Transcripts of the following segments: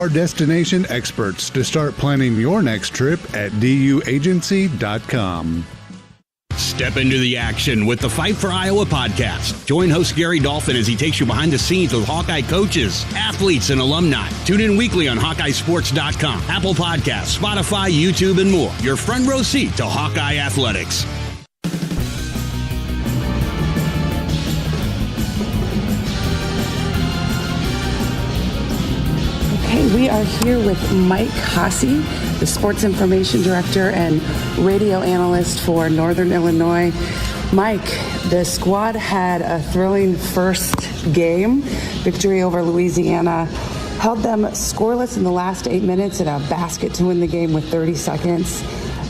Our destination experts to start planning your next trip at duagency.com. Step into the action with the Fight for Iowa podcast. Join host Gary Dolphin as he takes you behind the scenes with Hawkeye coaches, athletes, and alumni. Tune in weekly on HawkeyeSports.com, Apple Podcasts, Spotify, YouTube, and more. Your front row seat to Hawkeye athletics. Okay, we are here with Mike Hawkeyes, the Sports Information Director and Radio Analyst for Northern Illinois. Mike, the squad had a thrilling first game, victory over Louisiana, held them scoreless in the last 8 minutes and a basket to win the game with 30 seconds.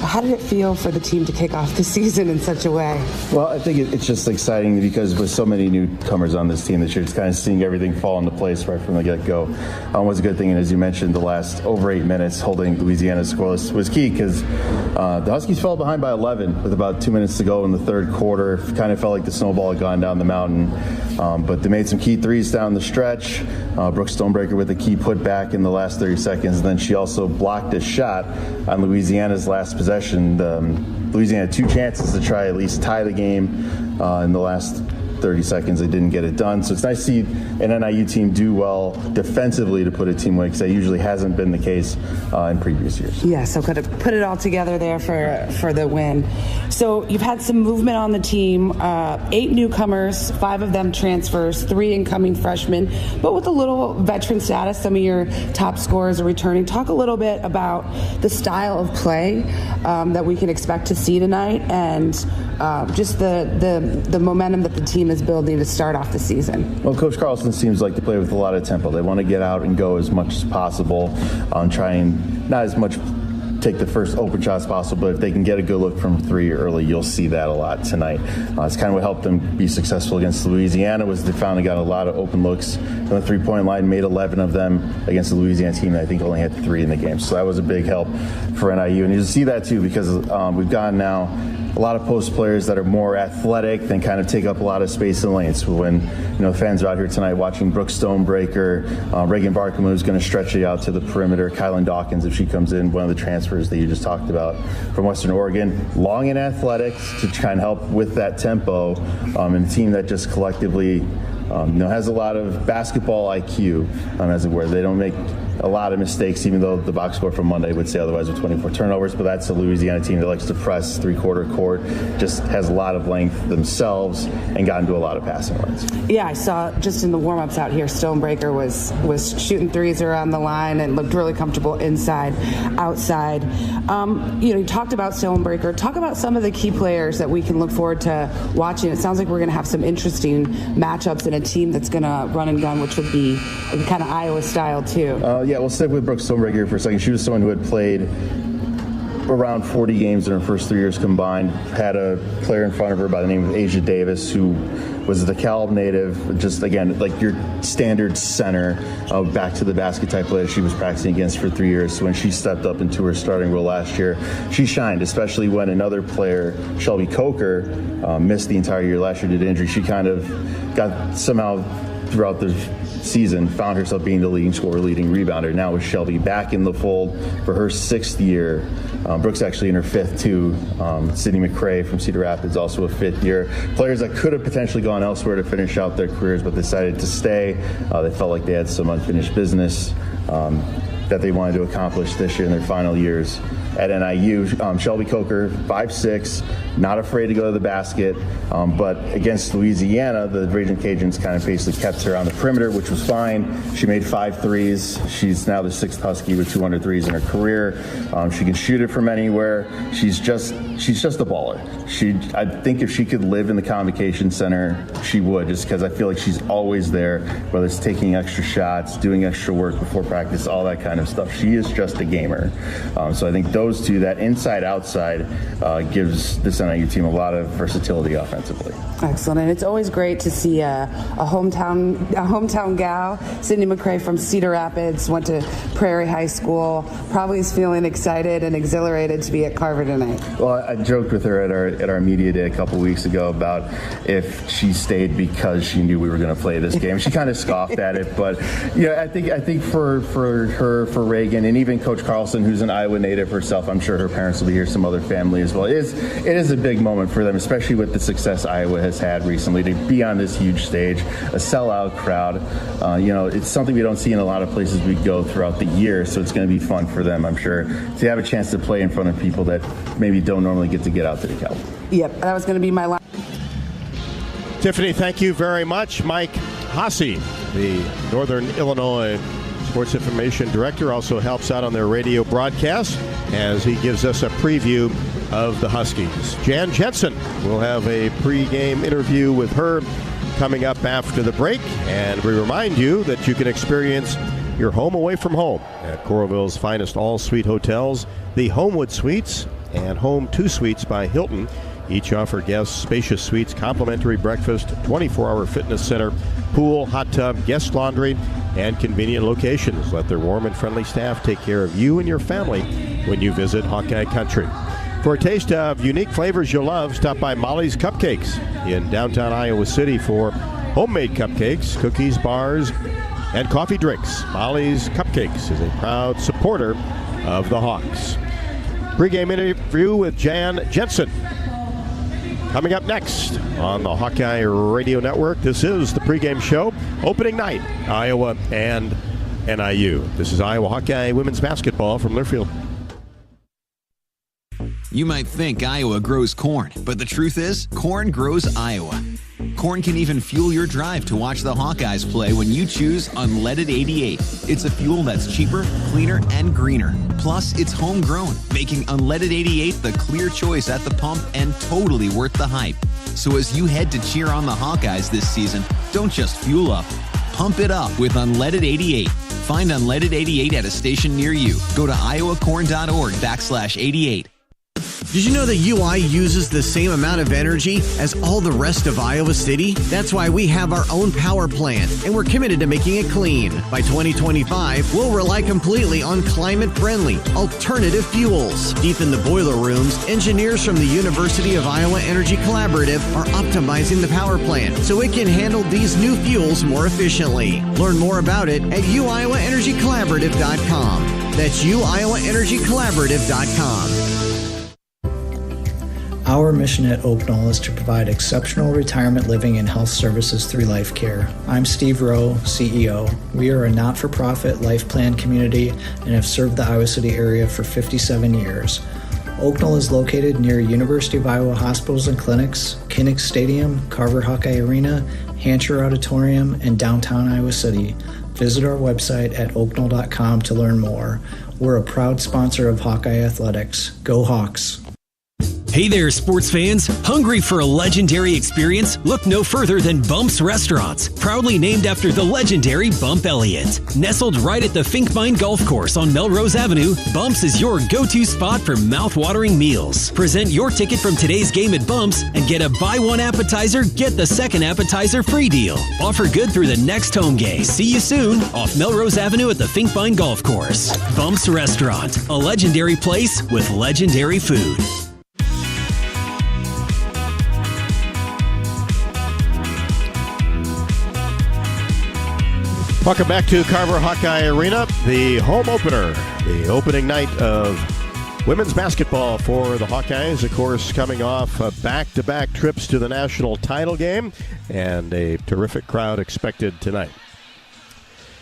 How did it feel for the team to kick off the season in such a way? Well, I think it's just exciting because with so many newcomers on this team this year, it's kind of seeing everything fall into place right from the get-go. Was a good thing, and as you mentioned, the last over 8 minutes holding Louisiana scoreless was key because the Huskies fell behind by 11 with about 2 minutes to go in the third quarter. Kind of felt like the snowball had gone down the mountain, but they made some key threes down the stretch. Brooke Stonebreaker with a key putback in the last 30 seconds, and then she also blocked a shot on Louisiana's last possession. Louisiana had 2 chances to try at least tie the game in the last 30 seconds. They didn't get it done. So it's nice to see an NIU team do well defensively to put a team away, because that usually hasn't been the case in previous years. Yeah, so could have put it all together there for the win. So you've had some movement on the team, 8 newcomers, 5 of them transfers, 3 incoming freshmen, but with a little veteran status. Some of your top scorers are returning. Talk a little bit about the style of play that we can expect to see tonight, and just the momentum that the team is building to start off the season. Well, Coach Carlson seems like to play with a lot of tempo. They want to get out and go as much as possible, try and not as much take the first open shots possible, but if they can get a good look from 3 early, you'll see that a lot tonight. It's kind of what helped them be successful against Louisiana, was they finally got a lot of open looks from the three-point line, made 11 of them against the Louisiana team that I think only had 3 in the game. So that was a big help for NIU. And you'll see that too, because we've gotten now a lot of post players that are more athletic and kind of take up a lot of space in lanes. So when fans are out here tonight watching Brooke Stonebreaker, Reagan Barkman, who's going to stretch it out to the perimeter, Kylan Dawkins, if she comes in, one of the transfers that you just talked about from Western Oregon, long and athletic to try and help with that tempo, and a team that just collectively has a lot of basketball IQ, as it were. They don't make a lot of mistakes, even though the box score from Monday would say otherwise with 24 turnovers, but that's a Louisiana team that likes to press three-quarter court, just has a lot of length themselves, and got into a lot of passing lanes. Yeah, I saw just in the warm-ups out here, Stonebreaker was shooting threes around the line and looked really comfortable inside, outside. You talked about Stonebreaker. Talk about some of the key players that we can look forward to watching. It sounds like we're going to have some interesting matchups in a team that's going to run and gun, which would be kind of Iowa style too. Yeah, we'll stick with Brooke Stonebreaker for a second. She was someone who had played around 40 games in her first 3 years combined. Had a player in front of her by the name of Asia Davis, who was the DeKalb native, just again like your standard center, back to the basket type player she was practicing against for 3 years. So when she stepped up into her starting role last year, she shined, especially when another player, Shelby Coker, missed the entire year last year due to injury. She kind of got somehow throughout the season found herself being the leading scorer, leading rebounder. Now with Shelby back in the fold for her 6th year. Brooke's actually in her 5th too. Sydney McCrae from Cedar Rapids, also a 5th year. Players that could have potentially gone elsewhere to finish out their careers, but decided to stay. They felt like they had some unfinished business that they wanted to accomplish this year in their final years at NIU. Shelby Coker, 5'6", not afraid to go to the basket, but against Louisiana, the Raging Cajuns kind of basically kept her on the perimeter, which was fine. She made 5 threes. She's now the 6th Husky with 200 threes in her career. She can shoot it from anywhere. She's just a baller. I think if she could live in the Convocation Center, she would, just because I feel like she's always there, whether it's taking extra shots, doing extra work before practice, all that kind of of stuff. She is just a gamer. So I think those two, that inside-outside, gives this NIU team a lot of versatility offensively. Excellent, and it's always great to see a hometown gal. Sydney McCrae from Cedar Rapids, went to Prairie High School, probably is feeling excited and exhilarated to be at Carver tonight. Well, I joked with her at our media day a couple weeks ago about if she stayed because she knew we were going to play this game. She kind of scoffed at it, but I think for her, for Reagan, and even Coach Carlson, who's an Iowa native herself, I'm sure her parents will be here, some other family as well. It is a big moment for them, especially with the success Iowa has had recently, to be on this huge stage, a sellout crowd. It's something we don't see in a lot of places we go throughout the year, so it's going to be fun for them, I'm sure, to have a chance to play in front of people that maybe don't normally get out to the Cal. Yep, that was going to be my last. Tiffany, thank you very much. Mike Hawkeyes, the Northern Illinois Sports Information Director, also helps out on their radio broadcast as he gives us a preview of the Huskies. Jan Jensen will have a pregame interview with her coming up after the break, and we remind you that you can experience your home away from home at Coralville's finest all-suite hotels, the Homewood Suites and Home 2 Suites by Hilton. Each offer guests spacious suites, complimentary breakfast, 24-hour fitness center, pool, hot tub, guest laundry, and convenient locations. Let their warm and friendly staff take care of you and your family when you visit Hawkeye Country. For a taste of unique flavors you'll love, stop by Molly's Cupcakes in downtown Iowa City for homemade cupcakes, cookies, bars, and coffee drinks. Molly's Cupcakes is a proud supporter of the Hawks. Pre-game interview with Jan Jensen coming up next on the Hawkeye Radio Network. This is the pregame show, opening night, Iowa and NIU. This is Iowa Hawkeye women's basketball from Learfield. You might think Iowa grows corn, but the truth is, corn grows Iowa. Corn can even fuel your drive to watch the Hawkeyes play when you choose Unleaded 88. It's a fuel that's cheaper, cleaner, and greener. Plus, it's homegrown, making Unleaded 88 the clear choice at the pump and totally worth the hype. So as you head to cheer on the Hawkeyes this season, don't just fuel up. Pump it up with Unleaded 88. Find Unleaded 88 at a station near you. Go to iowacorn.org/88. Did you know that UI uses the same amount of energy as all the rest of Iowa City? That's why we have our own power plant, and we're committed to making it clean. By 2025, we'll rely completely on climate-friendly, alternative fuels. Deep in the boiler rooms, engineers from the University of Iowa Energy Collaborative are optimizing the power plant so it can handle these new fuels more efficiently. Learn more about it at uiowaenergycollaborative.com. That's uiowaenergycollaborative.com. Our mission at Oak Knoll is to provide exceptional retirement living and health services through life care. I'm Steve Rowe, CEO. We are a not-for-profit life plan community and have served the Iowa City area for 57 years. Oak Knoll is located near University of Iowa hospitals and clinics, Kinnick Stadium, Carver Hawkeye Arena, Hancher Auditorium, and downtown Iowa City. Visit our website at oakknoll.com to learn more. We're a proud sponsor of Hawkeye Athletics. Go Hawks! Hey there, sports fans. Hungry for a legendary experience? Look no further than Bump's Restaurants, proudly named after the legendary Bump Elliott. Nestled right at the Finkbine Golf Course on Melrose Avenue, Bump's is your go-to spot for mouth-watering meals. Present your ticket from today's game at Bump's and get a buy one appetizer, get the second appetizer free deal. Offer good through the next home game. See you soon off Melrose Avenue at the Finkbine Golf Course. Bump's Restaurant, a legendary place with legendary food. Welcome back to Carver Hawkeye Arena, the home opener, the opening night of women's basketball for the Hawkeyes. Of course, coming off back-to-back trips to the national title game, and a terrific crowd expected tonight.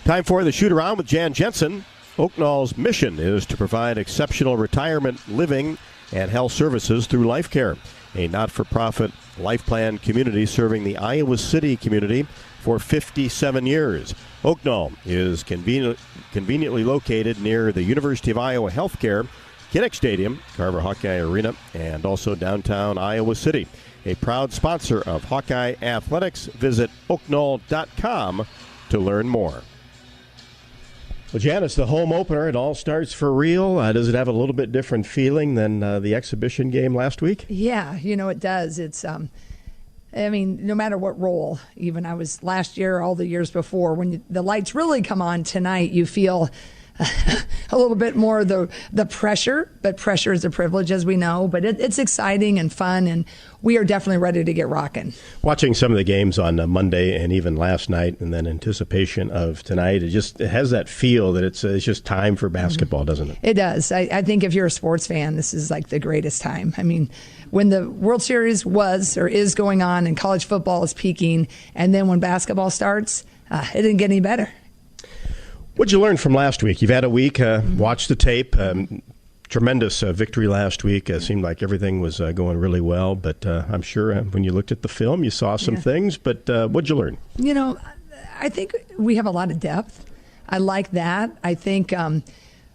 Time for the shoot-around with Jan Jensen. Oak Knoll's mission is to provide exceptional retirement living and health services through Life Care, a not-for-profit life plan community serving the Iowa City community for 57 years. Oak Knoll is conveniently located near the University of Iowa Healthcare, Kinnick Stadium, Carver Hawkeye Arena, and also downtown Iowa City. A proud sponsor of Hawkeye Athletics. Visit oakknoll.com to learn more. Well, Janice, the home opener, it all starts for real. Does it have a little bit different feeling than the exhibition game last week? Yeah, it does. It's, no matter what role, even I was last year, all the years before, when the lights really come on tonight, you feel a little bit more the pressure, but pressure is a privilege, as we know. But it's exciting and fun, and we are definitely ready to get rocking. Watching some of the games on Monday and even last night, and then anticipation of tonight, it has that feel that it's just time for basketball, doesn't it? It does. I think if you're a sports fan, this is like the greatest time. I mean, when the World Series was or is going on and college football is peaking, and then when basketball starts, it didn't get any better. What'd you learn from last week? You've had a week, watched the tape. Tremendous victory last week. It seemed like everything was going really well, but I'm sure when you looked at the film, you saw some things. But what'd you learn? I think we have a lot of depth. I like that. I think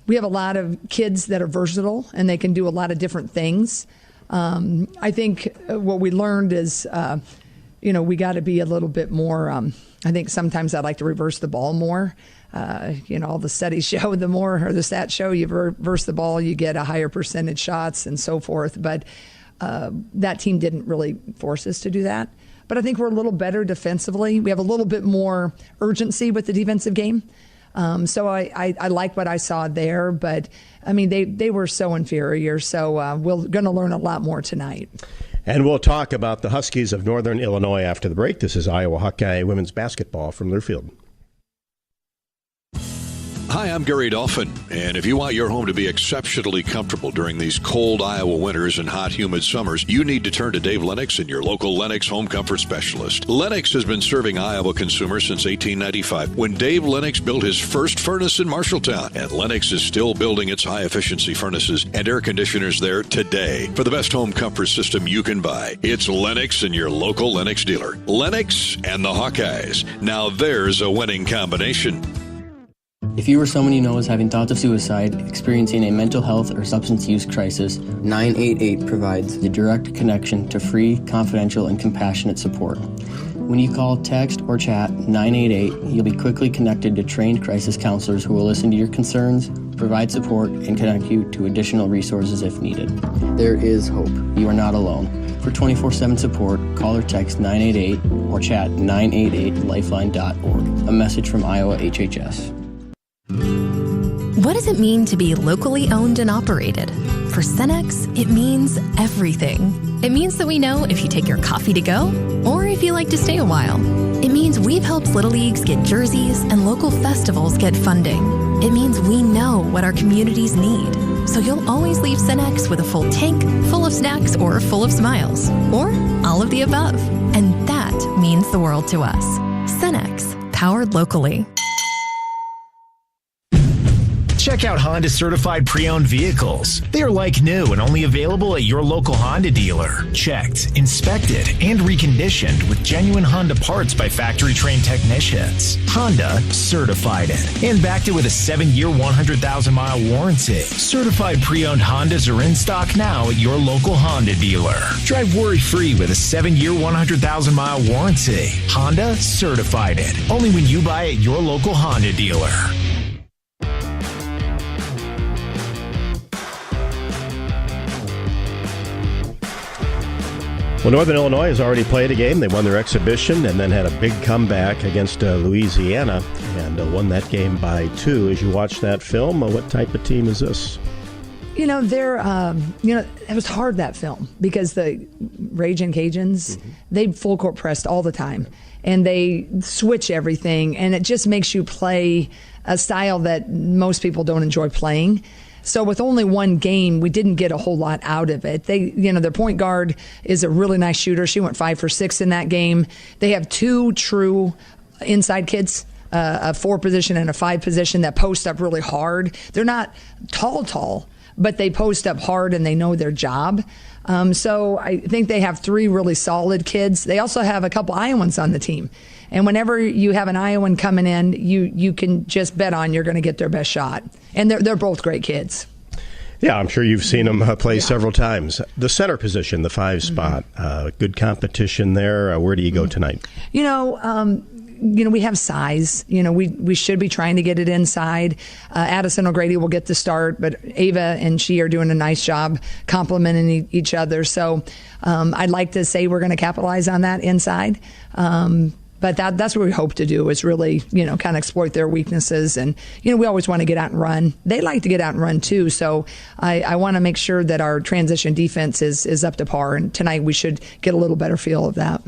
we have a lot of kids that are versatile, and they can do a lot of different things. I think what we learned is, we got to be a little bit more, I think sometimes I'd like to reverse the ball more. All the studies show the stats show you reverse the ball, you get a higher percentage shots and so forth. But that team didn't really force us to do that. But I think we're a little better defensively. We have a little bit more urgency with the defensive game. So I like what I saw there. But, they were so inferior. So we're going to learn a lot more tonight. And we'll talk about the Huskies of Northern Illinois after the break. This is Iowa Hawkeye women's basketball from Learfield. Hi, I'm Gary Dolphin, and if you want your home to be exceptionally comfortable during these cold Iowa winters and hot, humid summers, you need to turn to Dave Lennox and your local Lennox home comfort specialist. Lennox has been serving Iowa consumers since 1895, when Dave Lennox built his first furnace in Marshalltown, and Lennox is still building its high-efficiency furnaces and air conditioners there today. For the best home comfort system you can buy, it's Lennox and your local Lennox dealer. Lennox and the Hawkeyes. Now there's a winning combination. If you or someone you know is having thoughts of suicide, experiencing a mental health or substance use crisis, 988 provides the direct connection to free, confidential, and compassionate support. When you call, text, or chat 988, you'll be quickly connected to trained crisis counselors who will listen to your concerns, provide support, and connect you to additional resources if needed. There is hope. You are not alone. For 24/7 support, call or text 988 or chat 988lifeline.org. A message from Iowa HHS. What does it mean to be locally owned and operated? For Cenex, it means everything. It means that we know if you take your coffee to go or if you like to stay a while. It means we've helped Little Leagues get jerseys and local festivals get funding. It means we know what our communities need. So you'll always leave Cenex with a full tank, full of snacks, or full of smiles. Or all of the above. And that means the world to us. Cenex, powered locally. Check out Honda certified pre-owned vehicles. They are like new and only available at your local Honda dealer. Checked, inspected, and reconditioned with genuine Honda parts by factory-trained technicians. Honda certified it and backed it with a 7-year, 100,000-mile warranty. Certified pre-owned Hondas are in stock now at your local Honda dealer. Drive worry-free with a 7-year, 100,000-mile warranty. Honda certified it. Only when you buy at your local Honda dealer. Well, Northern Illinois has already played a game. They won their exhibition and then had a big comeback against Louisiana and won that game by 2. As you watch that film, what type of team is this? It was hard, that film, because the Ragin' Cajuns, they full court pressed all the time, and they switch everything, and it just makes you play a style that most people don't enjoy playing. So with only one game, we didn't get a whole lot out of it. Their point guard is a really nice shooter. She went 5 for 6 in that game. They have 2 true inside kids, a 4 position and a 5 position, that post up really hard. They're not tall, but they post up hard and they know their job. So I think they have 3 really solid kids. They also have a couple Iowans on the team. And whenever you have an Iowan coming in, you can just bet on you're going to get their best shot. And they're both great kids. Yeah, I'm sure you've seen them play several times. The center position, the 5 spot, good competition there. Where do you go tonight? we have size. We should be trying to get it inside. Addison O'Grady will get the start, but Ava and she are doing a nice job complementing each other. So I'd like to say we're going to capitalize on that inside. But that's what we hope to do, is really, kind of exploit their weaknesses. And, we always want to get out and run. They like to get out and run too. So I want to make sure that our transition defense is up to par. And tonight we should get a little better feel of that.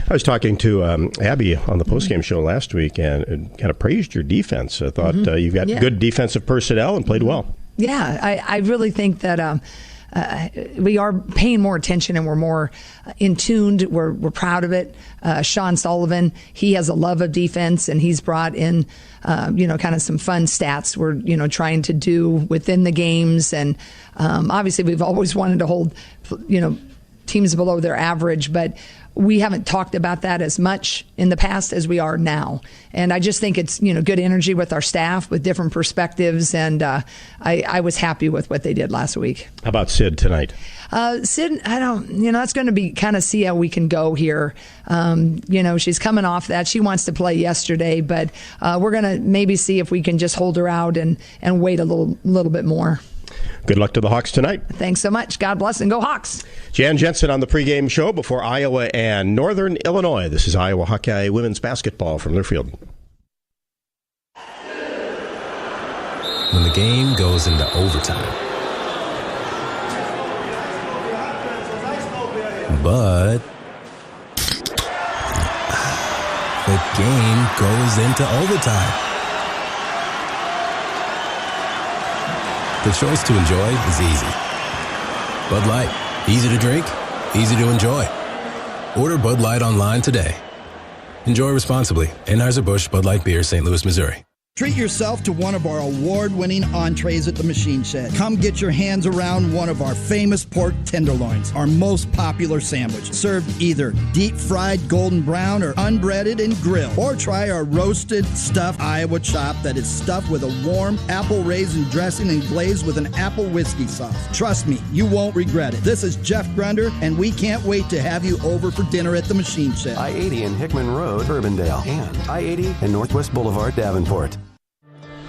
I was talking to Abby on the postgame show last week and kind of praised your defense. I thought you've got good defensive personnel and played well. Yeah, I really think that we are paying more attention and we're more in tuned. We're proud of it. Sean Sullivan, he has a love of defense, and he's brought in, kind of some fun stats we're, trying to do within the games. And obviously we've always wanted to hold, teams below their average, but we haven't talked about that as much in the past as we are now. And I just think it's, good energy with our staff with different perspectives. And I was happy with what they did last week. How about Sid tonight? Sid, that's going to be kind of see how we can go here. She's coming off that. She wants to play yesterday, but we're going to maybe see if we can just hold her out and wait a little bit more. Good luck to the Hawks tonight. Thanks so much. God bless, and go Hawks. Jan Jensen on the pregame show before Iowa and Northern Illinois. This is Iowa Hawkeye women's basketball from Learfield. When the game goes into overtime. But the game goes into overtime. The choice to enjoy is easy. Bud Light. Easy to drink, easy to enjoy. Order Bud Light online today. Enjoy responsibly. Anheuser-Busch Bud Light Beer, St. Louis, Missouri. Treat yourself to one of our award-winning entrees at the Machine Shed. Come get your hands around one of our famous pork tenderloins, our most popular sandwich, served either deep-fried golden brown or unbreaded and grilled. Or try our roasted stuffed Iowa chop that is stuffed with a warm apple raisin dressing and glazed with an apple whiskey sauce. Trust me, you won't regret it. This is Jeff Grunder, and we can't wait to have you over for dinner at the Machine Shed. I-80 and Hickman Road, Urbandale, and I-80 and Northwest Boulevard, Davenport.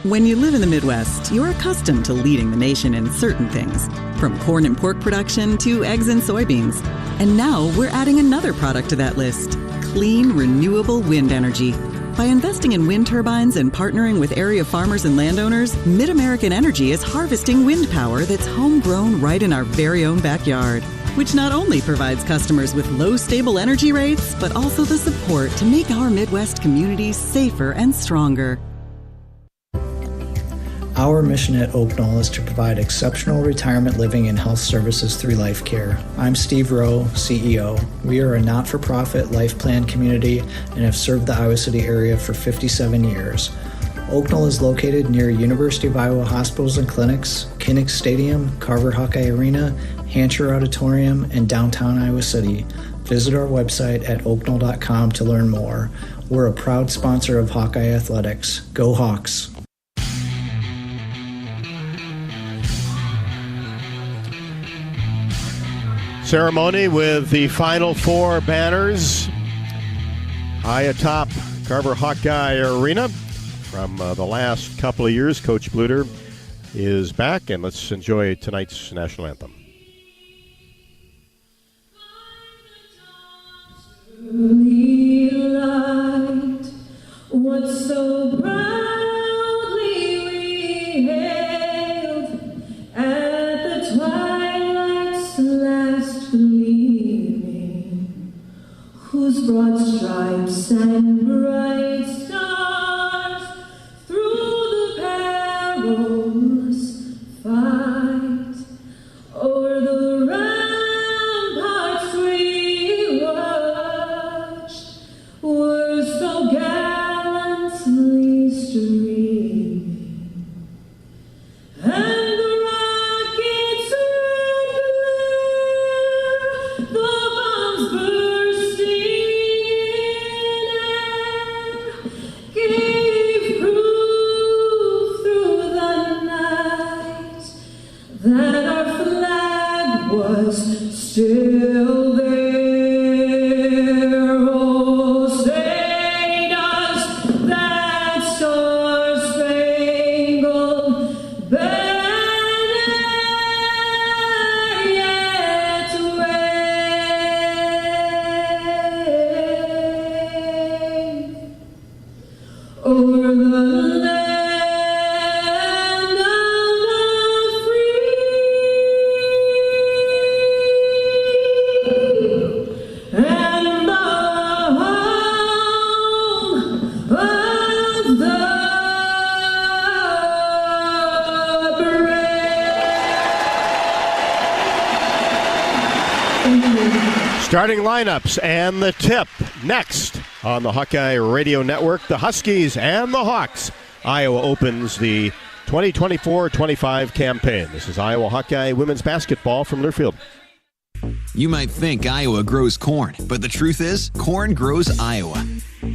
When you live in the Midwest, you're accustomed to leading the nation in certain things, from corn and pork production to eggs and soybeans. And now we're adding another product to that list, clean, renewable wind energy. By investing in wind turbines and partnering with area farmers and landowners, Mid-American Energy is harvesting wind power that's homegrown right in our very own backyard, which not only provides customers with low, stable energy rates, but also the support to make our Midwest communities safer and stronger. Our mission at Oak Knoll is to provide exceptional retirement living and health services through life care. I'm Steve Rowe, CEO. We are a not-for-profit life plan community and have served the Iowa City area for 57 years. Oak Knoll is located near University of Iowa hospitals and clinics, Kinnick Stadium, Carver Hawkeye Arena, Hancher Auditorium, and downtown Iowa City. Visit our website at oakknoll.com to learn more. We're a proud sponsor of Hawkeye Athletics. Go Hawks! Ceremony with the Final Four banners high atop Carver Hawkeye Arena. From the last couple of years, Coach Bluter is back, and let's enjoy tonight's national anthem. Light, what so proudly we hailed at the twilight's last gleaming, whose broad stripes and bright stars through the perilous fight o'er the ramparts we rushed were so gallantly streaming, and the rockets' red glare, the bombs bursting in air, gave proof through the night that our flag was still there. Oh, say does Starting lineups and the tip next on the Hawkeye Radio Network. The Huskies and the Hawks. Iowa opens the 2024-25 campaign. This is Iowa Hawkeye women's basketball from Learfield. You might think Iowa grows corn, but the truth is, corn grows Iowa.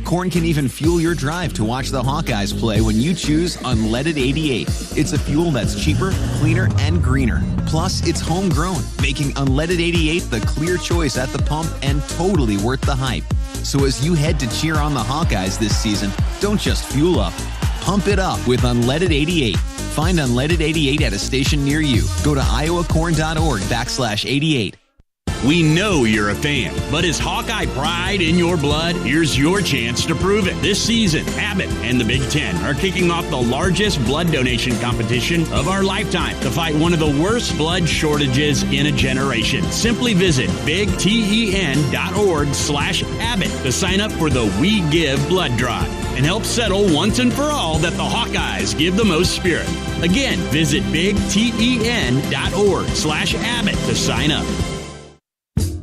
Corn can even fuel your drive to watch the Hawkeyes play when you choose Unleaded 88. It's a fuel that's cheaper, cleaner, and greener. Plus, it's homegrown, making Unleaded 88 the clear choice at the pump and totally worth the hype. So as you head to cheer on the Hawkeyes this season, don't just fuel up. Pump it up with Unleaded 88. Find Unleaded 88 at a station near you. Go to iowacorn.org/88. We know you're a fan, but is Hawkeye pride in your blood? Here's your chance to prove it. This season, Abbott and the Big Ten are kicking off the largest blood donation competition of our lifetime to fight one of the worst blood shortages in a generation. Simply visit bigten.org/Abbott to sign up for the We Give blood drive and help settle once and for all that the Hawkeyes give the most spirit. Again, visit bigten.org/Abbott to sign up.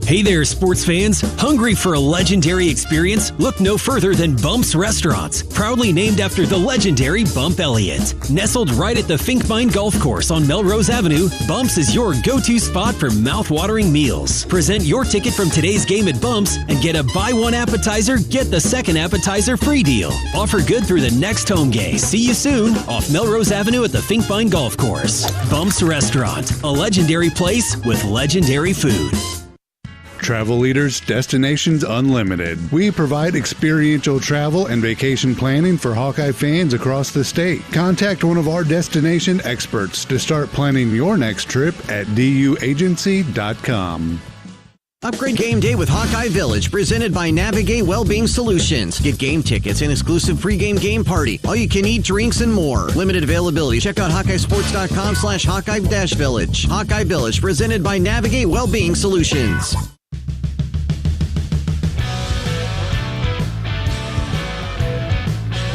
Hey there, sports fans. Hungry for a legendary experience? Look no further than Bumps Restaurants, proudly named after the legendary Bump Elliott. Nestled right at the Finkbine Golf Course on Melrose Avenue, Bumps is your go-to spot for mouth-watering meals. Present your ticket from today's game at Bumps and get a buy one appetizer, get the second appetizer free deal. Offer good through the next home game. See you soon off Melrose Avenue at the Finkbine Golf Course. Bumps Restaurant, a legendary place with legendary food. Travel Leaders Destinations Unlimited. We provide experiential travel and vacation planning for Hawkeye fans across the state. Contact one of our destination experts to start planning your next trip at duagency.com. Upgrade game day with Hawkeye Village, presented by Navigate Wellbeing Solutions. Get game tickets, an exclusive pregame game party, all you can eat, drinks, and more. Limited availability. Check out HawkeyeSports.com/Hawkeye-Village. Hawkeye Village, presented by Navigate Wellbeing Solutions.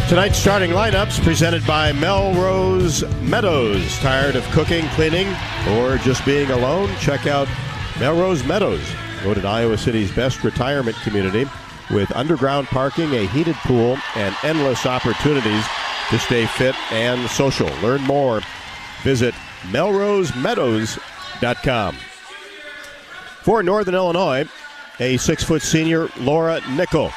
Tonight's starting lineups presented by Melrose Meadows. Tired of cooking, cleaning, or just being alone? Check out Melrose Meadows, voted Iowa City's best retirement community, with underground parking, a heated pool, and endless opportunities to stay fit and social. Learn more. Visit melrosemeadows.com. For Northern Illinois, a 6-foot senior, Laura Nickel.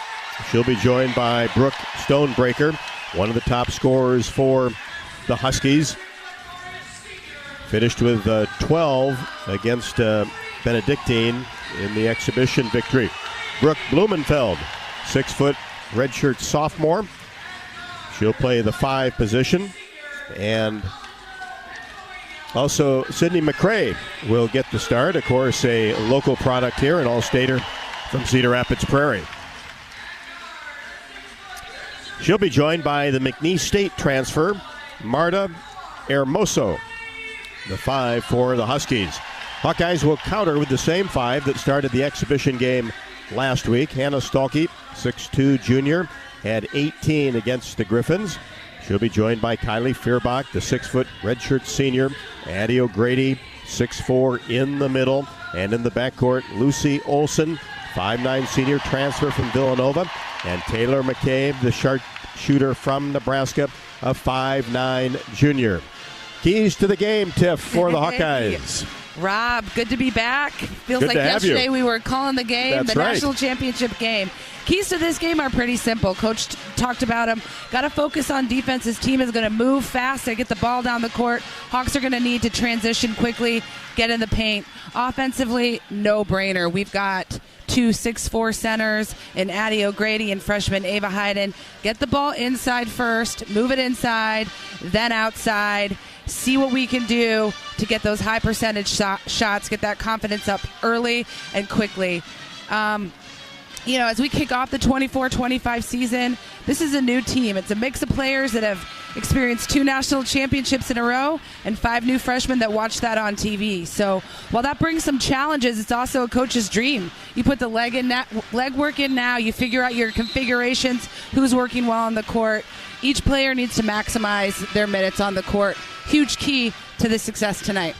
She'll be joined by Brooke Stonebreaker, one of the top scorers for the Huskies. Finished with 12 against Benedictine in the exhibition victory. Brooke Blumenfeld, 6-foot redshirt sophomore. She'll play the 5 position. And also Sydney McCrae will get the start. Of course, a local product here, an all-stater from Cedar Rapids Prairie. She'll be joined by the McNeese State transfer, Marta Hermoso, the 5 for the Huskies. Hawkeyes will counter with the same 5 that started the exhibition game last week. Hannah Stalke, 6'2 junior, had 18 against the Griffins. She'll be joined by Kylie Fierbach, the 6-foot redshirt senior, Addie O'Grady, 6'4 in the middle, and in the backcourt, Lucy Olson, 5'9 senior transfer from Villanova, and Taylor McCabe, the sharpshooter from Nebraska, a 5'9 junior. Keys to the game, Tiff, for the Hawkeyes. Rob, good to be back. Feels Good like to have yesterday you. we were calling the game, That's the right. national championship game. Keys to this game are pretty simple. Coach talked about them. Got to focus on defense. His team is going to move fast. They get the ball down the court. Hawks are going to need to transition quickly, get in the paint. Offensively, no-brainer. We've got 2 6'4 centers in Addie O'Grady and freshman Ava Hayden. Get the ball inside first, move it inside, then outside. See what we can do to get those high percentage shots, get that confidence up early and quickly. As we kick off the 24-25 season, this is a new team. It's a mix of players that have experienced 2 national championships in a row and 5 new freshmen that watch that on TV. So while that brings some challenges, it's also a coach's dream. You put the leg work in now. You figure out your configurations, who's working well on the court. Each player needs to maximize their minutes on the court. Huge key to the success tonight.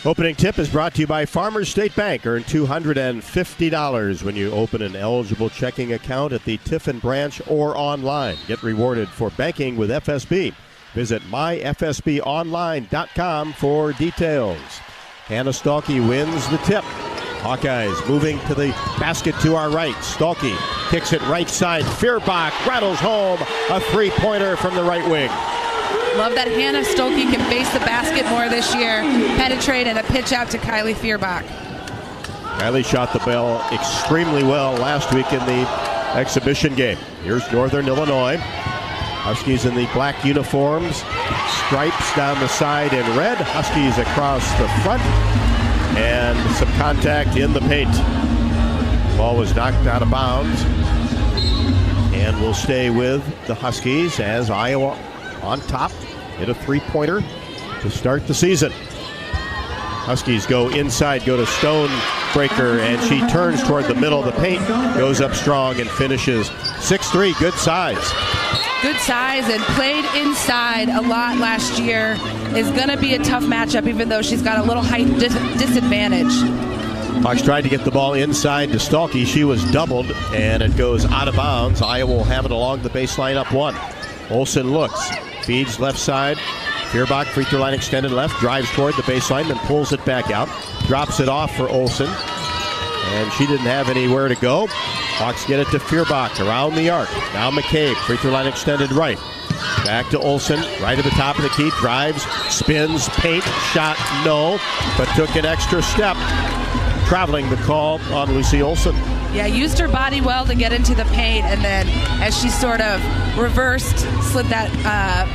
Opening tip is brought to you by Farmers State Bank. Earn $250 when you open an eligible checking account at the Tiffin branch or online. Get rewarded for banking with FSB. Visit myfsbonline.com for details. Hannah Stalkey wins the tip. Hawkeyes moving to the basket to our right. Stalkey kicks it right side. Fierbach rattles home a three-pointer from the right wing. Love that Hannah Stolke can face the basket more this year. Penetrate and a pitch out to Kylie Fierbach. Kylie shot the ball extremely well last week in the exhibition game. Here's Northern Illinois. Huskies in the black uniforms. Stripes down the side in red. Huskies across the front. And some contact in the paint. Ball was knocked out of bounds. And will stay with the Huskies as Iowa on top. Hit a three-pointer to start the season. Huskies go inside, go to Stonebreaker, and she turns toward the middle of the paint, goes up strong and finishes 6-3. Good size. Good size and played inside a lot last year. Is going to be a tough matchup, even though she's got a little height disadvantage. Hawks tried to get the ball inside to Stalkey. She was doubled, and it goes out of bounds. Iowa will have it along the baseline up one. Olsen looks, feeds left side. Fierbach, free throw line extended left, drives toward the baseline, then pulls it back out. Drops it off for Olsen. And she didn't have anywhere to go. Hawks get it to Fierbach around the arc. Now McCabe, free throw line extended right. Back to Olsen, right at the top of the key. Drives, spins, paint, shot, no. But took an extra step. Traveling the call on Lucy Olsen. Yeah, used her body well to get into the paint, and then as she sort of reversed, slid that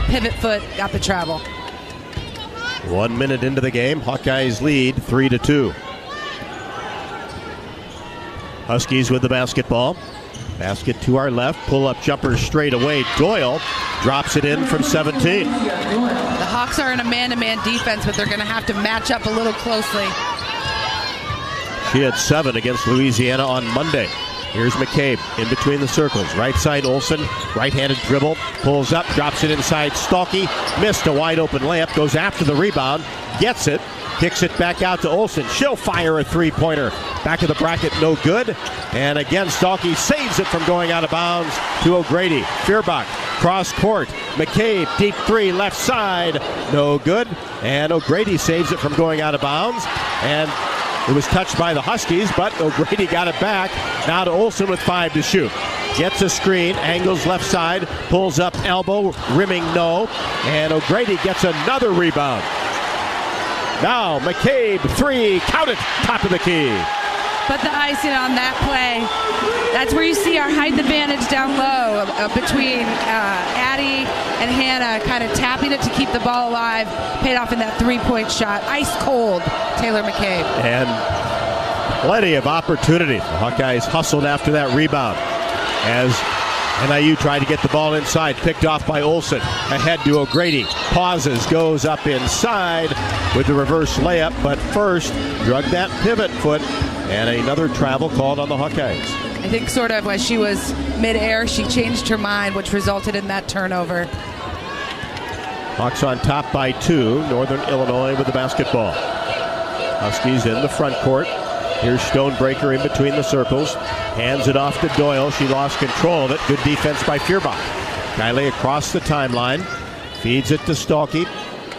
pivot foot, got the travel. 1 minute into the game, Hawkeyes lead 3-2. Huskies with the basketball. Basket to our left, pull-up jumper straight away. Doyle drops it in from 17. The Hawks are in a man-to-man defense, but they're going to have to match up a little closely. She had 7 against Louisiana on Monday. Here's McCabe in between the circles. Right side Olsen, right-handed dribble, pulls up, drops it inside. Stalkey missed a wide-open layup, goes after the rebound, gets it, kicks it back out to Olsen. She'll fire a three-pointer. Back of the bracket, no good. And again, Stalkey saves it from going out of bounds to O'Grady. Fierbach, cross court. McCabe, deep three, left side, no good. And O'Grady saves it from going out of bounds. And it was touched by the Huskies, but O'Grady got it back. Now to Olsen with 5 to shoot. Gets a screen, angles left side, pulls up elbow, rimming no. And O'Grady gets another rebound. Now McCabe, 3, count it, top of the key. But the icing on that play, that's where you see our height advantage down low between Addie and Hannah, kind of tapping it to keep the ball alive. Paid off in that three-point shot. Ice cold, Taylor McCabe. And plenty of opportunity. The Hawkeyes hustled after that rebound as NIU tried to get the ball inside, picked off by Olsen. Ahead to O'Grady. Pauses, goes up inside with the reverse layup, but first drug that pivot foot, and another travel called on the Hawkeyes. I think sort of as she was midair, she changed her mind, which resulted in that turnover. Hawks on top by 2. Northern Illinois with the basketball. Huskies in the front court. Here's Stonebreaker in between the circles. Hands it off to Doyle. She lost control of it. Good defense by Fierbach. Kylie across the timeline. Feeds it to Stalkey.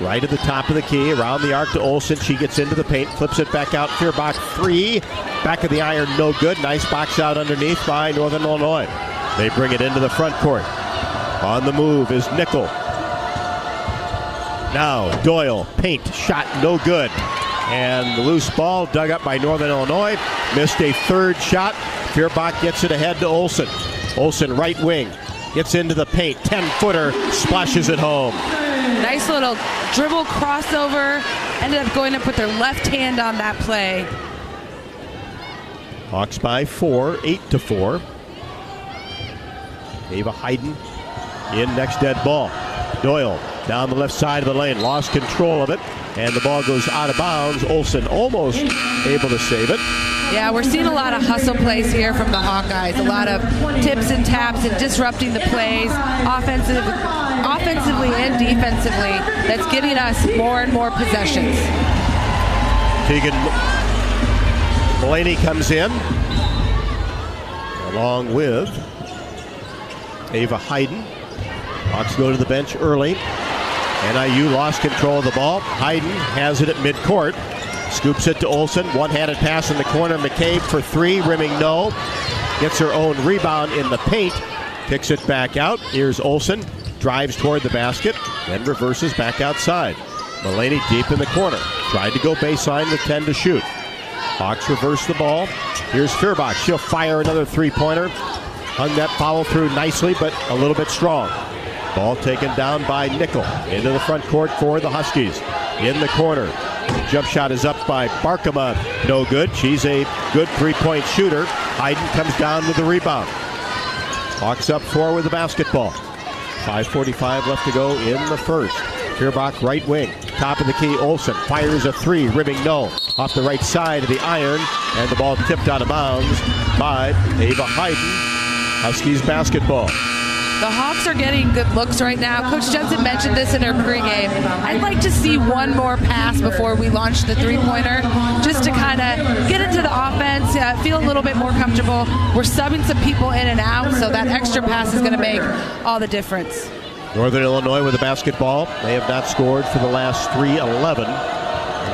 Right at the top of the key. Around the arc to Olsen. She gets into the paint. Flips it back out. Fierbach 3. Back of the iron. No good. Nice box out underneath by Northern Illinois. They bring it into the front court. On the move is Nickel. Now Doyle. Paint. Shot no good. And the loose ball dug up by Northern Illinois. Missed a third shot. Fierbach gets it ahead to Olsen. Olsen right wing. Gets into the paint. 10-footer. Splashes it home. Nice little dribble crossover. Ended up going up with their left hand on that play. Hawks by 4. 8-4. Ava Hayden in next dead ball. Doyle down the left side of the lane. Lost control of it. And the ball goes out of bounds. Olsen almost able to save it. Yeah, we're seeing a lot of hustle plays here from the Hawkeyes. A lot of tips and taps and disrupting the plays, offensively and defensively. That's getting us more and more possessions. Tegan Mulaney comes in, along with Ava Hayden. Hawks go to the bench early. NIU lost control of the ball. Hayden has it at midcourt. Scoops it to Olsen. One-handed pass in the corner. McCabe for three. Rimming no. Gets her own rebound in the paint. Kicks it back out. Here's Olsen. Drives toward the basket. Then reverses back outside. Mulaney deep in the corner. Tried to go baseline with 10 to shoot. Hawks reverse the ball. Here's Feuerbach. She'll fire another three-pointer. Hung that follow through nicely, but a little bit strong. Ball taken down by Nickel. Into the front court for the Huskies. In the corner. Jump shot is up by Barkema. No good. She's a good three-point shooter. Hayden comes down with the rebound. Hawks up 4 with the basketball. 5:45 left to go in the first. Feuerbach right wing. Top of the key. Olsen fires a three. Rimming no. Off the right side of the iron. And the ball tipped out of bounds by Ava Hayden. Huskies basketball. The Hawks are getting good looks right now. Coach Jensen mentioned this in her pregame. I'd like to see one more pass before we launch the three-pointer, just to kind of get into the offense, feel a little bit more comfortable. We're subbing some people in and out, so that extra pass is going to make all the difference. Northern Illinois with the basketball. They have not scored for the last 3-11,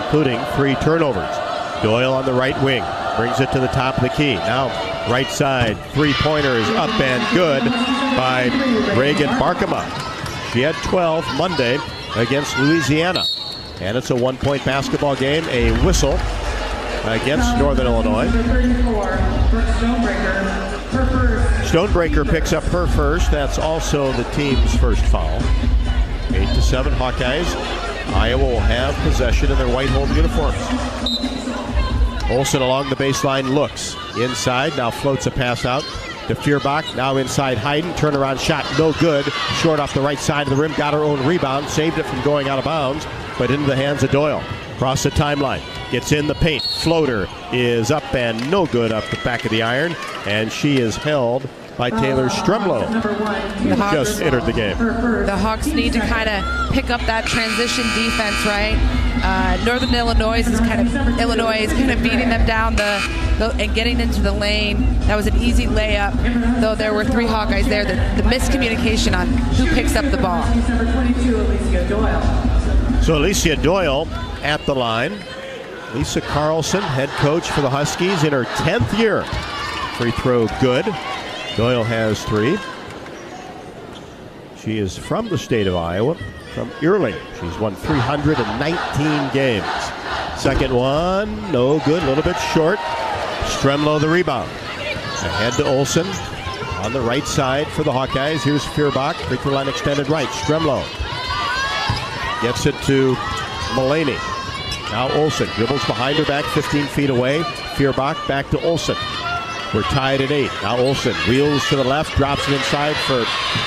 including 3 turnovers. Doyle on the right wing. Brings it to the top of the key. Now, right side, three-pointer is up and good by Reagan Barkema. She had 12 Monday against Louisiana. And it's a one-point basketball game. A whistle against Northern Illinois. Stonebreaker picks up her first. That's also the team's first foul. 8-7 Hawkeyes. Iowa will have possession in their white home uniforms. Olsen along the baseline looks inside, now floats a pass out to Feuerbach, now inside Hayden, turnaround shot no good, short off the right side of the rim, got her own rebound, saved it from going out of bounds, but into the hands of Doyle. Cross the timeline, gets in the paint, floater is up and no good off the back of the iron, and she is held by Taylor Stremlow, who just entered the game. The Hawks need to kind of pick up that transition defense, right? Northern Illinois is kind of beating them down and getting into the lane. That was an easy layup, though there were 3 Hawkeyes there. The miscommunication on who picks up the ball. So Alicia Doyle at the line. Lisa Carlson, head coach for the Huskies in her 10th year. Free throw good. Doyle has 3. She is from the state of Iowa, from Earling. She's won 319 games. Second one, no good, a little bit short. Stremlow the rebound. Ahead to Olsen on the right side for the Hawkeyes. Here's Feuerbach, free throw line extended right. Stremlow gets it to Mulaney. Now Olsen dribbles behind her back 15 feet away. Feuerbach back to Olsen. We're tied at 8. Now Olsen wheels to the left, drops it inside for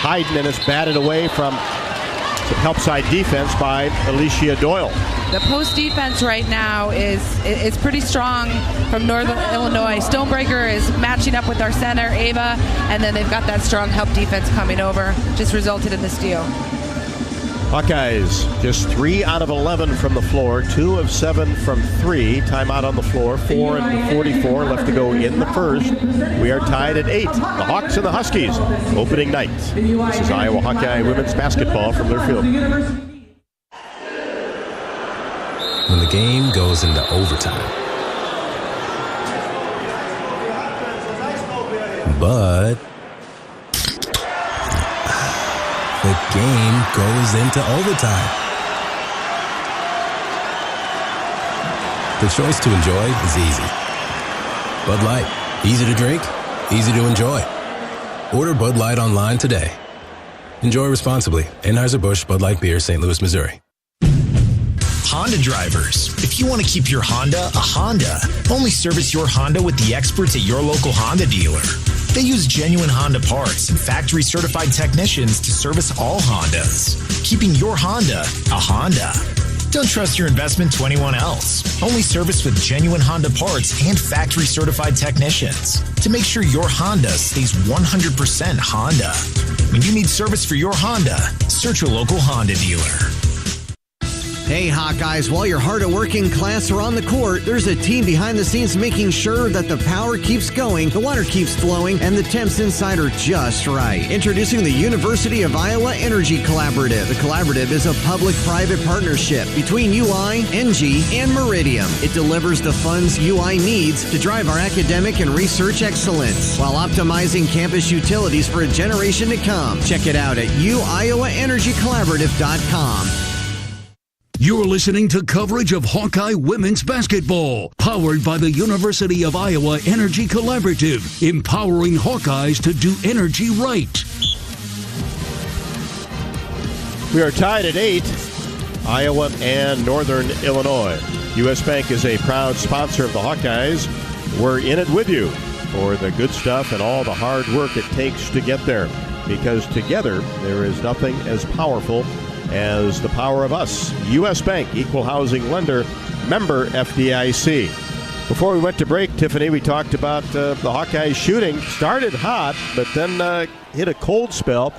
Hayden, and it's batted away from some help side defense by Alicia Doyle. The post defense right now is pretty strong from Northern Illinois. Stonebreaker is matching up with our center, Ava, and then they've got that strong help defense coming over. Just resulted in the steal. Hawkeyes just 3 out of 11 from the floor, 2 of 7 from 3. Timeout on the floor, 4:44 left to go in the first. We are tied at 8. The Hawks and the Huskies opening night. This is Iowa Hawkeye women's basketball from Learfield. When the game goes into overtime. But the game goes into overtime. The choice to enjoy is easy. Bud Light, easy to drink, easy to enjoy. Order Bud Light online today. Enjoy responsibly. Anheuser-Busch Bud Light Beer, St. Louis, Missouri. Honda drivers, if you want to keep your Honda a Honda, only service your Honda with the experts at your local Honda dealer. They use genuine Honda parts and factory-certified technicians to service all Hondas, keeping your Honda a Honda. Don't trust your investment to anyone else. Only service with genuine Honda parts and factory-certified technicians to make sure your Honda stays 100% Honda. When you need service for your Honda, search your local Honda dealer. Hey Hawkeyes, while your hard at working class are on the court, there's a team behind the scenes making sure that the power keeps going, the water keeps flowing, and the temps inside are just right. Introducing the University of Iowa Energy Collaborative. The collaborative is a public-private partnership between UI, NG, and Meridium. It delivers the funds UI needs to drive our academic and research excellence while optimizing campus utilities for a generation to come. Check it out at uiowaenergycollaborative.com. You're listening to coverage of Hawkeye women's basketball, powered by the University of Iowa Energy Collaborative, empowering Hawkeyes to do energy right. We are tied at 8, Iowa and Northern Illinois. U.S. Bank is a proud sponsor of the Hawkeyes. We're in it with you for the good stuff and all the hard work it takes to get there, because together there is nothing as powerful as the power of us. U.S. Bank, equal housing lender, member FDIC. Before we went to break, Tiffany, we talked about the Hawkeyes shooting. Started hot, but then hit a cold spell.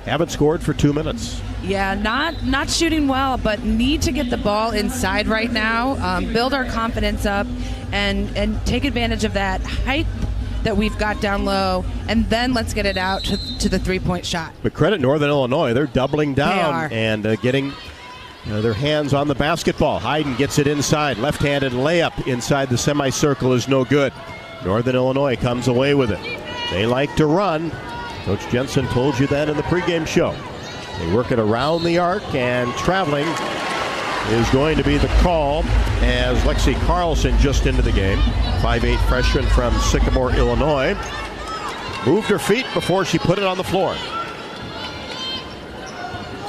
Haven't scored for 2 minutes. Yeah, not shooting well, but need to get the ball inside right now, build our confidence up, and take advantage of that height that we've got down low, and then let's get it out to the three-point shot. But credit Northern Illinois. They're doubling down They are. and getting their hands on the basketball. Hayden gets it inside. Left-handed layup inside the semicircle is no good. Northern Illinois comes away with it. They like to run. Coach Jensen told you that in the pregame show. They work it around the arc, and traveling is going to be the call as Lexi Carlson just into the game. 5'8" freshman from Sycamore, Illinois. Moved her feet before she put it on the floor.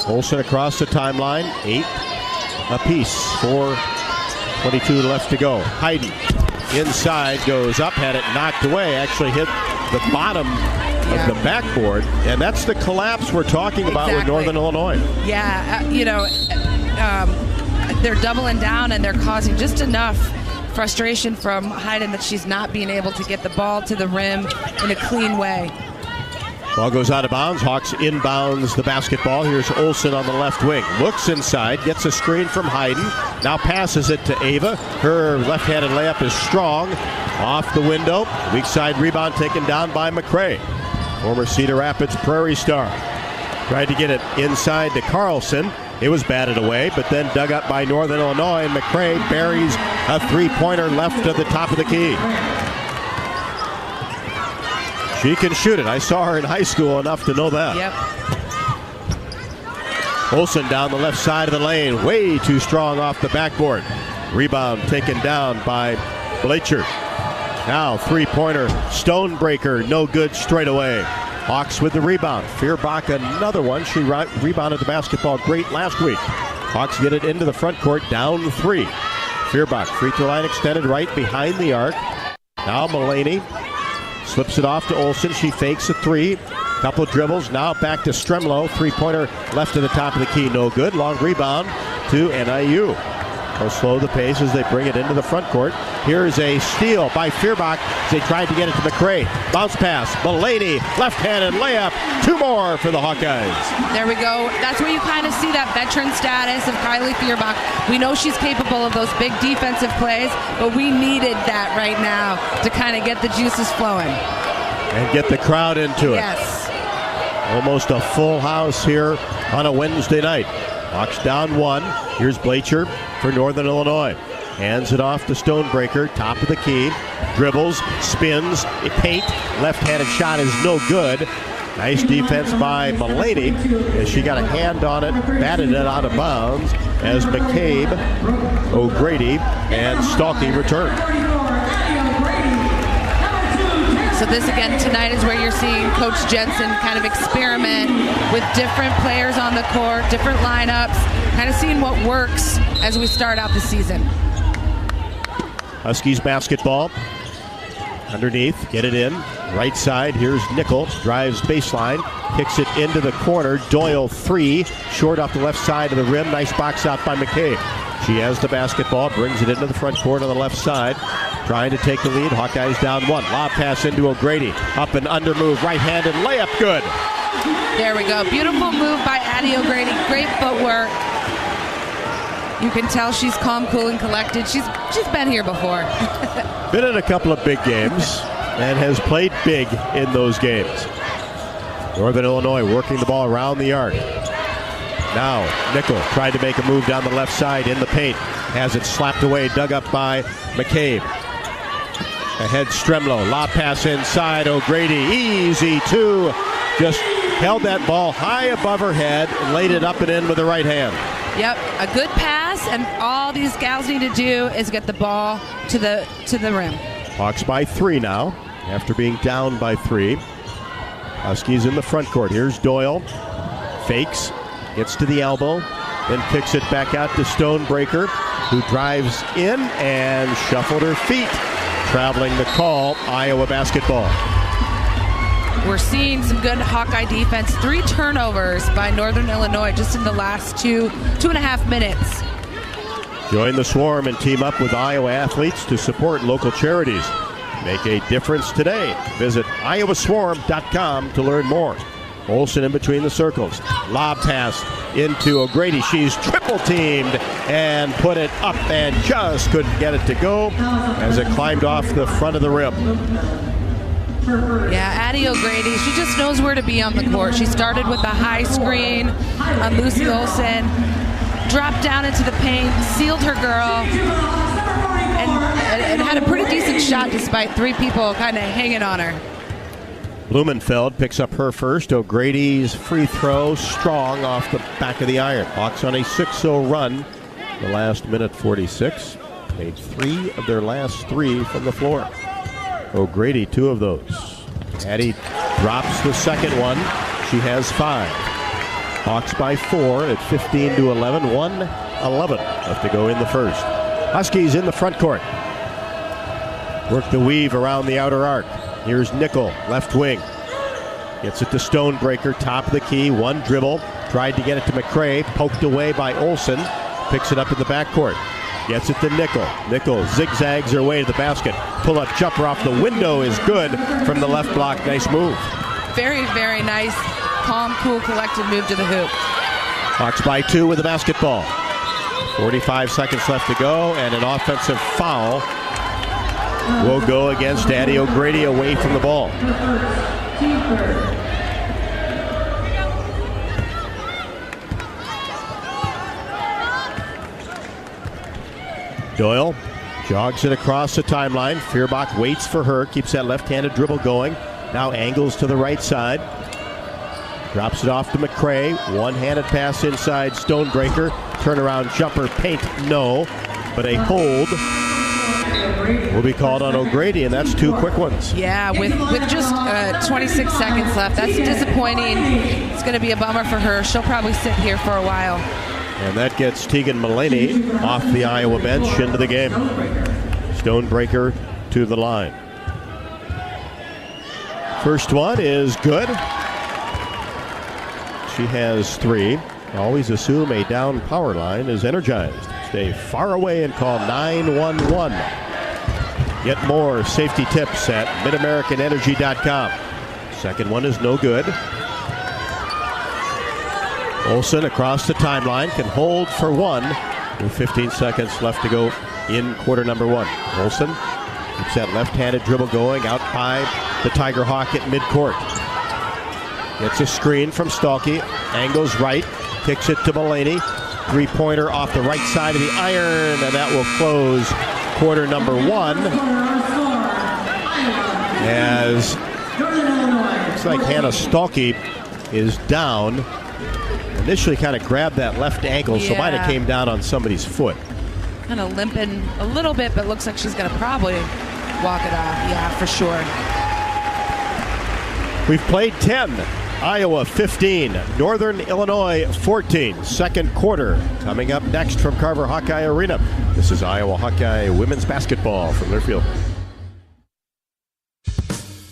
Olsen across the timeline. 8 apiece. 4:22 left to go. Hayden inside, goes up, had it knocked away. Actually hit the bottom of the backboard. And that's the collapse we're talking about with Northern Illinois. Yeah, they're doubling down, and they're causing just enough frustration from Hayden that she's not being able to get the ball to the rim in a clean way. Ball goes out of bounds. Hawks inbounds the basketball. Here's Olsen on the left wing. Looks inside, gets a screen from Hayden. Now passes it to Ava. Her left-handed layup is strong. Off the window. Weak side rebound taken down by McCray. Former Cedar Rapids Prairie Star. Tried to get it inside to Carlson. It was batted away, but then dug up by Northern Illinois, and McCray buries a three-pointer left of the top of the key. She can shoot it. I saw her in high school enough to know that. Yep. Olsen down the left side of the lane. Way too strong off the backboard. Rebound taken down by Bleacher. Now three-pointer. Stonebreaker. No good straight away. Hawks with the rebound. Feuerbach another one. She rebounded the basketball great last week. Hawks get it into the front court. Down 3. Feuerbach. Free throw line extended right behind the arc. Now Mulaney. Slips it off to Olsen. She fakes a 3. Couple dribbles. Now back to Stremlow. Three-pointer left to the top of the key. No good. Long rebound to NIU. They'll slow the pace as they bring it into the front court. Here's a steal by Feuerbach as they tried to get it to McCray. Bounce pass. Mulaney. Left-handed layup. 2 more for the Hawkeyes. There we go. That's where you kind of see that veteran status of Kylie Feuerbach. We know she's capable of those big defensive plays, but we needed that right now to kind of get the juices flowing. And get the crowd into it. Yes. Almost a full house here on a Wednesday night. Hawks down 1. Here's Bleacher for Northern Illinois. Hands it off to Stonebreaker. Top of the key. Dribbles. Spins. Paint. Left-handed shot is no good. Nice defense by Mulaney as she got a hand on it. Batted it out of bounds as McCabe, O'Grady, and Stalkey return. So this again tonight is where you're seeing Coach Jensen kind of experiment with different players on the court, different lineups, kind of seeing what works as we start out the season. Huskies basketball. Underneath, get it in. Right side, here's Nickel. Drives baseline, kicks it into the corner. Doyle 3, short off the left side of the rim. Nice box out by McCabe. She has the basketball, brings it into the front court on the left side. Trying to take the lead. Hawkeyes down 1. Lob pass into O'Grady. Up and under move. Right-handed layup. Good. There we go. Beautiful move by Addie O'Grady. Great footwork. You can tell she's calm, cool, and collected. She's been here before. Been in a couple of big games and has played big in those games. Northern Illinois working the ball around the arc. Now, Nickel tried to make a move down the left side in the paint. Has it slapped away, dug up by McCabe. Ahead Stremlow, lob pass inside, O'Grady, easy two. Just held that ball high above her head and laid it up and in with the right hand. Yep, a good pass, and all these gals need to do is get the ball to the rim. Hawks by 3 now, after being down by 3. Huskies in the front court. Here's Doyle. Fakes, gets to the elbow, then kicks it back out to Stonebreaker, who drives in and shuffled her feet. Traveling the call, Iowa basketball. We're seeing some good Hawkeye defense. 3 turnovers by Northern Illinois just in the last two and a half minutes. Join the Swarm and team up with Iowa athletes to support local charities. Make a difference today. Visit iowaswarm.com to learn more. Olsen in between the circles. Lob pass into O'Grady. She's triple teamed and put it up and just couldn't get it to go as it climbed off the front of the rim. Yeah, Addie O'Grady, she just knows where to be on the court. She started with a high screen on Lucy Olsen, dropped down into the paint, sealed her girl, and had a pretty decent shot despite 3 people kind of hanging on her. Blumenfeld picks up her first. O'Grady's free throw strong off the back of the iron. Hawks on a 6-0 run. The last minute 46. Made 3 of their last 3 from the floor. O'Grady 2 of those. Addie drops the second one. She has 5. Hawks by 4 at 15-11. 1-11 left to go in the first. Huskies in the front court. Work the weave around the outer arc. Here's Nickel, left wing. Gets it to Stonebreaker, top of the key, 1 dribble. Tried to get it to McCray, poked away by Olsen. Picks it up in the backcourt. Gets it to Nickel. Nickel zigzags her way to the basket. Pull-up jumper off the window is good from the left block. Nice move. Very, very nice, calm, cool, collected move to the hoop. Hawks by 2 with the basketball. 45 seconds left to go, and an offensive foul will go against Addie O'Grady away from the ball. Doyle jogs it across the timeline. Feuerbach waits for her, keeps that left-handed dribble going. Now angles to the right side. Drops it off to McCray. One-handed pass inside Stonebreaker. Turnaround jumper, paint, no. But a hold will be called on O'Grady, and that's 2 quick ones. Yeah, with just 26 seconds left. That's disappointing. It's going to be a bummer for her. She'll probably sit here for a while. And that gets Tegan Mulaney off the Iowa bench into the game. Stonebreaker to the line. First one is good. She has 3. Always assume a down power line is energized. Stay far away and call 911. Get more safety tips at midamericanenergy.com. Second one is no good. Olsen across the timeline can hold for 1 with 15 seconds left to go in quarter number 1. Olsen keeps that left-handed dribble going out by the Tiger Hawk at midcourt. Gets a screen from Stalky, angles right, kicks it to Mulaney. 3-pointer off the right side of the iron, and that will close quarter number 1. As looks like Hannah Stalky is down. Initially kind of grabbed that left ankle, so might have came down on somebody's foot. Kind of limping a little bit, but looks like she's going to probably walk it off. Yeah, for sure. We've played 10. Iowa 15, Northern Illinois 14. Second quarter coming up next from Carver Hawkeye Arena. This is Iowa Hawkeye women's basketball from Learfield.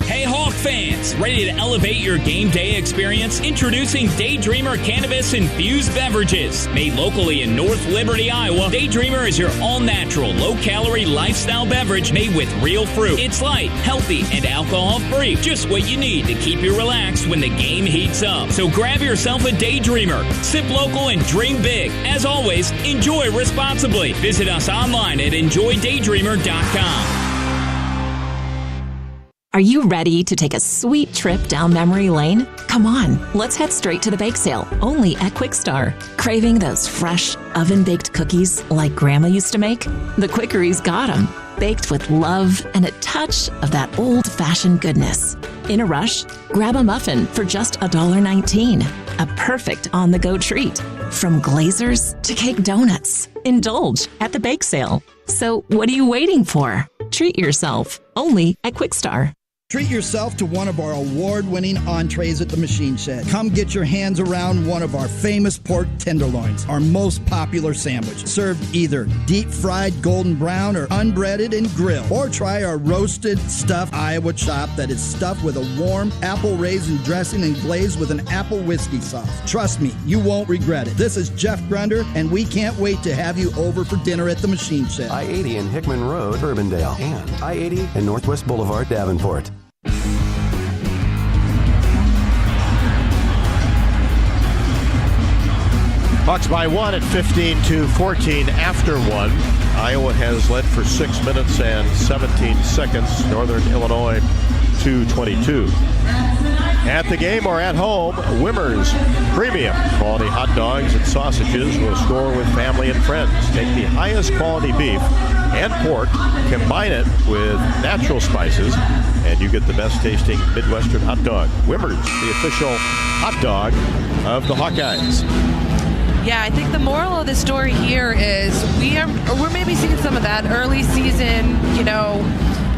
Hey, Hawk fans, ready to elevate your game day experience? Introducing Daydreamer Cannabis-infused beverages. Made locally in North Liberty, Iowa, Daydreamer is your all-natural, low-calorie lifestyle beverage made with real fruit. It's light, healthy, and alcohol-free. Just what you need to keep you relaxed when the game heats up. So grab yourself a Daydreamer. Sip local and dream big. As always, enjoy responsibly. Visit us online at enjoydaydreamer.com. Are you ready to take a sweet trip down memory lane? Come on, let's head straight to the bake sale, only at Quick Star. Craving those fresh, oven-baked cookies like Grandma used to make? The Quickery's got them, baked with love and a touch of that old-fashioned goodness. In a rush? Grab a muffin for just $1.19. A perfect on-the-go treat. From glazers to cake donuts. Indulge at the bake sale. So what are you waiting for? Treat yourself, only at Quick Star. Treat yourself to one of our award-winning entrees at the Machine Shed. Come get your hands around one of our famous pork tenderloins, our most popular sandwich, served either deep-fried golden brown or unbreaded and grilled. Or try our roasted stuffed Iowa chop that is stuffed with a warm apple raisin dressing and glazed with an apple whiskey sauce. Trust me, you won't regret it. This is Jeff Grunder, and we can't wait to have you over for dinner at the Machine Shed. I-80 and Hickman Road, Urbandale, and I-80 and Northwest Boulevard, Davenport. Hawks by 1 at 15-14 after 1. Iowa has led for 6 minutes and 17 seconds. Northern Illinois 2:22. At the game or at home, Wimmer's premium quality hot dogs and sausages will score with family and friends. Take the highest quality beef and pork, combine it with natural spices, and you get the best tasting Midwestern hot dog. Wimmer's, the official hot dog of the Hawkeyes. Yeah, I think the moral of the story here is we're maybe seeing some of that early season,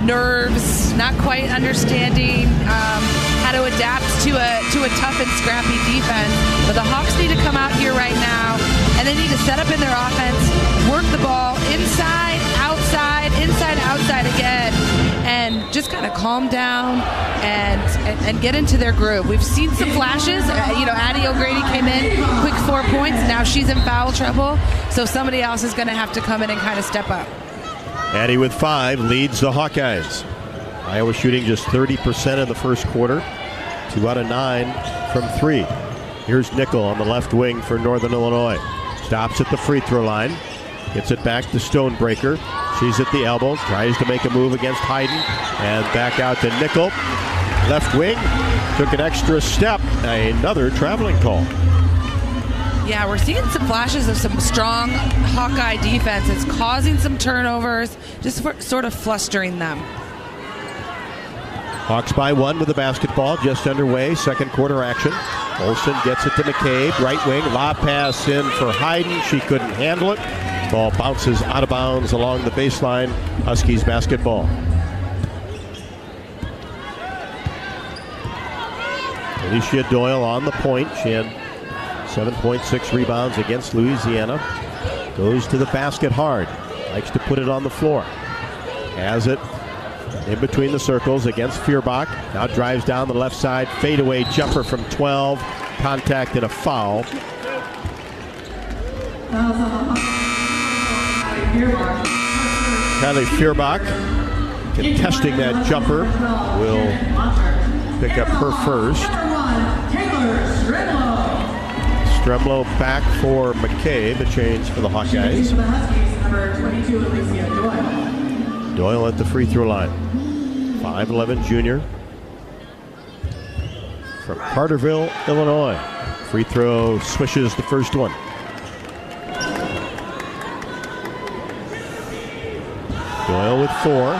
nerves, not quite understanding how to adapt to a tough and scrappy defense. But the Hawks need to come out here right now, and they need to set up in their offense, work the ball inside, outside again, and just kind of calm down and get into their groove. We've seen some flashes. Addie O'Grady came in, quick 4 points. Now she's in foul trouble, so somebody else is going to have to come in and kind of step up. Addie with 5 leads the Hawkeyes. Iowa shooting just 30% in the first quarter. 2 out of 9 from 3. Here's Nickel on the left wing for Northern Illinois. Stops at the free throw line. Gets it back to Stonebreaker. She's at the elbow. Tries to make a move against Hayden. And back out to Nickel. Left wing. Took an extra step. Another traveling call. Yeah, we're seeing some flashes of some strong Hawkeye defense. It's causing some turnovers, just sort of flustering them. Hawks by 1 with the basketball just underway. Second quarter action. Olsen gets it to McCabe. Right wing. Lob pass in for Hayden. She couldn't handle it. Ball bounces out of bounds along the baseline. Huskies basketball. Alicia Doyle on the point. She had 7.6 rebounds against Louisiana. Goes to the basket hard. Likes to put it on the floor. Has it in between the circles against Feuerbach. Now drives down the left side. Fadeaway jumper from 12. Contact and a foul. Kylie Feuerbach contesting that jumper. Will pick up her first. Stremlow back for McCabe. A change for the Hawkeyes. Doyle at the free throw line. 5'11" junior from Carterville, Illinois. Free throw swishes the first one. Doyle with 4.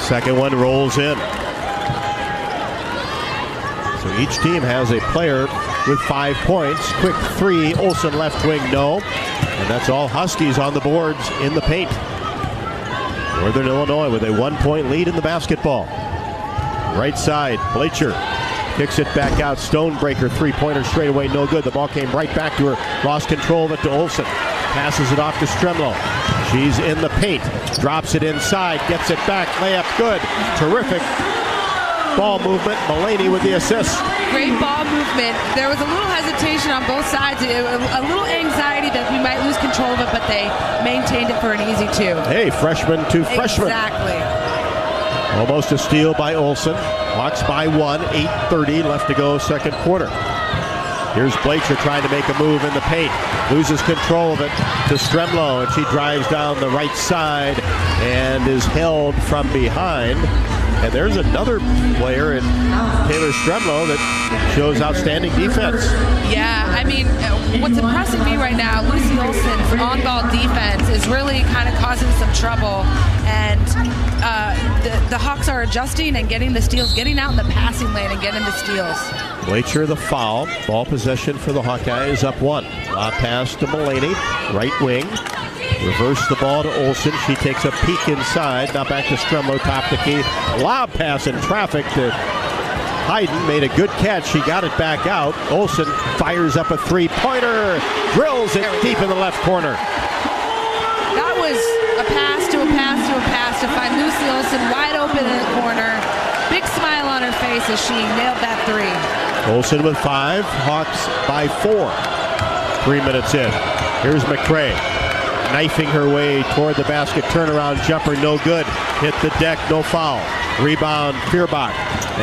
Second one rolls in. So each team has a player with 5 points. Quick 3, Olsen left wing, no. And that's all Huskies on the boards in the paint. Northern Illinois with a 1-point lead in the basketball. Right side, Bleacher kicks it back out. Stonebreaker, 3-pointer straight away, no good. The ball came right back to her. Lost control of it to Olsen. Passes it off to Stremlow. She's in the paint, drops it inside, gets it back, layup good, terrific ball movement. Mullaney with the assist. Great ball movement. There was a little hesitation on both sides, a little anxiety that we might lose control of it, but they maintained it for an easy 2. Hey, freshman to freshman. Exactly. Almost a steal by Olsen. Hawks by 1, 8:30 left to go, second quarter. Here's Blacher trying to make a move in the paint. Loses control of it to Stremlow, and she drives down the right side and is held from behind. And there's another player in Taylor Stremlow that shows outstanding defense. Yeah, I mean, what's impressing me right now, Lucy Olsen's on-ball defense is really kind of causing some trouble. And the Hawks are adjusting and getting the steals, getting out in the passing lane and getting the steals. Blacher the foul. Ball possession for the Hawkeyes, up 1. Lob pass to Mullaney, right wing. Reverse the ball to Olsen. She takes a peek inside. Now back to Stremlow, top the key. Lob pass in traffic to Hayden. Made a good catch. She got it back out. Olsen fires up a three-pointer. Drills it deep in the left corner. That was a pass to a pass to a pass to find Lucy Olsen wide open in the corner. Big smile on her face as she nailed that 3. Olsen with 5. Hawks by 4. 3 minutes in. Here's McCray. Knifing her way toward the basket. Turnaround jumper, no good. Hit the deck, no foul. Rebound, Feuerbach.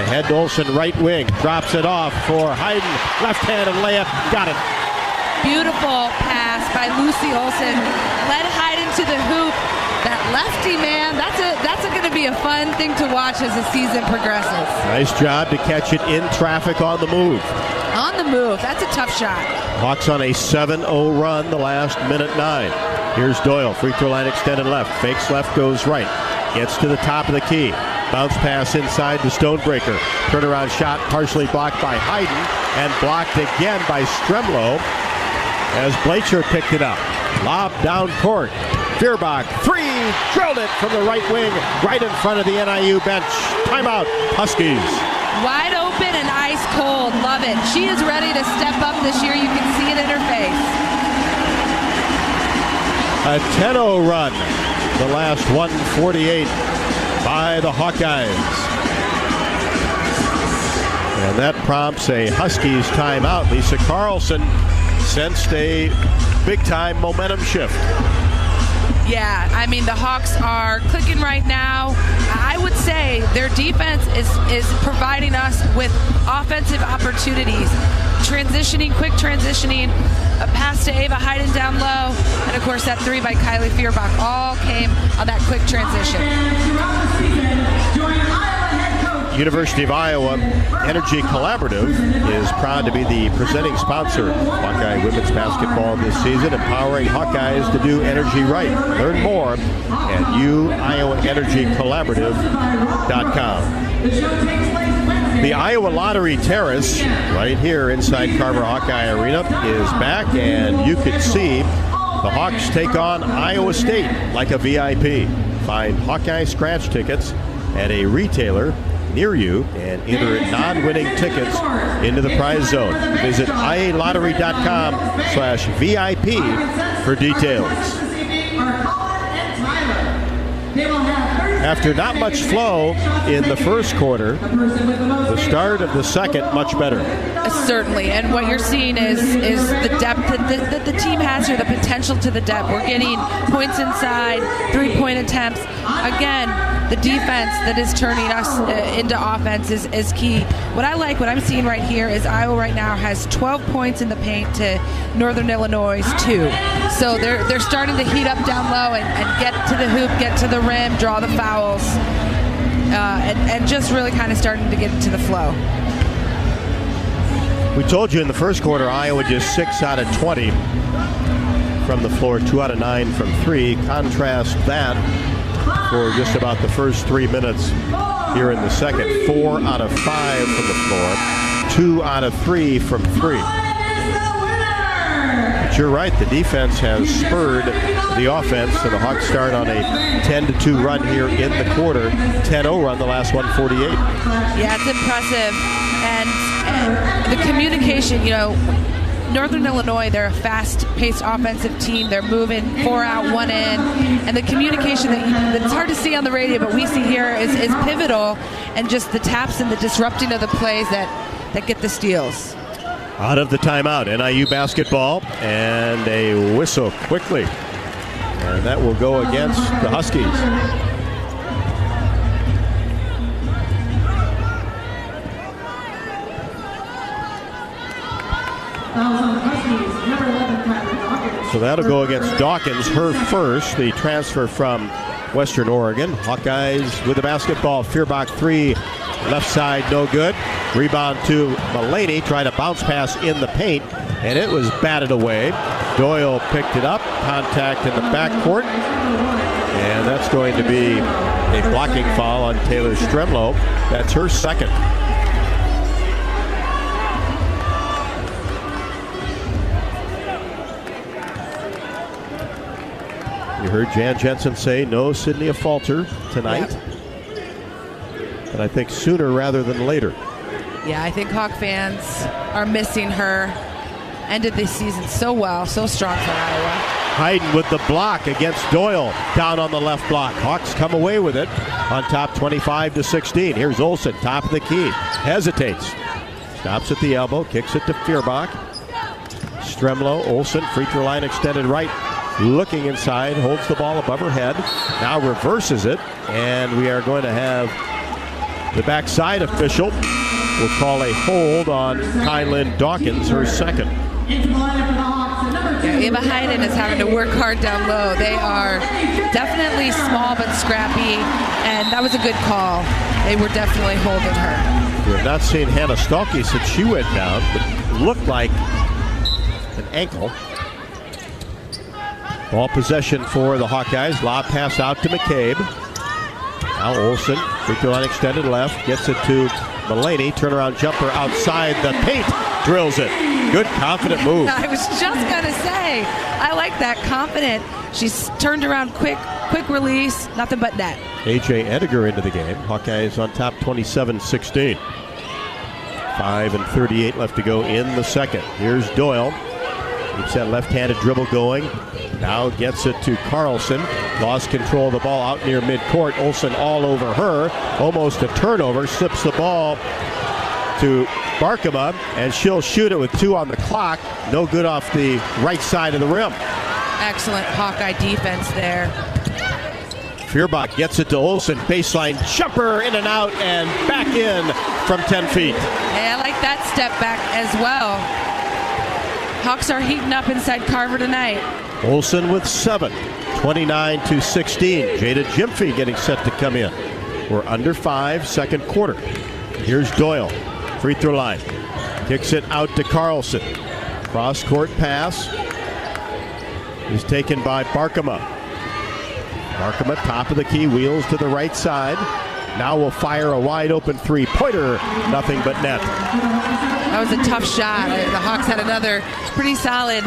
Ahead to Olsen, right wing. Drops it off for Hayden. Left-handed layup, got it. Beautiful pass by Lucy Olsen. Led Hayden to the hoop. That lefty, man, that's going to be a fun thing to watch as the season progresses. Nice job to catch it in traffic on the move. On the move, that's a tough shot. Hawks on a 7-0 run the last minute 9. Here's Doyle, free throw line extended left. Fakes left, goes right. Gets to the top of the key. Bounce pass inside to Stonebreaker. Turnaround shot partially blocked by Hayden and blocked again by Stremlow as Blacher picked it up. Lob down court. Feuerbach, 3, drilled it from the right wing, right in front of the NIU bench. Timeout, Huskies. Wide open and ice cold, love it. She is ready to step up this year. You can see it in her face. A 10-0 run, the last 148 by the Hawkeyes. And that prompts a Huskies timeout. Lisa Carlson sensed a big-time momentum shift. Yeah, I mean, the Hawks are clicking right now. I would say their defense is providing us with offensive opportunities. Quick transitioning, a pass to Ava Hayden down low, and of course that 3 by Kylie Feuerbach all came on that quick transition. University of Iowa Energy Collaborative is proud to be the presenting sponsor of Hawkeye women's basketball this season, empowering Hawkeyes to do energy right. Learn more at uiowaenergycollaborative.com. The Iowa Lottery Terrace, right here inside Carver Hawkeye Arena, is back, and you can see the Hawks take on Iowa State like a VIP. Find Hawkeye scratch tickets at a retailer near you and enter non-winning tickets into the prize zone. Visit ialottery.com/VIP for details. After not much flow in the first quarter, the start of the second much better. Certainly, and what you're seeing is the depth that the team has here, the potential to the depth. We're getting points inside, 3-point attempts. Again, the defense that is turning us into offense is key. What I'm seeing right here is Iowa right now has 12 points in the paint to Northern Illinois' 2. So they're starting to heat up down low and get to the hoop, get to the rim, draw the fouls, and just really kind of starting to get into the flow. We told you in the first quarter, Iowa just 6 out of 20 from the floor, 2 out of 9 from 3. Contrast that for just about the first 3 minutes here in the second. 4 out of 5 from the floor, 2 out of 3 from 3. But you're right, the defense has spurred the offense, and the Hawks start on a 10-2 run here in the quarter. 10-0 run the last 148. Yeah, it's impressive. And the communication, Northern Illinois, they're a fast-paced offensive team. They're moving 4 out, 1 in, and the communication that's hard to see on the radio, but we see here is pivotal, and just the taps and the disrupting of the plays that get the steals. Out of the timeout, NIU basketball, and a whistle quickly. And that will go against the Huskies. So that'll go against Dawkins, her first, the transfer from Western Oregon. Hawkeyes with the basketball. Feuerbach 3, left side, no good. Rebound to Mullaney, trying to bounce pass in the paint, and it was batted away. Doyle picked it up, contact in the backcourt, and that's going to be a blocking foul on Taylor Stremlow. That's her second. You heard Jan Jensen say no Sydney Falter tonight. Yep. But I think sooner rather than later. Yeah, I think Hawk fans are missing her. Ended this season so well, so strong for Iowa. Hayden with the block against Doyle, down on the left block. Hawks come away with it on top 25-16. Here's Olsen, top of the key. Hesitates. Stops at the elbow, kicks it to Feuerbach. Stremlow, Olsen, free throw line extended right. Looking inside, holds the ball above her head. Now reverses it, and we are going to have the backside official will call a hold on Kylan Dawkins, her second. Yeah, Eva Hayden is having to work hard down low. They are definitely small but scrappy, and that was a good call. They were definitely holding her. We have not seen Hannah Stalky since she went down, but it looked like an ankle. Ball possession for the Hawkeyes. Lob pass out to McCabe. Now Olsen, free throw line extended left, gets it to Mullaney. Turnaround jumper outside the paint, drills it. Good, confident move. I was just going to say, I like that, confident. She's turned around quick release, nothing but net. A.J. Ediger into the game. Hawkeyes on top 27-16. 5:38 left to go in the second. Here's Doyle. Keeps that left-handed dribble going. Now gets it to Carlson. Lost control of the ball out near midcourt. Olsen all over her. Almost a turnover. Slips the ball to Barkema, and she'll shoot it with 2 on the clock. No good off the right side of the rim. Excellent Hawkeye defense there. Feuerbach gets it to Olsen. Baseline jumper in and out and back in from 10 feet. Hey, I like that step back as well. Hawks are heating up inside Carver tonight. Olsen with 7, 29-16. Jada Gyamfi getting set to come in. We're under 5, second quarter. Here's Doyle, free throw line. Kicks it out to Carlson. Cross court pass is taken by Barkema. Barkema, top of the key, wheels to the right side. Now will fire a wide open three-pointer. Nothing but net. That was a tough shot. The Hawks had another pretty solid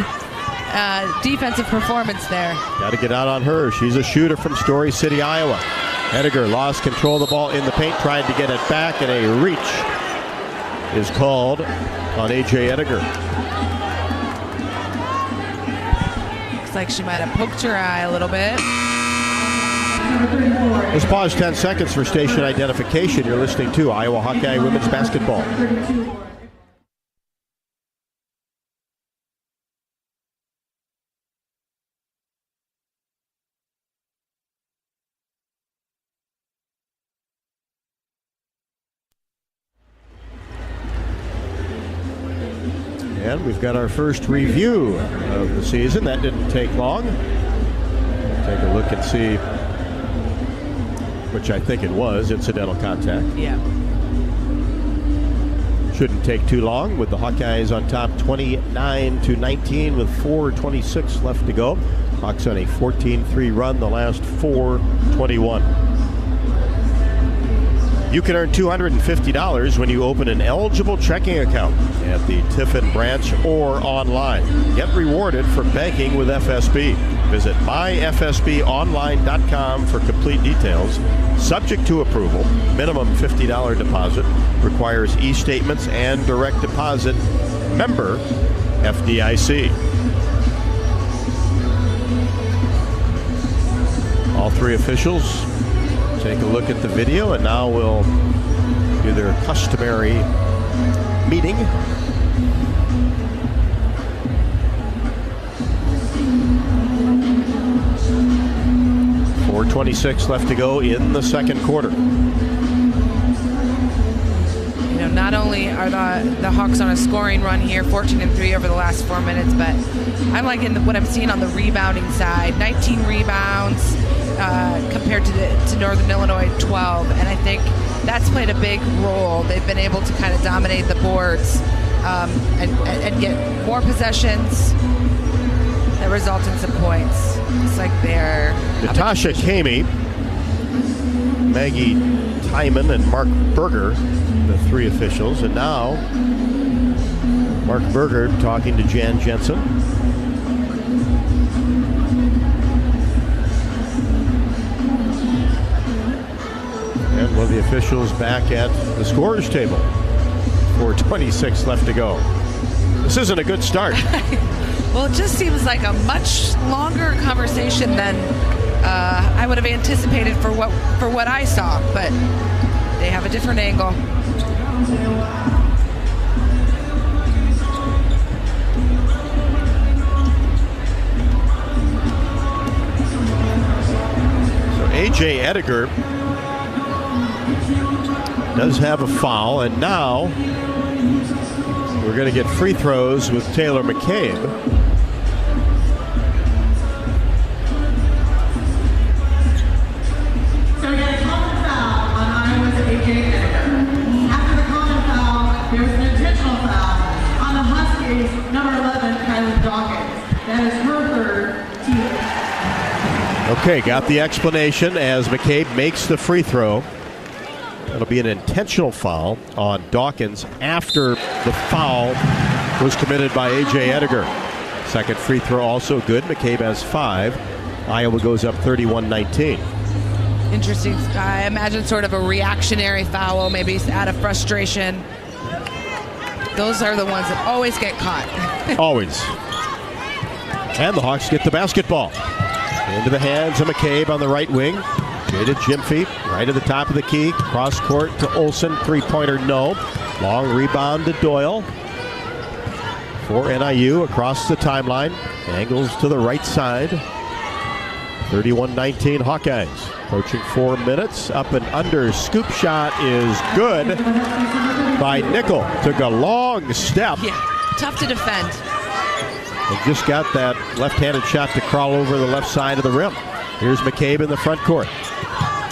defensive performance there. Got to get out on her. She's a shooter from Story City, Iowa. Ediger lost control of the ball in the paint, tried to get it back, and a reach is called on A.J. Ediger. Looks like she might have poked her eye a little bit. Let's pause 10 seconds for station identification. You're listening to Iowa Hawkeye Women's Basketball. And we've got our first review of the season. That didn't take long. Take a look and see, which I think it was, incidental contact. Yeah. Shouldn't take too long with the Hawkeyes on top 29-19 with 4:26 left to go. Hawks on a 14-3 run, the last 4:21. You can earn $250 when you open an eligible checking account at the Tiffin branch or online. Get rewarded for banking with FSB. Visit myfsbonline.com for complete details. Subject to approval, minimum $50 deposit, requires e-statements and direct deposit. Member FDIC. All three officials take a look at the video, and now we'll do their customary meeting. .426 left to go in the second quarter. Not only are the Hawks on a scoring run here, 14-3 over the last 4 minutes, but I'm liking what I'm seeing on the rebounding side. 19 rebounds compared to Northern Illinois 12, and I think that's played a big role. They've been able to kind of dominate the boards and get more possessions that result in some points. It's like they're... Natasha Kamey, Maggie Hyman, and Mark Berger, the three officials. And now Mark Berger talking to Jan Jensen. And one of the officials back at the scorer's table. 4:26 left to go. This isn't a good start. Well, it just seems like a much longer conversation than I would have anticipated for what I saw, but they have a different angle. So A.J. Ediger does have a foul, and now we're going to get free throws with Taylor McCabe. So we got a common foul on Iowa's A.J. Ediger. After the common foul, there's an intentional foul on the Hawkeyes, number 11, Kylie Dawkins. That is her third team. Okay, got the explanation as McCabe makes the free throw. That'll be an intentional foul on Dawkins after the foul was committed by A.J. Ediger. Second free throw also good. McCabe has 5. Iowa goes up 31-19. Interesting. I imagine sort of a reactionary foul, maybe out of frustration. Those are the ones that always get caught. Always. And the Hawks get the basketball. Into the hands of McCabe on the right wing. Jada Jimfeet, right at the top of the key. Cross court to Olsen. Three-pointer, no. Long rebound to Doyle. For NIU across the timeline. Angles to the right side. 31-19 Hawkeyes. Approaching 4 minutes. Up and under. Scoop shot is good by Nickel. Took a long step. Yeah, tough to defend. And just got that left-handed shot to crawl over the left side of the rim. Here's McCabe in the front court.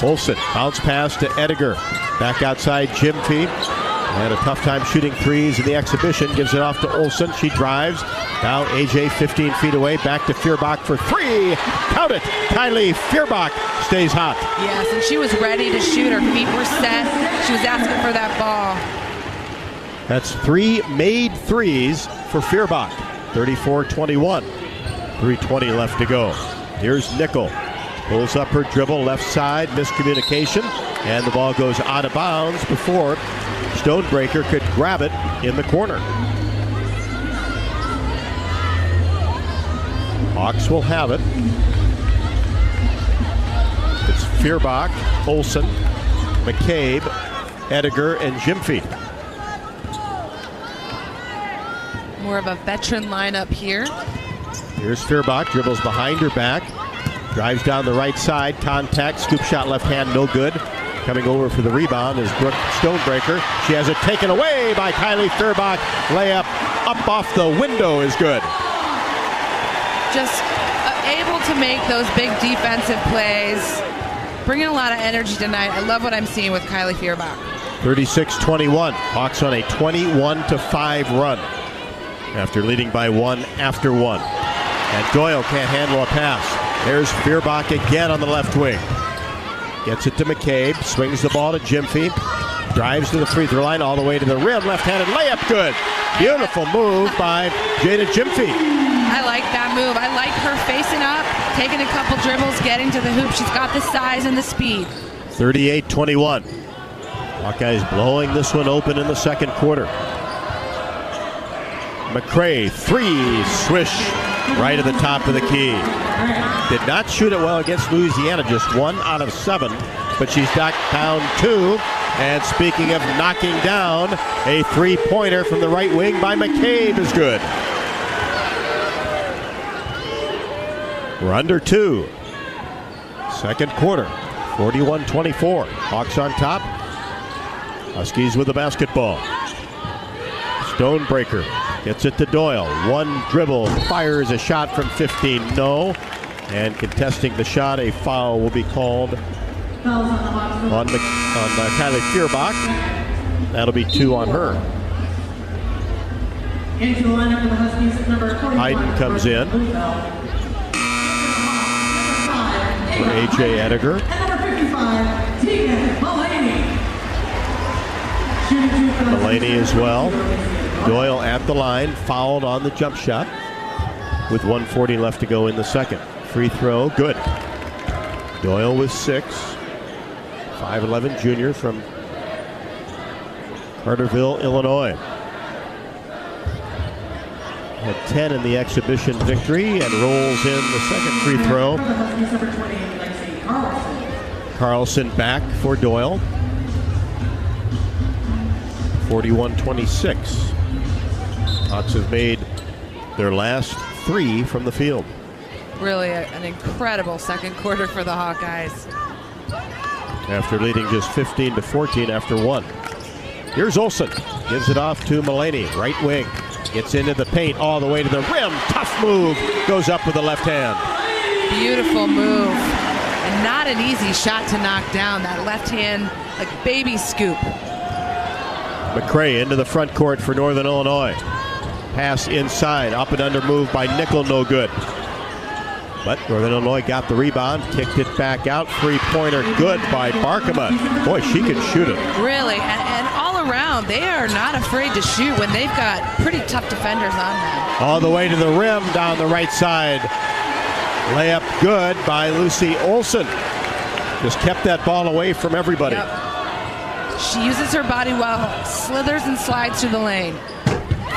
Olsen, bounce pass to Ediger. Back outside, Jimfeet. Had a tough time shooting threes in the exhibition. Gives it off to Olsen. She drives. Now AJ 15 feet away. Back to Feuerbach for 3. Count it. Kylie Feuerbach stays hot. Yes, and she was ready to shoot. Her feet were set. She was asking for that ball. That's 3 made threes for Feuerbach. 34-21. 3:20 left to go. Here's Nickel. Pulls up her dribble, left side, miscommunication, and the ball goes out of bounds before Stonebreaker could grab it in the corner. Hawks will have it. It's Feuerbach, Olsen, McCabe, Ediger, and Jimfeet. More of a veteran lineup here. Here's Feuerbach, dribbles behind her back. Drives down the right side, contact, scoop shot left hand, no good. Coming over for the rebound is Brooke Stonebreaker. She has it taken away by Kylie Feuerbach. Layup up off the window is good. Just able to make those big defensive plays. Bringing a lot of energy tonight. I love what I'm seeing with Kylie Feuerbach. 36-21. Hawks on a 21-5 run after leading by 1 after 1. And Doyle can't handle a pass. There's Feuerbach again on the left wing. Gets it to McCabe. Swings the ball to Jimfeet. Drives to the free throw line all the way to the rim. Left-handed layup good. Beautiful move by Jada Jimfeet. I like that move. I like her facing up, taking a couple dribbles, getting to the hoop. She's got the size and the speed. 38-21. Hawkeyes blowing this one open in the second quarter. McCray, three, swish, right at the top of the key. Did not shoot it well against Louisiana, just 1 out of 7, but she's knocked down 2. And speaking of knocking down, a three-pointer from the right wing by McCabe is good. We're under 2. Second quarter, 41-24. Hawks on top. Huskies with the basketball. Stonebreaker gets it to Doyle. One dribble, fires a shot from 15. No. And contesting the shot, a foul will be called on Kylie Feuerbach. That'll be 2 on her. Into the lineup for the Huskies, number 41. Hayden comes in for A.J. Ediger. And number 55, Tegan Mulaney. Mulaney as well. Doyle at the line, fouled on the jump shot with 1:40 left to go in the second. Free throw, good. Doyle with 6. 5'11" junior from Carterville, Illinois. Had 10 in the exhibition victory and rolls in the second free throw. Carlson back for Doyle. 41-26. Hawks have made their last 3 from the field. Really an incredible second quarter for the Hawkeyes. After leading just 15-14 after 1. Here's Olsen. Gives it off to Mulaney. Right wing. Gets into the paint all the way to the rim. Tough move. Goes up with the left hand. Beautiful move. And not an easy shot to knock down. That left hand, like baby scoop. McCray into the front court for Northern Illinois. Pass inside. Up and under move by Nickel. No good. But Northern Illinois got the rebound, kicked it back out. Three-pointer good by Barkema. Boy, she can shoot it. Really, and all around, they are not afraid to shoot when they've got pretty tough defenders on them. All the way to the rim down the right side. Layup good by Lucy Olsen. Just kept that ball away from everybody. Yep. She uses her body well, slithers and slides through the lane.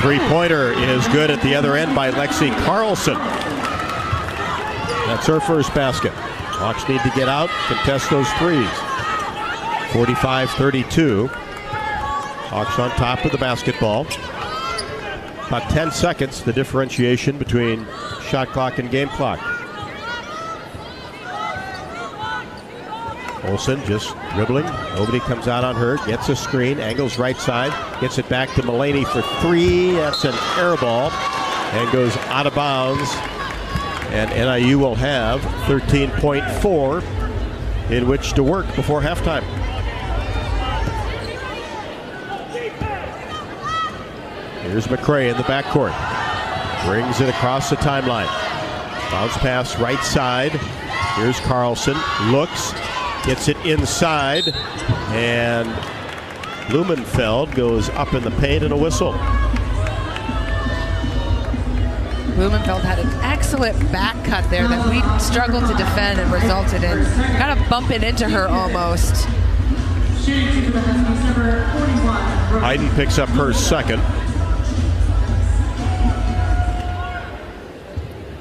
Three-pointer is good at the other end by Lexi Carlson. That's her first basket. Hawks need to get out, contest those threes. 45-32. Hawks on top of the basketball. About 10 seconds, the differentiation between shot clock and game clock. Olsen just dribbling. Nobody comes out on her. Gets a screen. Angles right side. Gets it back to Mulaney for 3. That's an air ball. And goes out of bounds. And NIU will have 13.4 in which to work before halftime. Here's McCray in the backcourt. Brings it across the timeline. Bounce pass right side. Here's Carlson. Looks. Gets it inside. And Blumenfeld goes up in the paint and a whistle. Blumenfeld had an excellent back cut there that we struggled to defend and resulted in kind of bumping into her almost. Hayden picks up her second.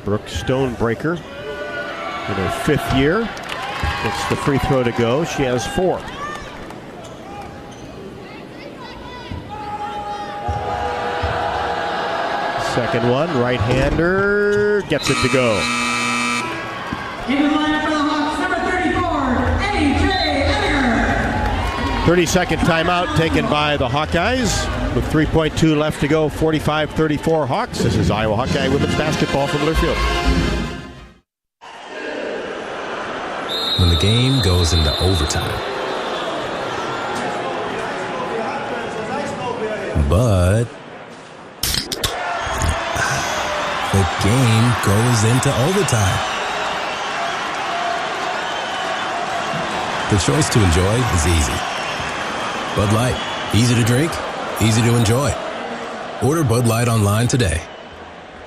Brooke Stonebreaker in her 5th year. Gets the free throw to go. She has 4. Second one, right-hander, gets it to go. In the lineup for the Hawks, number 34, A.J. Ediger. 30-second timeout taken by the Hawkeyes with 3.2 left to go. 45-34 Hawks. This is Iowa Hawkeye women's basketball from Learfield. When the game goes into overtime. But the game goes into overtime. The choice to enjoy is easy. Bud Light, easy to drink, easy to enjoy. Order Bud Light online today.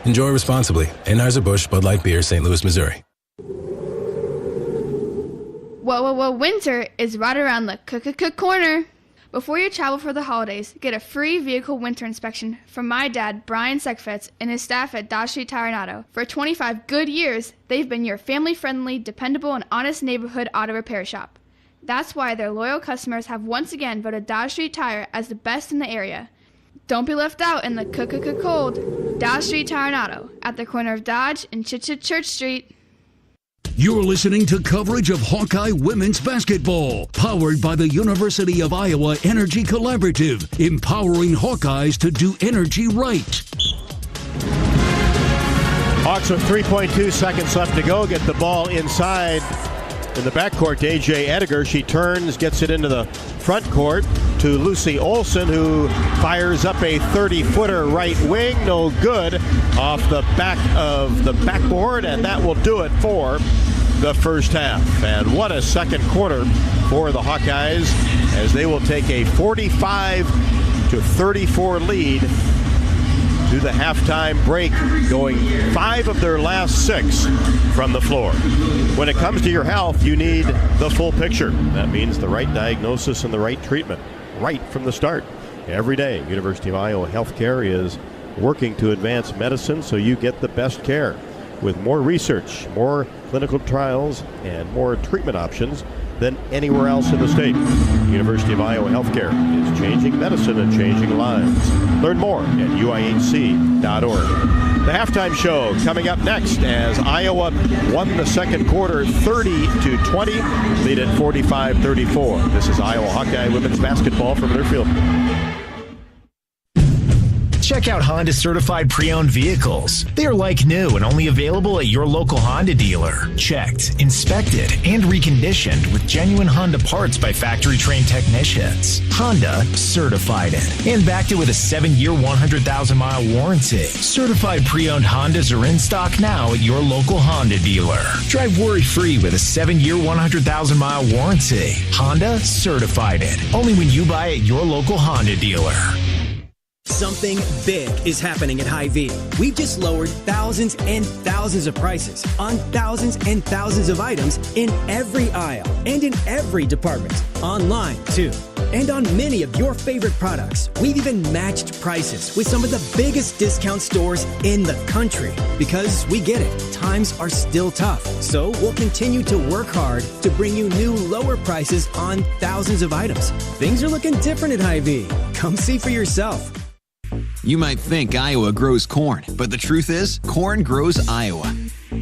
Enjoy responsibly. Anheuser-Busch Bud Light Beer, St. Louis, Missouri. Whoa, winter is right around the corner. Before you travel for the holidays, get a free vehicle winter inspection from my dad, Brian Sekfetz, and his staff at Dodge Street Tire and Auto. For 25 good years, they've been your family-friendly, dependable, and honest neighborhood auto repair shop. That's why their loyal customers have once again voted Dodge Street Tire as the best in the area. Don't be left out in the cold. Dodge Street Tire and Auto, at the corner of Dodge and Church Street. You're listening to coverage of Hawkeye women's basketball, powered by the University of Iowa Energy Collaborative, empowering Hawkeyes to do energy right. Hawks with 3.2 seconds left to go. Get the ball inside in the backcourt to A.J. Ediger. She turns, gets it into the front court to Lucy Olson, who fires up a 30-footer right wing. No good, off the back of the backboard, and that will do it for the first half. And what a second quarter for the Hawkeyes, as they will take a 45-34 lead to the halftime break, going 5 of their last 6 from the floor. When it comes to your health, you need the full picture. That means the right diagnosis and the right treatment right from the start. Every day, University of Iowa Healthcare is working to advance medicine so you get the best care. With more research, more clinical trials, and more treatment options than anywhere else in the state. University of Iowa Healthcare is changing medicine and changing lives. Learn more at uihc.org. The halftime show coming up next, as Iowa won the second quarter 30-20, lead at 45-34. This is Iowa Hawkeye women's basketball from Learfield. Check out Honda certified pre-owned vehicles. They are like new and only available at your local Honda dealer. Checked, inspected, and reconditioned with genuine Honda parts by factory-trained technicians. Honda certified it and backed it with a 7-year, 100,000-mile warranty. Certified pre-owned Hondas are in stock now at your local Honda dealer. Drive worry-free with a 7-year, 100,000-mile warranty. Honda certified it. Only when you buy at your local Honda dealer. Something big is happening at Hy-Vee. We've just lowered thousands and thousands of prices on thousands and thousands of items in every aisle and in every department. Online, too. And on many of your favorite products. We've even matched prices with some of the biggest discount stores in the country. Because we get it, times are still tough. So we'll continue to work hard to bring you new lower prices on thousands of items. Things are looking different at Hy-Vee. Come see for yourself. You might think Iowa grows corn, but the truth is, corn grows Iowa.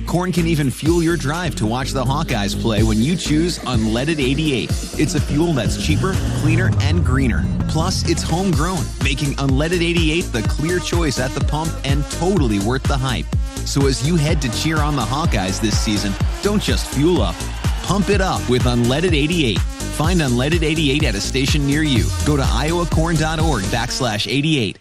Corn can even fuel your drive to watch the Hawkeyes play when you choose Unleaded 88. It's a fuel that's cheaper, cleaner, and greener. Plus, it's homegrown, making Unleaded 88 the clear choice at the pump and totally worth the hype. So as you head to cheer on the Hawkeyes this season, don't just fuel up. Pump it up with Unleaded 88. Find Unleaded 88 at a station near you. Go to iowacorn.org/88.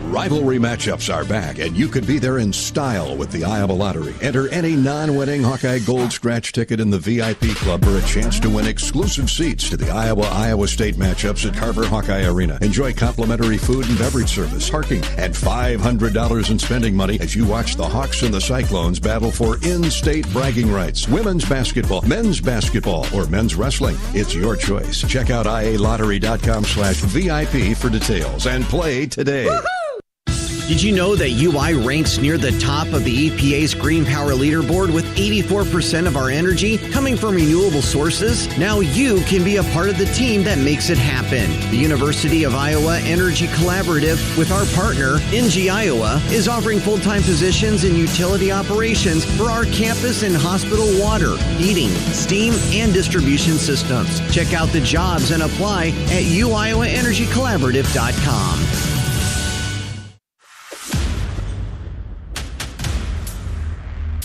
Rivalry matchups are back, and you could be there in style with the Iowa Lottery. Enter any non-winning Hawkeye Gold Scratch ticket in the VIP Club for a chance to win exclusive seats to the Iowa State matchups at Carver Hawkeye Arena. Enjoy complimentary food and beverage service, parking, and $500 in spending money as you watch the Hawks and the Cyclones battle for in-state bragging rights. Women's basketball, men's basketball, or men's wrestling. It's your choice. Check out ialottery.com/VIP for details and play today. Woo-hoo! Did you know that UI ranks near the top of the EPA's Green Power Leaderboard with 84% of our energy coming from renewable sources? Now you can be a part of the team that makes it happen. The University of Iowa Energy Collaborative, with our partner, NG Iowa, is offering full-time positions in utility operations for our campus and hospital water, heating, steam, and distribution systems. Check out the jobs and apply at uiowaenergycollaborative.com.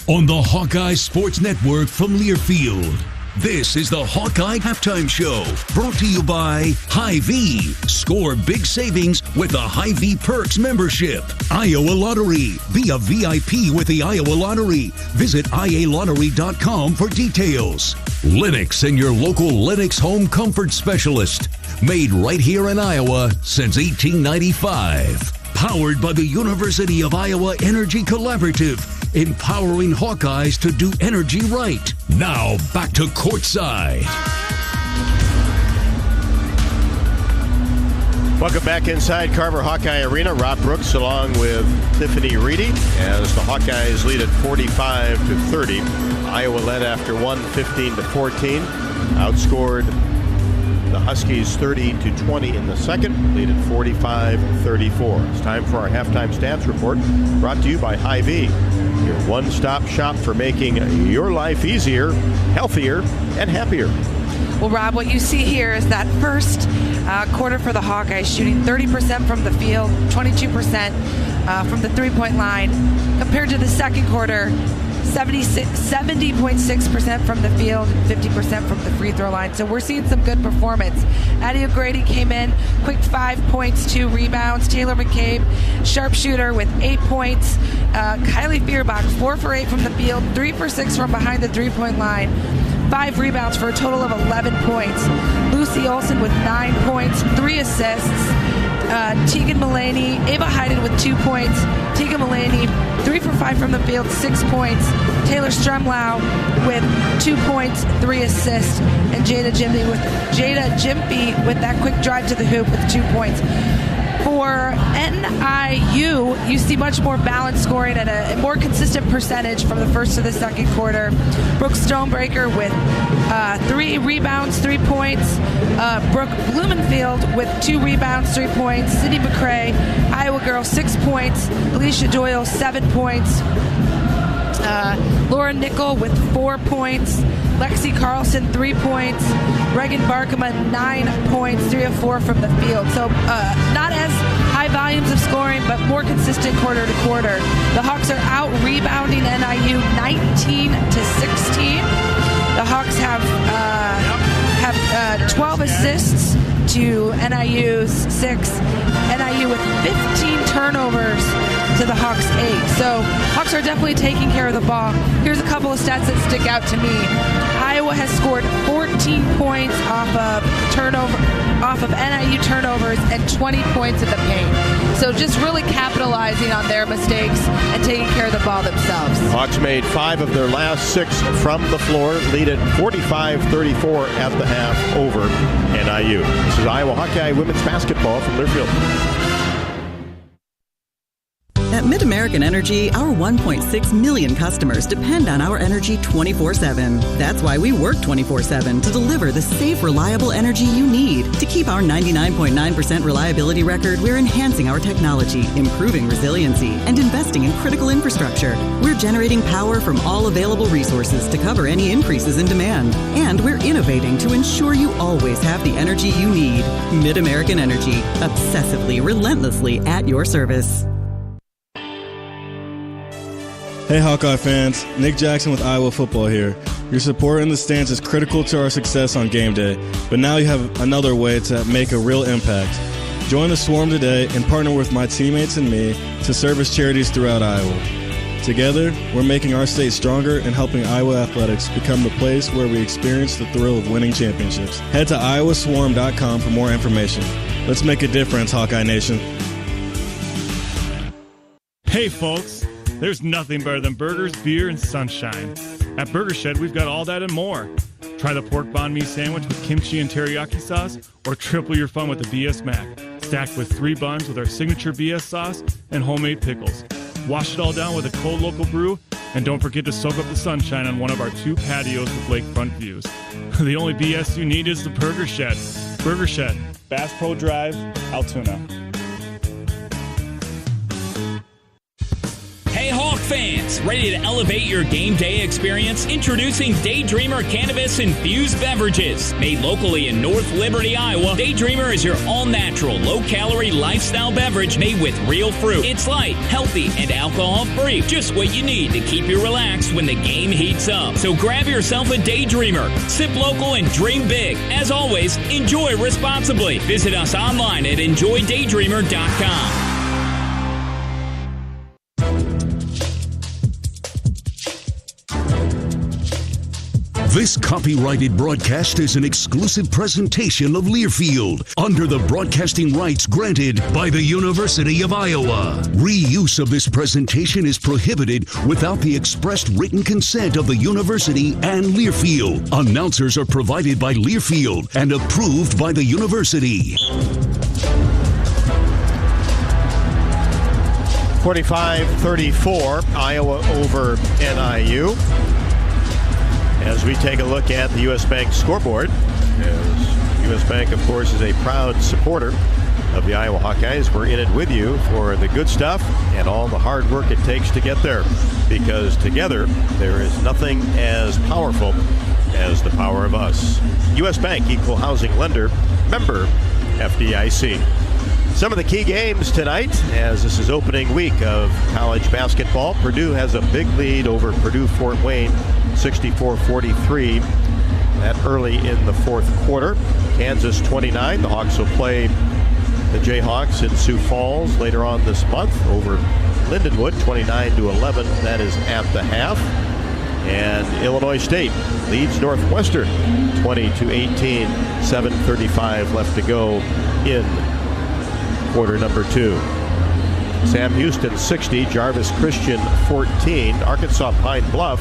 On the Hawkeye Sports Network from Learfield, this is the Hawkeye Halftime Show, brought to you by Hy-Vee. Score big savings with the Hy-Vee Perks membership. Iowa Lottery. Be a VIP with the Iowa Lottery. Visit ialottery.com for details. Lennox and your local Lennox home comfort specialist. Made right here in Iowa since 1895. Powered by the University of Iowa Energy Collaborative, empowering Hawkeyes to do energy right. Now back to courtside. Welcome back inside Carver Hawkeye Arena. Rob Brooks along with Tiffany Reedy as the Hawkeyes lead at 45-30. Iowa led after one, 15-14. Outscored the Huskies 30-20 in the second, lead at 45-34. It's time for our halftime stats report, brought to you by Hy-Vee, your one-stop shop for making your life easier, healthier, and happier. Well, Rob, what you see here is that first quarter for the Hawkeyes, shooting 30% from the field, 22% from the three-point line, compared to the second quarter, 70.6% from the field and 50% from the free throw line. So we're seeing some good performance. Addie O'Grady came in, quick 5 points, 2 rebounds. Taylor McCabe, sharpshooter with 8 points. Kylie Fierbach, 4 for 8 from the field, 3 for 6 from behind the three-point line. 5 rebounds for a total of 11 points. Lucy Olson with 9 points, 3 assists. Tegan Mulaney, Ava Hyden with 2 points. Tegan Mulaney, 3 for 5 from the field, 6 points. Taylor Stremlau with 2 points, 3 assists. And Jada Jimpy with that quick drive to the hoop with 2 points. For NIU, you see much more balanced scoring and a more consistent percentage from the first to the second quarter. Brooke Stonebreaker with 3 rebounds, 3 points. Brooke Blumenfield with 2 rebounds, 3 points. Sydney McCrae, Iowa girl, 6 points. Alicia Doyle, 7 points. Laura Nickel with 4 points. Lexi Carlson, 3 points. Reagan Barkema, 9 points, 3 of 4 from the field. So not as high volumes of scoring, but more consistent quarter to quarter. The Hawks are out rebounding NIU 19-16. The Hawks have 12 assists to NIU's 6. NIU with 15 turnovers to the Hawks 8. So Hawks are definitely taking care of the ball. Here's a couple of stats that stick out to me. Iowa has scored 14 points off of NIU turnovers and 20 points in the paint. So just really capitalizing on their mistakes and taking care of the ball themselves. Hawks made 5 of their last 6 from the floor, lead at 45-34 at the half over NIU. This is Iowa Hawkeye women's basketball from Learfield. At Mid-American Energy, our 1.6 million customers depend on our energy 24/7. That's why we work 24/7 to deliver the safe, reliable energy you need. To keep our 99.9% reliability record, we're enhancing our technology, improving resiliency, and investing in critical infrastructure. We're generating power from all available resources to cover any increases in demand. And we're innovating to ensure you always have the energy you need. Mid-American Energy, obsessively, relentlessly at your service. Hey Hawkeye fans, Nick Jackson with Iowa Football here. Your support in the stands is critical to our success on game day, but now you have another way to make a real impact. Join the Swarm today and partner with my teammates and me to service charities throughout Iowa. Together, we're making our state stronger and helping Iowa athletics become the place where we experience the thrill of winning championships. Head to iowaswarm.com for more information. Let's make a difference, Hawkeye Nation. Hey folks! There's nothing better than burgers, beer, and sunshine. At Burger Shed, we've got all that and more. Try the pork banh mi sandwich with kimchi and teriyaki sauce, or triple your fun with the BS Mac, stacked with 3 buns with our signature BS sauce and homemade pickles. Wash it all down with a cold local brew, and don't forget to soak up the sunshine on one of our 2 patios with lakefront views. The only BS you need is the Burger Shed. Burger Shed, Bass Pro Drive, Altoona. Hey Hawk fans, ready to elevate your game day experience? Introducing Daydreamer Cannabis Infused Beverages. Made locally in North Liberty, Iowa, Daydreamer is your all-natural, low-calorie lifestyle beverage made with real fruit. It's light, healthy, and alcohol-free. Just what you need to keep you relaxed when the game heats up. So grab yourself a Daydreamer. Sip local and dream big. As always, enjoy responsibly. Visit us online at enjoydaydreamer.com. This copyrighted broadcast is an exclusive presentation of Learfield under the broadcasting rights granted by the University of Iowa. Reuse of this presentation is prohibited without the expressed written consent of the university and Learfield. Announcers are provided by Learfield and approved by the university. 25-34, Iowa over NIU. As we take a look at the U.S. Bank scoreboard, as U.S. Bank, of course, is a proud supporter of the Iowa Hawkeyes. We're in it with you for the good stuff and all the hard work it takes to get there, because together there is nothing as powerful as the power of us. U.S. Bank, equal housing lender, member FDIC. Some of the key games tonight, as this is opening week of college basketball. Purdue has a big lead over Purdue Fort Wayne, 64-43. That early in the fourth quarter. Kansas 29. The Hawks will play the Jayhawks in Sioux Falls later on this month over Lindenwood, 29-11. That is at the half. And Illinois State leads Northwestern 20-18. 7:35 left to go in quarter number 2. Sam Houston 60, Jarvis Christian 14. Arkansas Pine Bluff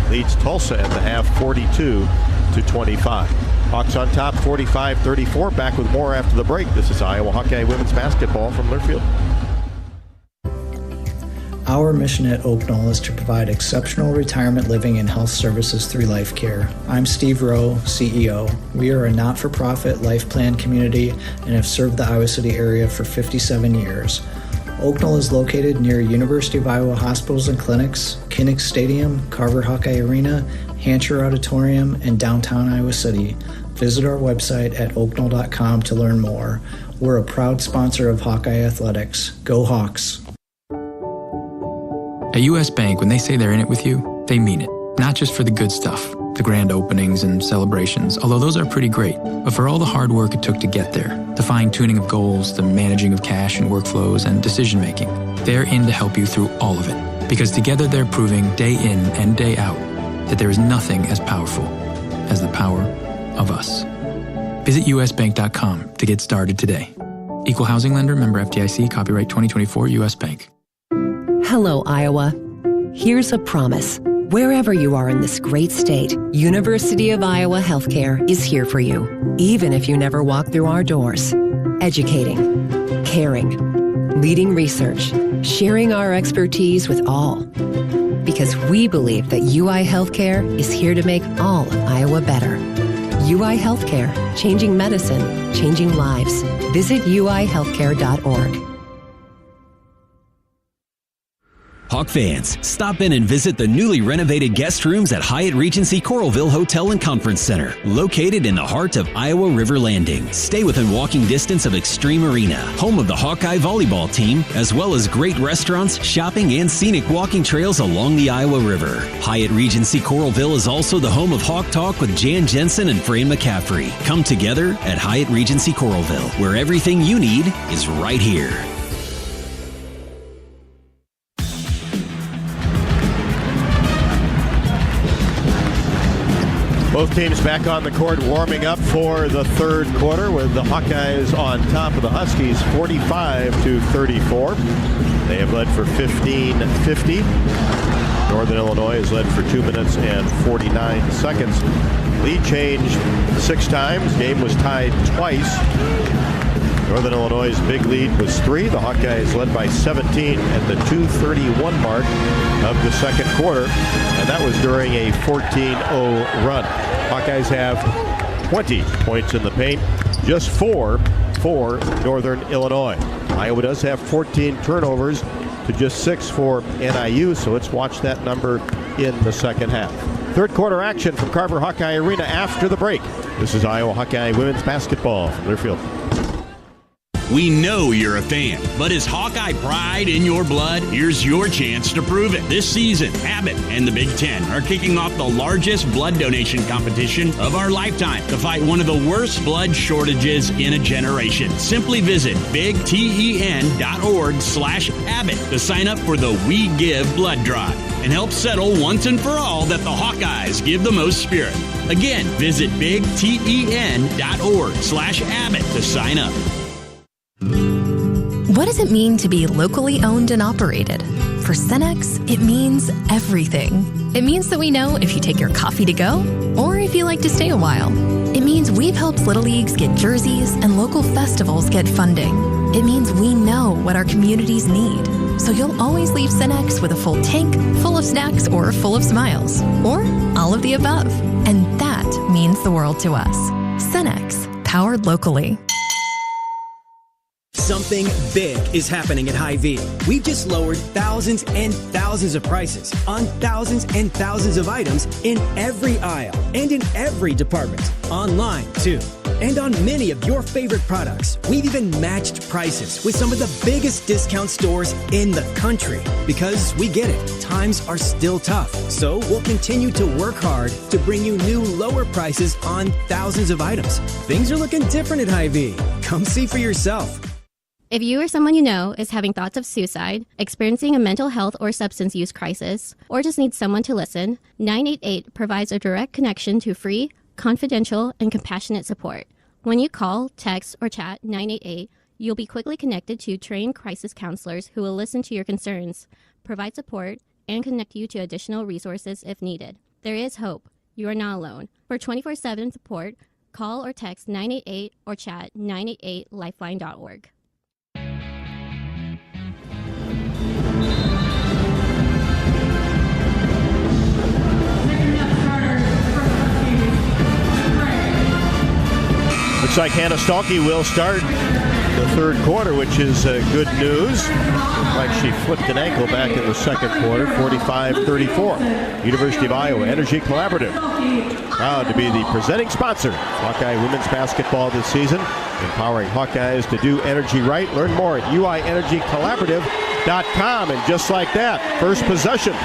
leads Tulsa at the half 42-25. Hawks on top 45-34. Back with more after the break. This is Iowa Hawkeye women's basketball from Learfield. Our mission at Oak Knoll is to provide exceptional retirement living and health services through life care. I'm Steve Rowe, CEO. We are a not-for-profit life plan community and have served the Iowa City area for 57 years. Oak Knoll is located near University of Iowa hospitals and clinics, Kinnick Stadium, Carver Hawkeye Arena, Hancher Auditorium, and downtown Iowa City. Visit our website at oakknoll.com to learn more. We're a proud sponsor of Hawkeye Athletics. Go Hawks! At U.S. Bank, when they say they're in it with you, they mean it. Not just for the good stuff, the grand openings and celebrations, although those are pretty great, but for all the hard work it took to get there, the fine-tuning of goals, the managing of cash and workflows, and decision-making. They're in to help you through all of it, because together they're proving day in and day out that there is nothing as powerful as the power of us. Visit usbank.com to get started today. Equal housing lender, member FDIC, copyright 2024, U.S. Bank. Hello, Iowa. Here's a promise. Wherever you are in this great state, University of Iowa Healthcare is here for you, even if you never walk through our doors. Educating, caring, leading research, sharing our expertise with all. Because we believe that UI Healthcare is here to make all of Iowa better. UI Healthcare, changing medicine, changing lives. Visit uihealthcare.org. Hawk fans, stop in and visit the newly renovated guest rooms at Hyatt Regency Coralville Hotel and Conference Center, located in the heart of Iowa River Landing. Stay within walking distance of Extreme Arena, home of the Hawkeye volleyball team, as well as great restaurants, shopping, and scenic walking trails along the Iowa River. Hyatt Regency Coralville is also the home of Hawk Talk with Jan Jensen and Fran McCaffrey. Come together at Hyatt Regency Coralville, where everything you need is right here. Both teams back on the court warming up for the third quarter with the Hawkeyes on top of the Huskies 45-34. They have led for 15:50. Northern Illinois has led for 2 minutes and 49 seconds. Lead changed 6 times. Game was tied twice. Northern Illinois' big lead was 3. The Hawkeyes led by 17 at the 2:31 mark of the second quarter, and that was during a 14-0 run. Hawkeyes have 20 points in the paint, just 4 for Northern Illinois. Iowa does have 14 turnovers to just 6 for NIU, so let's watch that number in the second half. Third quarter action from Carver Hawkeye Arena after the break. This is Iowa Hawkeye women's basketball from Learfield. We know you're a fan, but is Hawkeye pride in your blood? Here's your chance to prove it. This season, Abbott and the Big Ten are kicking off the largest blood donation competition of our lifetime to fight one of the worst blood shortages in a generation. Simply visit bigten.org/Abbott to sign up for the We Give blood drive and help settle once and for all that the Hawkeyes give the most spirit. Again, visit bigten.org/Abbott to sign up. What does it mean to be locally owned and operated? For Cenex, it means everything. It means that we know if you take your coffee to go or if you like to stay a while. It means we've helped Little Leagues get jerseys and local festivals get funding. It means we know what our communities need. So you'll always leave Cenex with a full tank, full of snacks, or full of smiles. Or all of the above. And that means the world to us. Cenex, powered locally. Something big is happening at Hy-Vee. We've just lowered thousands and thousands of prices on thousands and thousands of items in every aisle and in every department. Online, too. And on many of your favorite products, we've even matched prices with some of the biggest discount stores in the country. Because we get it, times are still tough. So we'll continue to work hard to bring you new lower prices on thousands of items. Things are looking different at Hy-Vee. Come see for yourself. If you or someone you know is having thoughts of suicide, experiencing a mental health or substance use crisis, or just needs someone to listen, 988 provides a direct connection to free, confidential, and compassionate support. When you call, text, or chat 988, you'll be quickly connected to trained crisis counselors who will listen to your concerns, provide support, and connect you to additional resources if needed. There is hope. You are not alone. For 24/7 support, call or text 988 or chat 988lifeline.org. Looks like Hannah Stalkey will start the third quarter, which is good news. Looks like she flipped an ankle back in the second quarter, 45-34. University of Iowa Energy Collaborative, proud to be the presenting sponsor of Hawkeye women's basketball this season, empowering Hawkeyes to do energy right. Learn more at uienergycollaborative.com. And just like that, first possession,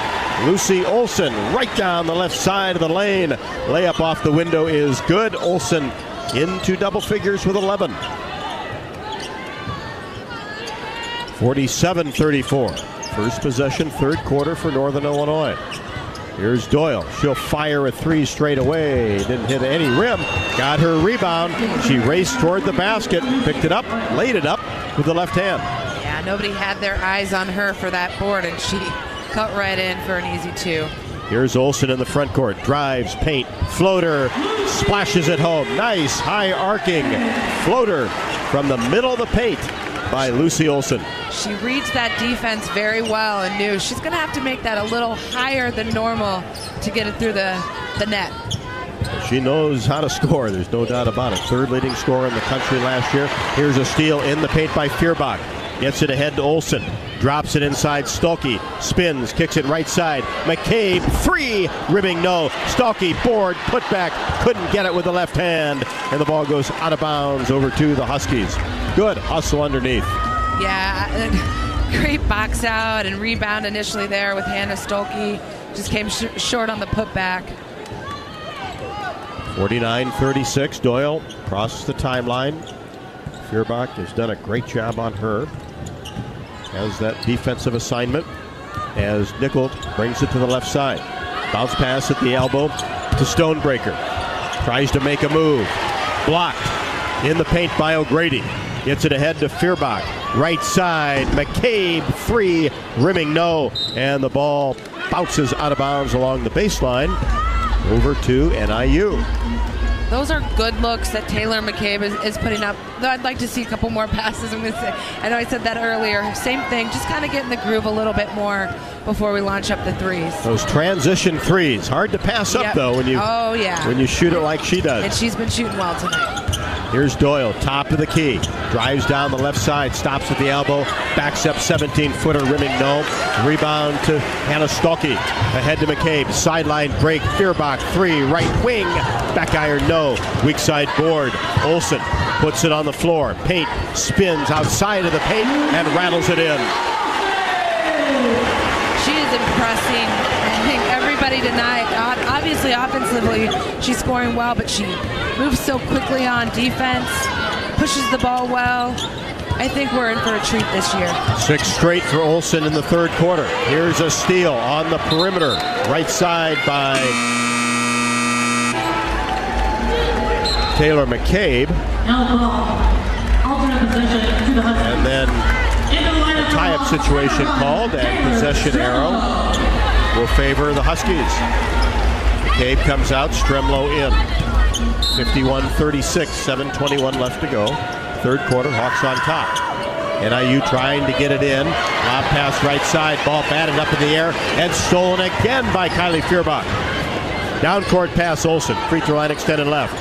Lucy Olson right down the left side of the lane. Layup off the window is good. Olson into double figures with 11. 47-34. First possession, third quarter for Northern Illinois. Here's Doyle. She'll fire a three straight away. Didn't hit any rim. Got her rebound. She raced toward the basket, picked it up, laid it up with the left hand. Yeah, nobody had their eyes on her for that board, and she cut right in for an easy two. Here's Olsen in the front court. Drives, paint, floater, splashes it home. Nice high arcing floater from the middle of the paint by Lucy Olsen. She reads that defense very well and knew she's going to have to make that a little higher than normal to get it through the net. She knows how to score. There's no doubt about it. Third leading scorer in the country last year. Here's a steal in the paint by Feuerbach. Gets it ahead to Olsen. Drops it inside. Stolke spins, kicks it right side. McCabe, three, ribbing no. Stolke, board, put back, couldn't get it with the left hand. And the ball goes out of bounds over to the Huskies. Good hustle underneath. Yeah, great box out and rebound initially there with Hannah Stolke. Just came short on the putback. 49-36. Doyle crosses the timeline. Feuerbach has done a great job on her. Has that defensive assignment as Nickel brings it to the left side. Bounce pass at the elbow to Stonebreaker. Tries to make a move. Blocked in the paint by O'Grady. Gets it ahead to Feuerbach. Right side. McCabe, three, rimming no. And the ball bounces out of bounds along the baseline over to NIU. Those are good looks that Taylor McCabe is putting up. Though I'd like to see a couple more passes. I'm going to say, I know I said that earlier. Same thing, just kind of get in the groove a little bit more before we launch up the threes. Those transition threes, hard to pass up though when you shoot it like she does. And she's been shooting well tonight. Here's Doyle, top of the key. Drives down the left side, stops at the elbow, backs up 17-footer, rimming no. Rebound to Hannah Stolke. Ahead to McCabe, sideline break, Feuerbach, three, right wing. Back iron no. Weak side board. Olsen puts it on the floor. Paint spins outside of the paint and rattles it in. She is impressing, I think, everybody tonight. Obviously, offensively, she's scoring well, but she moves so quickly on defense, pushes the ball well. I think we're in for a treat this year. 6 straight for Olsen in the third quarter. Here's a steal on the perimeter. Right side by Taylor McCabe. And then a tie-up situation called, and possession arrow will favor the Huskies. McCabe comes out, Stremlow in. 51-36, 7:21 left to go. Third quarter, Hawks on top. NIU trying to get it in. Lob pass right side. Ball batted up in the air and stolen again by Kylie Feuerbach. Down court pass Olsen. Free throw line extended left.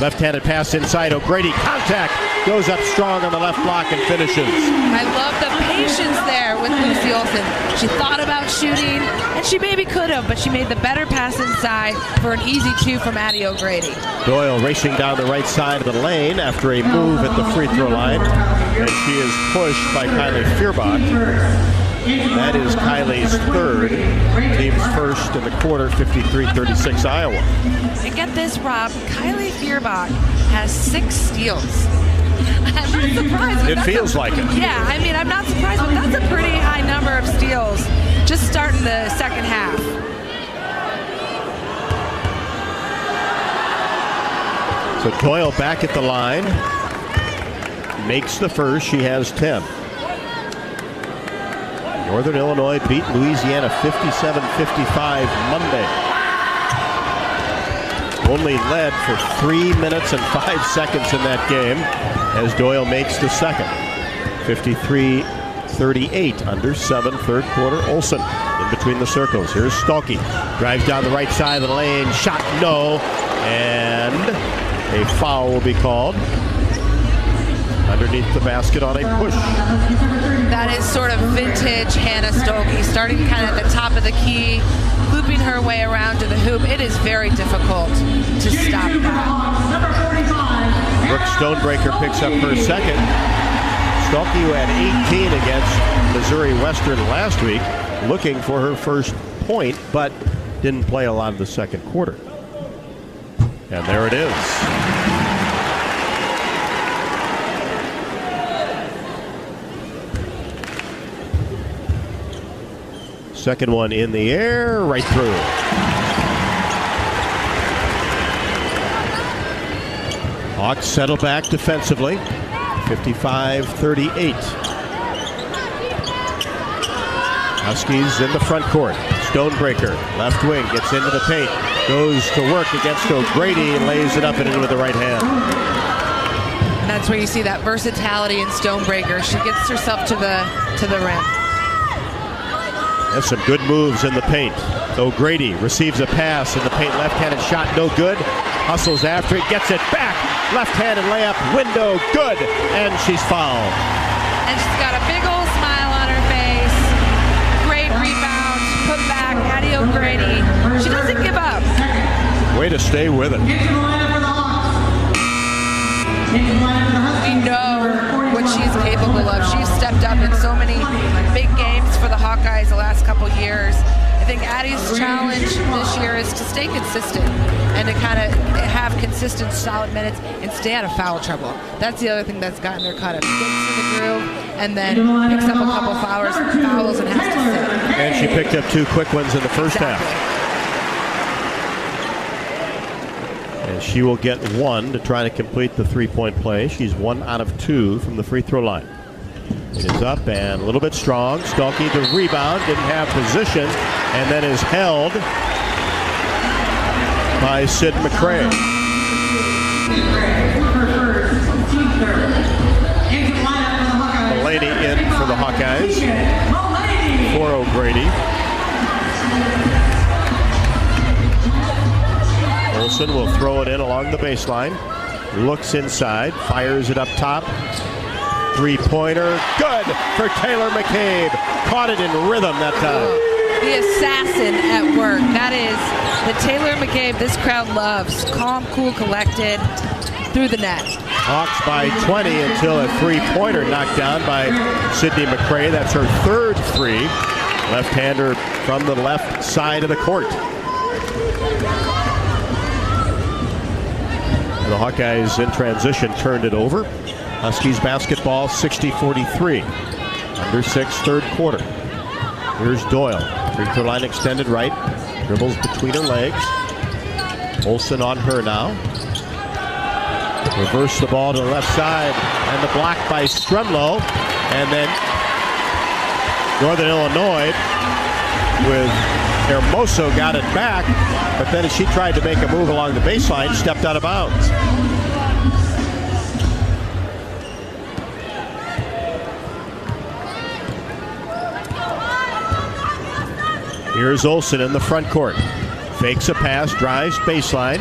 Left-handed pass inside. O'Grady. Contact. Goes up strong on the left block and finishes. I love the patience there with Lucy Olsen. She thought about shooting, and she maybe could have, but she made the better pass inside for an easy 2 from Addie O'Grady. Doyle racing down the right side of the lane after a move at the free throw line. And she is pushed by Kylie Feuerbach. That is Kylie's third. Team's first in the quarter, 53-36 Iowa. And get this, Rob. Kylie Feuerbach has 6 steals. I'm not surprised. It feels like it. Yeah, I mean, I'm not surprised, but that's a pretty high number of steals just starting the second half. So Doyle back at the line. Makes the first. She has 10. Northern Illinois beat Louisiana 57-55 Monday. Only led for 3 minutes and 5 seconds in that game as Doyle makes the second. 53-38 under 7, third quarter. Olsen in between the circles. Here's Stolke. Drives down the right side of the lane. Shot no. And a foul will be called underneath the basket on a push. That is sort of vintage Hannah Stolke, starting kind of at the top of the key, looping her way around to the hoop. It is very difficult to stop that. Brooke Stonebreaker picks up her second. Stolke, who had 18 against Missouri Western last week, looking for her first point, but didn't play a lot of the second quarter. And there it is. Second one in the air, right through. Hawks settle back defensively, 55-38. Huskies in the front court. Stonebreaker, left wing, gets into the paint, goes to work against O'Grady and lays it up and in with the right hand. And that's where you see that versatility in Stonebreaker. She gets herself to the rim. That's some good moves in the paint. O'Grady receives a pass in the paint. Left-handed shot, no good. Hustles after it, gets it back. Left-handed layup, window, good. And she's fouled. And she's got a big old smile on her face. Great rebound, put back, Addie O'Grady. She doesn't give up. Way to stay with it. We know what she's capable of. She's stepped up in so many big games for the Hawkeyes the last couple years. I think Addie's challenge this year is to stay consistent and to kind of have consistent, solid minutes and stay out of foul trouble. That's the other thing that's gotten her caught up. She gets in the groove and then picks up a couple fouls and has to sit. And she picked up 2 quick ones in the first half. And she will get 1 to try to complete the 3-point play. She's 1 out of 2 from the free throw line. It is up and a little bit strong. Stolke the rebound, didn't have position, and then is held by Sid McCray. Mulaney in for the Hawkeyes for O'Grady. Olsen will throw it in along the baseline. Looks inside, fires it up top. 3-pointer, good for Taylor McCabe. Caught it in rhythm that time. The assassin at work. That is the Taylor McCabe this crowd loves. Calm, cool, collected through the net. Hawks by 20 until a 3-pointer knocked down by Sydney McCray. That's her third 3. Left-hander from the left side of the court. The Hawkeyes in transition turned it over. Huskies basketball 60-43. Under 6, third quarter. Here's Doyle. Free throw line extended right. Dribbles between her legs. Olsen on her now. Reverse the ball to the left side. And the block by Stremlow. And then Northern Illinois with Hermoso got it back. But then as she tried to make a move along the baseline, stepped out of bounds. Here's Olsen in the front court. Fakes a pass, drives baseline,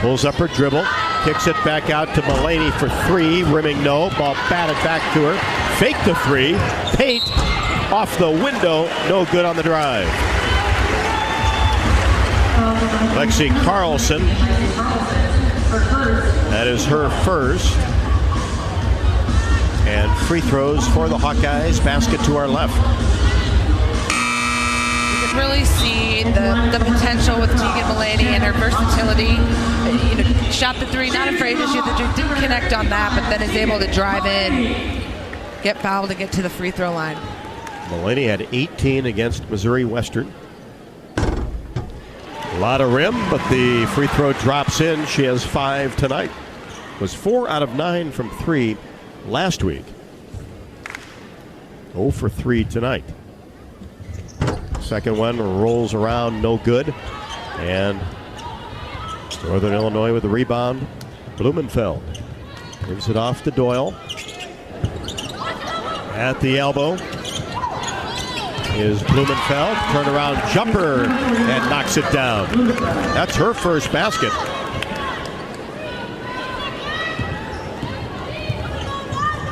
pulls up her dribble, kicks it back out to Mulaney for three. Rimming no. Ball batted back to her. Fake the three. Paint off the window. No good on the drive. Lexi Carlson. That is her first. And free throws for the Hawkeyes. Basket to our left. You can really see the potential with Tegan Mulaney and her versatility. Shot the three, not afraid to shoot the three. Didn't connect on that, but then is able to drive in, get fouled, and get to the free throw line. Mulaney had 18 against Missouri Western. A lot of rim, but the free throw drops in. She has 5 tonight. Was 4 out of 9 from 3 last week. 0 for 3 tonight. Second one rolls around, no good. And Northern Illinois with the rebound. Blumenfeld gives it off to Doyle. At the elbow is Blumenfeld. Turnaround jumper and knocks it down. That's her first basket.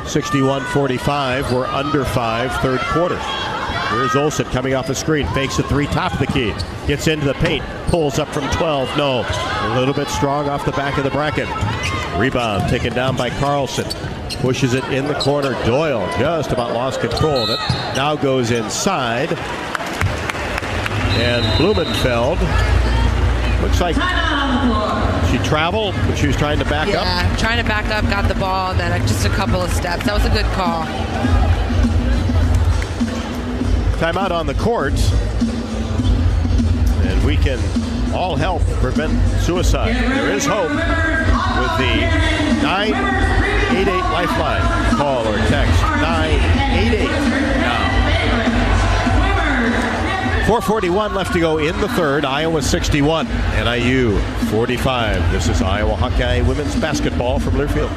(61-45). We're under 5, third quarter. Here's Olsen coming off the screen. Fakes a three, top of the key. Gets into the paint. Pulls up from 12. No. A little bit strong off the back of the bracket. Rebound taken down by Carlson. Pushes it in the corner. Doyle just about lost control of it. Now goes inside. And Blumenfeld looks like she traveled, but she was trying to back up. Yeah, trying to back up, got the ball, and then just a couple of steps. That was a good call. Timeout on the court. And we can all help prevent suicide. There is hope with the 988 Lifeline. Call or text 988 now. 4:41 left to go in the third. Iowa 61, NIU 45. This is Iowa Hawkeye women's basketball from Learfield.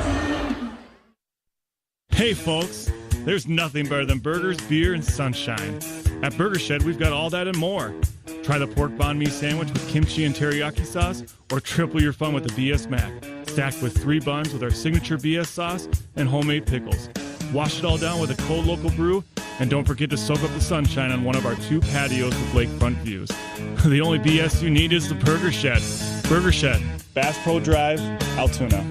Hey folks, there's nothing better than burgers, beer, and sunshine. At Burger Shed, we've got all that and more. Try the pork banh mi sandwich with kimchi and teriyaki sauce, or triple your fun with the BS Mac, stacked with 3 buns with our signature BS sauce and homemade pickles. Wash it all down with a cold local brew, and don't forget to soak up the sunshine on one of our 2 patios with lakefront views. The only BS you need is the Burger Shed. Burger Shed, Bass Pro Drive, Altoona.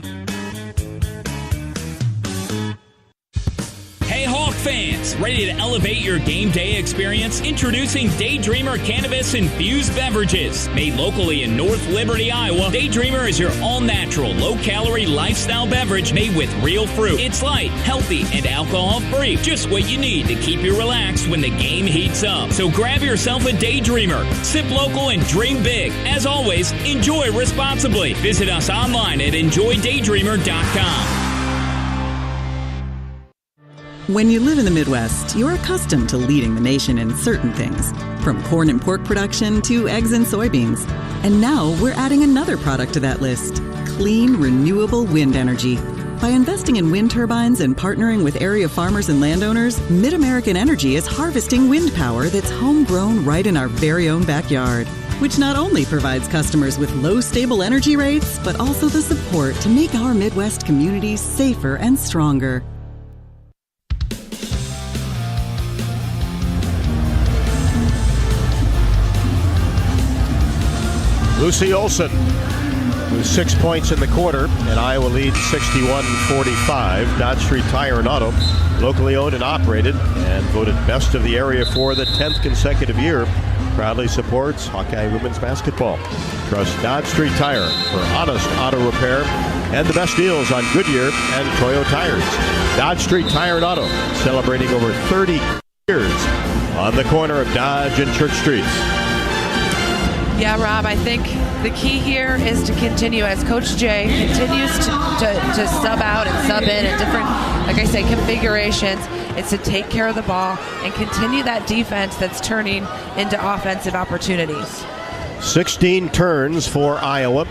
Hey Hawk fans, ready to elevate your game day experience? Introducing Daydreamer Cannabis Infused Beverages. Made locally in North Liberty, Iowa, Daydreamer is your all-natural, low-calorie lifestyle beverage made with real fruit. It's light, healthy, and alcohol-free. Just what you need to keep you relaxed when the game heats up. So grab yourself a Daydreamer. Sip local and dream big. As always, enjoy responsibly. Visit us online at enjoydaydreamer.com. When you live in the Midwest, you're accustomed to leading the nation in certain things, from corn and pork production to eggs and soybeans. And now we're adding another product to that list: clean, renewable wind energy. By investing in wind turbines and partnering with area farmers and landowners, Mid-American Energy is harvesting wind power that's homegrown right in our very own backyard, which not only provides customers with low, stable energy rates, but also the support to make our Midwest communities safer and stronger. Lucy Olsen with 6 points in the quarter, and Iowa leads 61-45. Dodge Street Tire and Auto, locally owned and operated, and voted best of the area for the 10th consecutive year, proudly supports Hawkeye women's basketball. Trust Dodge Street Tire for honest auto repair and the best deals on Goodyear and Toyo tires. Dodge Street Tire and Auto, celebrating over 30 years on the corner of Dodge and Church Streets. Yeah, Rob, I think the key here is to continue, as Coach Jay continues to sub out and sub in at different, like I say, configurations. It's to take care of the ball and continue that defense that's turning into offensive opportunities. 16 turns for Iowa.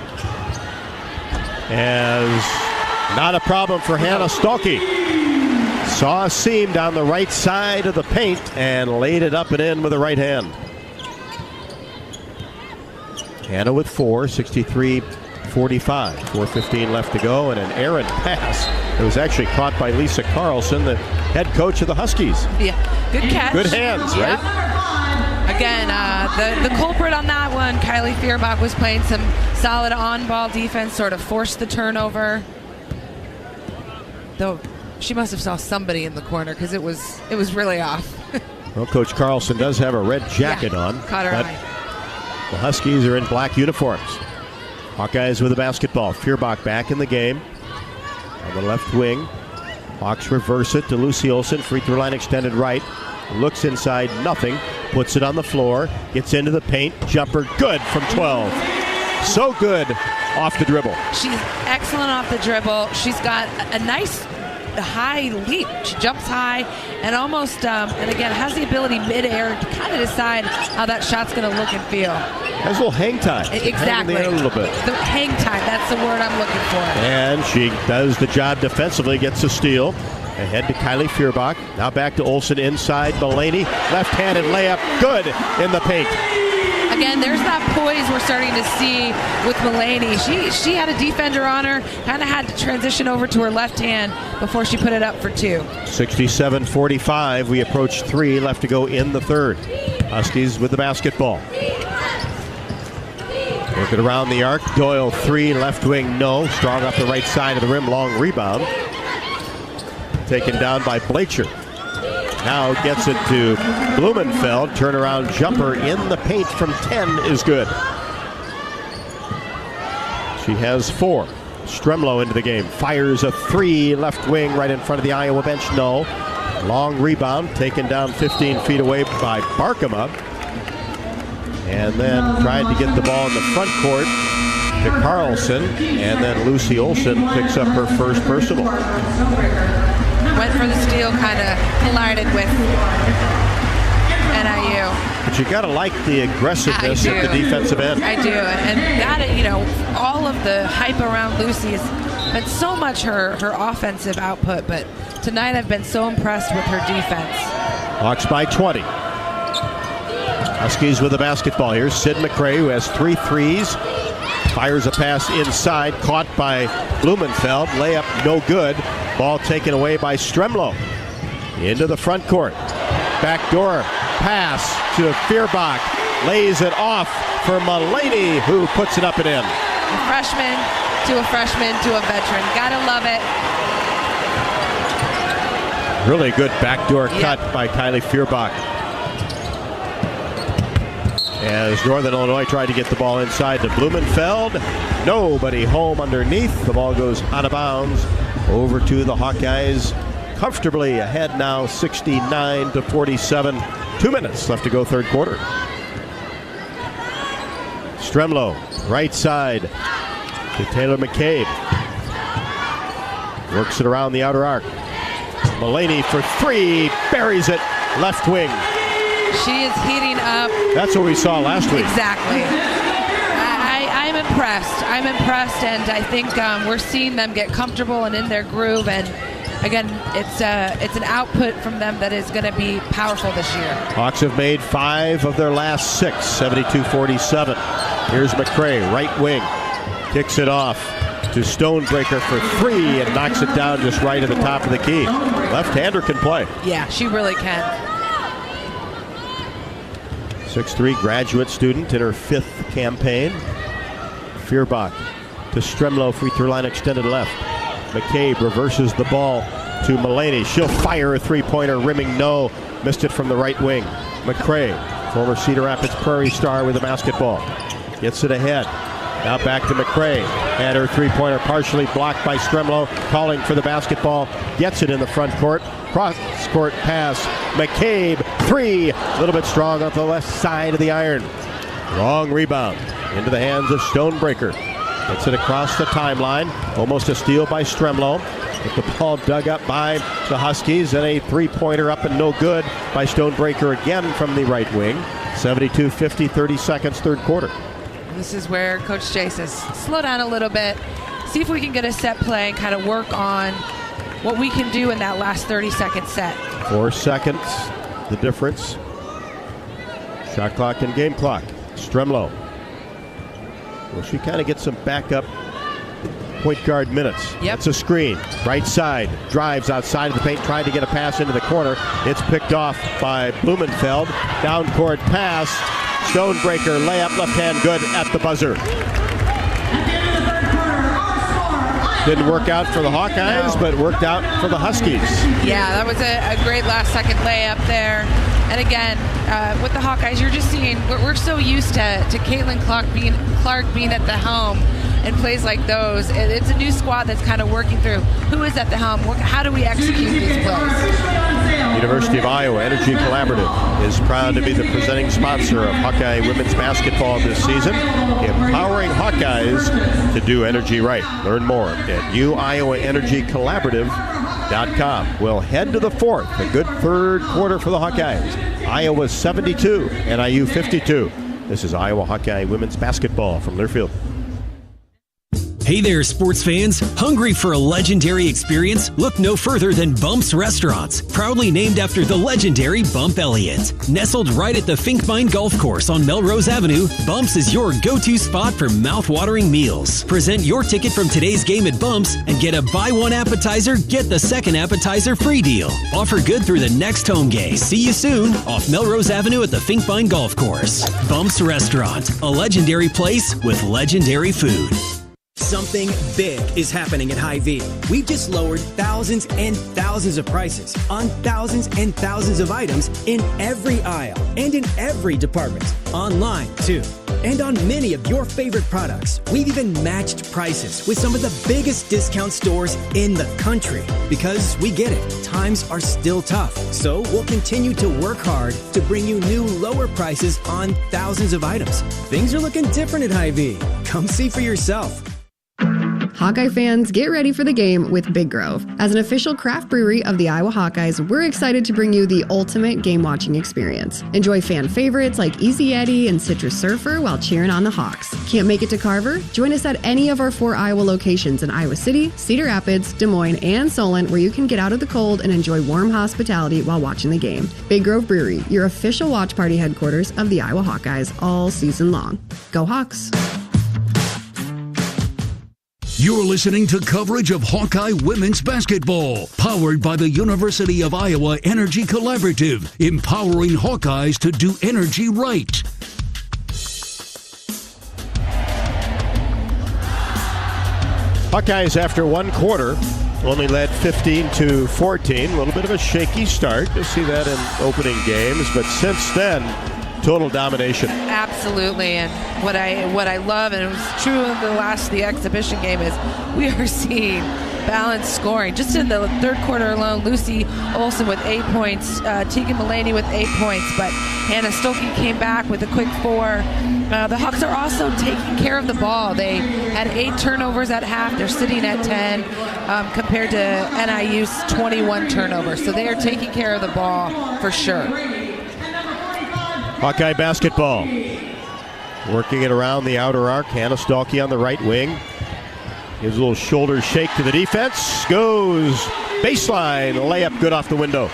As not a problem for Hannah Stolke. Saw a seam down the right side of the paint and laid it up and in with the right hand. Hannah with 4, 63-45. 4:15 left to go, and an errant pass that was actually caught by Lisa Carlson, the head coach of the Huskies. Yeah, good catch. Good hands, right? Again, the culprit on that one, Kylie Fierbach, was playing some solid on-ball defense, sort of forced the turnover. Though she must have saw somebody in the corner because it was really off. Well, Coach Carlson does have a red jacket on. Caught her eye. The Huskies are in black uniforms. Hawkeyes with the basketball. Fierbach back in the game on the left wing. Hawks reverse it to Lucy Olsen. Free throw line extended right. Looks inside, nothing. Puts it on the floor. Gets into the paint. Jumper good from 12. So good off the dribble. She's excellent off the dribble. She's got a nice high leap. She jumps high and almost, and again, has the ability midair to kind of decide how that shot's going to look and feel. Has a little hang time. Exactly. Hang in the air a little bit. The hang time, that's the word I'm looking for. And she does the job defensively, gets a steal. Ahead to Kylie Fierbach. Now back to Olsen inside. Mulaney, left-handed layup, good in the paint. Again, there's that poise we're starting to see with Mulaney. She had a defender on her, kind of had to transition over to her left hand before she put it up for 2. 67-45. We approach 3 left to go in the third. Huskies with the basketball. Working around the arc. Doyle 3, left wing, no. Strong up the right side of the rim, long rebound. Taken down by Blacher. Now gets it to Blumenfeld. Turnaround jumper in the paint from 10 is good. She has 4. Stremlow into the game. Fires a 3, left wing right in front of the Iowa bench. No. Long rebound taken down 15 feet away by Barkema. And then tried to get the ball in the front court to Carlson. And then Lucy Olsen picks up her first personal. Went for the steal, kind of collided with NIU. But you got to like the aggressiveness at the defensive end. I do, and that, all of the hype around Lucy has been so much her offensive output, but tonight I've been so impressed with her defense. Hawks by 20. Huskies with the basketball. Here's Sid McCray, who has 3 threes. Fires a pass inside, caught by Blumenfeld. Layup no good. Ball taken away by Stremlow. Into the front court. Backdoor pass to Fierbach. Lays it off for Mulaney, who puts it up and in. A freshman to a veteran. Gotta love it. Really good backdoor cut by Kylie Fierbach. As Northern Illinois tried to get the ball inside to Blumenfeld. Nobody home underneath. The ball goes out of bounds. Over to the Hawkeyes. Comfortably ahead now, 69-47. 2 minutes left to go third quarter. Stremlow, right side to Taylor McCabe. Works it around the outer arc. Mulaney for 3, buries it, left wing. She is heating up. That's what we saw last week. Exactly. I'm impressed. And I think we're seeing them get comfortable and in their groove. And again, it's an output from them that is going to be powerful this year. Hawks have made 5 of their last 6, 72-47. Here's McCray, right wing. Kicks it off to Stonebreaker for 3 and knocks it down just right at the top of the key. Left-hander can play. Yeah, she really can. 6'3", graduate student in her 5th campaign. Fierbach to Stremlow, free throw line extended left. McCabe reverses the ball to Mulaney. She'll fire a 3-pointer, rimming no. Missed it from the right wing. McCray, former Cedar Rapids Prairie star with the basketball. Gets it ahead. Now back to McCray. And her 3-pointer partially blocked by Stremlow. Calling for the basketball. Gets it in the front court. Cross-court pass. McCabe, 3. A little bit strong off the left side of the iron. Wrong rebound. Into the hands of Stonebreaker. Gets it across the timeline. Almost a steal by Stremlow. Get the ball dug up by the Huskies. And a 3-pointer up and no good by Stonebreaker again from the right wing. 72-50, 30 seconds, third quarter. This is where Coach Jay says, slow down a little bit. See if we can get a set play and kind of work on what we can do in that last 30-second set. 4 seconds, the difference. Shot clock and game clock. Stremlow Well, she kind of gets some backup point guard minutes. Yep. It's a screen. Right side. Drives outside of the paint, trying to get a pass into the corner. It's picked off by Blumenfeld. Down court pass. Stonebreaker layup, left hand good at the buzzer. Didn't work out for the Hawkeyes, but worked out for the Huskies. Yeah, that was a great last-second layup there. And again, with the Hawkeyes, you're just seeing we're so used to Caitlin Clark being at the helm and plays like those. It's a new squad that's kind of working through who is at the helm. How do we execute these plays? University of Iowa Energy Collaborative is proud to be the presenting sponsor of Hawkeye women's basketball this season, empowering Hawkeyes to do energy right. Learn more at uiowaenergycollaborative.com. We'll head to the fourth, a good third quarter for the Hawkeyes. Iowa 72, NIU 52. This is Iowa Hawkeye women's basketball from Learfield. Hey there, sports fans. Hungry for a legendary experience? Look no further than Bumps Restaurants, proudly named after the legendary Bump Elliott. Nestled right at the Finkmine Golf Course on Melrose Avenue, Bumps is your go-to spot for mouth-watering meals. Present your ticket from today's game at Bumps and get a buy one appetizer, get the second appetizer free deal. Offer good through the next home game. See you soon off Melrose Avenue at the Finkmine Golf Course. Bumps Restaurant, a legendary place with legendary food. Something big is happening at Hy-Vee. We've just lowered thousands and thousands of prices on thousands and thousands of items in every aisle and in every department. Online, too. And on many of your favorite products, we've even matched prices with some of the biggest discount stores in the country. Because we get it, times are still tough. So we'll continue to work hard to bring you new lower prices on thousands of items. Things are looking different at Hy-Vee. Come see for yourself. Hawkeye fans, get ready for the game with Big Grove. As an official craft brewery of the Iowa Hawkeyes, we're excited to bring you the ultimate game-watching experience. Enjoy fan favorites like Easy Eddie and Citrus Surfer while cheering on the Hawks. Can't make it to Carver? Join us at any of our 4 Iowa locations in Iowa City, Cedar Rapids, Des Moines, and Solon, where you can get out of the cold and enjoy warm hospitality while watching the game. Big Grove Brewery, your official watch party headquarters of the Iowa Hawkeyes all season long. Go Hawks! You're listening to coverage of Hawkeye women's basketball, powered by the University of Iowa Energy Collaborative, empowering Hawkeyes to do energy right. Hawkeyes, after one quarter, only led 15-14. A little bit of a shaky start. You'll see that in opening games, but since then, total domination. Absolutely, and what I love, and it was true in the exhibition game, is we are seeing balanced scoring. Just in the third quarter alone, Lucy Olsen with 8 points, Tegan Mulaney with 8 points, but Hannah Stolke came back with a quick 4. The Hawks are also taking care of the ball. They had 8 turnovers at half. They're sitting at 10 compared to NIU's 21 turnovers. So they are taking care of the ball for sure. Hawkeye basketball. Working it around the outer arc. Hannah Stolke on the right wing. Gives a little shoulder shake to the defense. Goes baseline. Layup good off the window.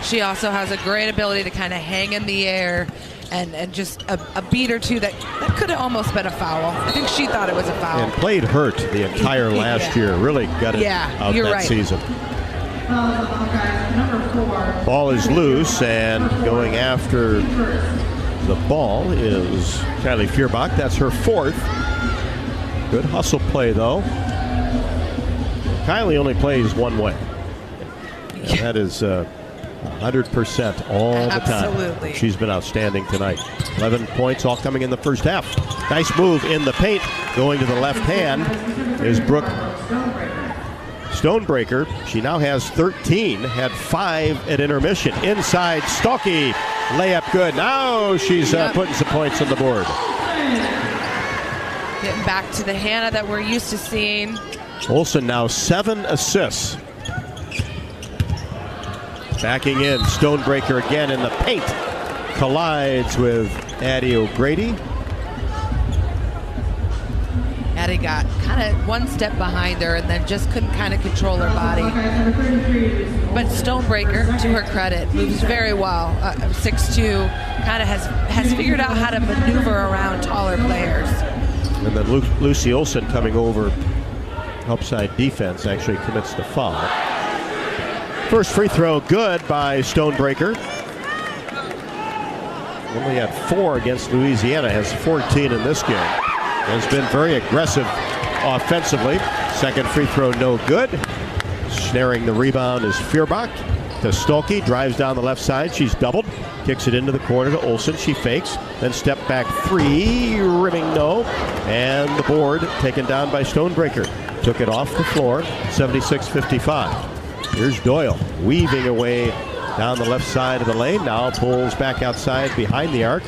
She also has a great ability to kind of hang in the air and just a beat or two that could have almost been a foul. I think she thought it was a foul. And played hurt the entire last year. Really got it out that season. Ball is loose, and going after the ball is Kylie Feuerbach. That's her 4th. Good hustle play, though. Kylie only plays one way. And that is 100% all the time. Absolutely. She's been outstanding tonight. 11 points, all coming in the first half. Nice move in the paint. Going to the left hand is Brooke Stonebreaker. She now has 13, had 5 at intermission. Inside, Stolke, layup good. Now she's putting some points on the board. Getting back to the Hannah that we're used to seeing. Olsen now 7 assists. Backing in, Stonebreaker again in the paint. Collides with Addie O'Grady. Addie got kind of one step behind her and then just couldn't kind of control her body. But Stonebreaker, to her credit, moves very well. 6'2", kind of has figured out how to maneuver around taller players. And then Lucy Olson coming over, help side defense, actually commits the foul. First free throw good by Stonebreaker. Only had 4 against Louisiana, has 14 in this game. Has been very aggressive offensively. Second free throw no good. Snaring the rebound is Feuerbach. To Stolke, drives down the left side. She's doubled. Kicks it into the corner to Olsen. She fakes. Then step back 3. Rimming no. And the board taken down by Stonebreaker. Took it off the floor. 76-55. Here's Doyle weaving away down the left side of the lane. Now pulls back outside behind the arc.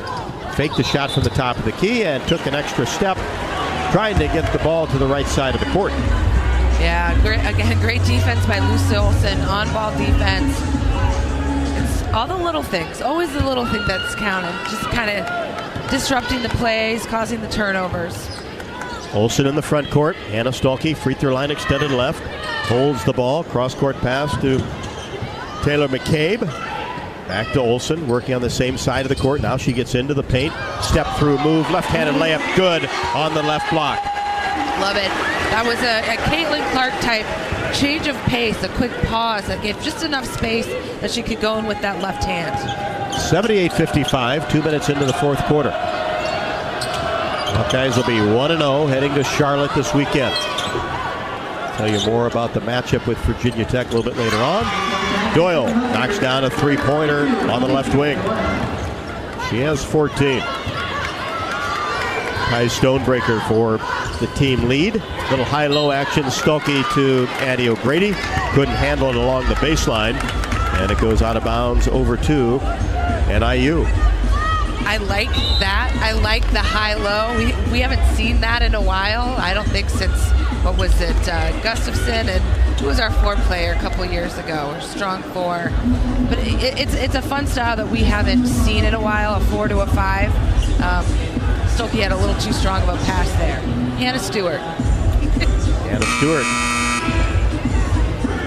Faked the shot from the top of the key and took an extra step, trying to get the ball to the right side of the court. Yeah, great defense by Lucy Olson, on-ball defense. It's all the little things, always the little thing that's counted. Just kind of disrupting the plays, causing the turnovers. Olson in the front court. Hannah Stolke, free throw line extended left. Holds the ball, cross-court pass to Taylor McCabe. Back to Olsen, working on the same side of the court. Now she gets into the paint. Step through move, left-handed layup, good on the left block. Love it. That was a Caitlin Clark type change of pace, a quick pause that gave just enough space that she could go in with that left hand. 78-55, 2 minutes into the fourth quarter. Hawkeyes will be 1-0 heading to Charlotte this weekend. Tell you more about the matchup with Virginia Tech a little bit later on. Doyle knocks down a three-pointer on the left wing. She has 14. Kai Stonebreaker for the team lead. Little high-low action. Stolke to Addie O'Grady. Couldn't handle it along the baseline. And it goes out of bounds over to NIU. I like that. I like the high-low. We haven't seen that in a while. I don't think since, what was it, Gustafson, and who was our 4 player a couple years ago, or strong 4. But it's a fun style that we haven't seen in a while, a 4 to a 5. Stolke had a little too strong of a pass there. Hannah Stewart. Hannah Stewart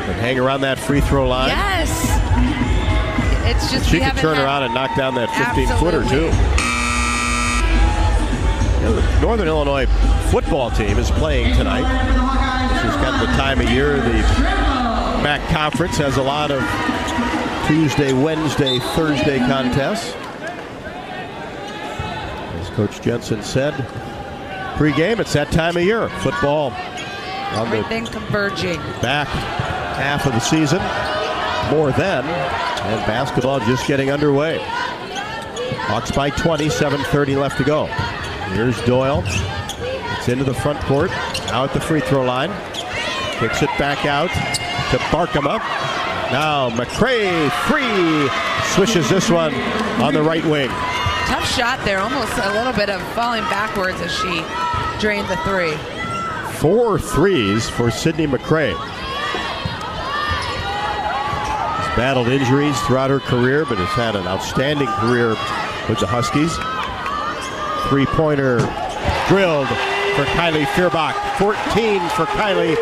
can hang around that free throw line. Yes. It's just she could turn around and knock down that 15-footer too. The Northern Illinois football team is playing tonight. This is kind of the time of year. The MAC Conference has a lot of Tuesday, Wednesday, Thursday contests. As Coach Jensen said, pregame, it's that time of year. Football on everything converging. Back half of the season, more than, and basketball just getting underway. Hawks by 20, 7:30 left to go. Here's Doyle. It's into the front court. Now at the free throw line. Kicks it back out to Barkema. Now McCray, 3. Swishes this one on the right wing. Tough shot there. Almost a little bit of falling backwards as she drained the 3. 4 threes for Sydney McCray. She's battled injuries throughout her career, but has had an outstanding career with the Huskies. Three-pointer drilled for Kylie Feuerbach. 14 for Kylie,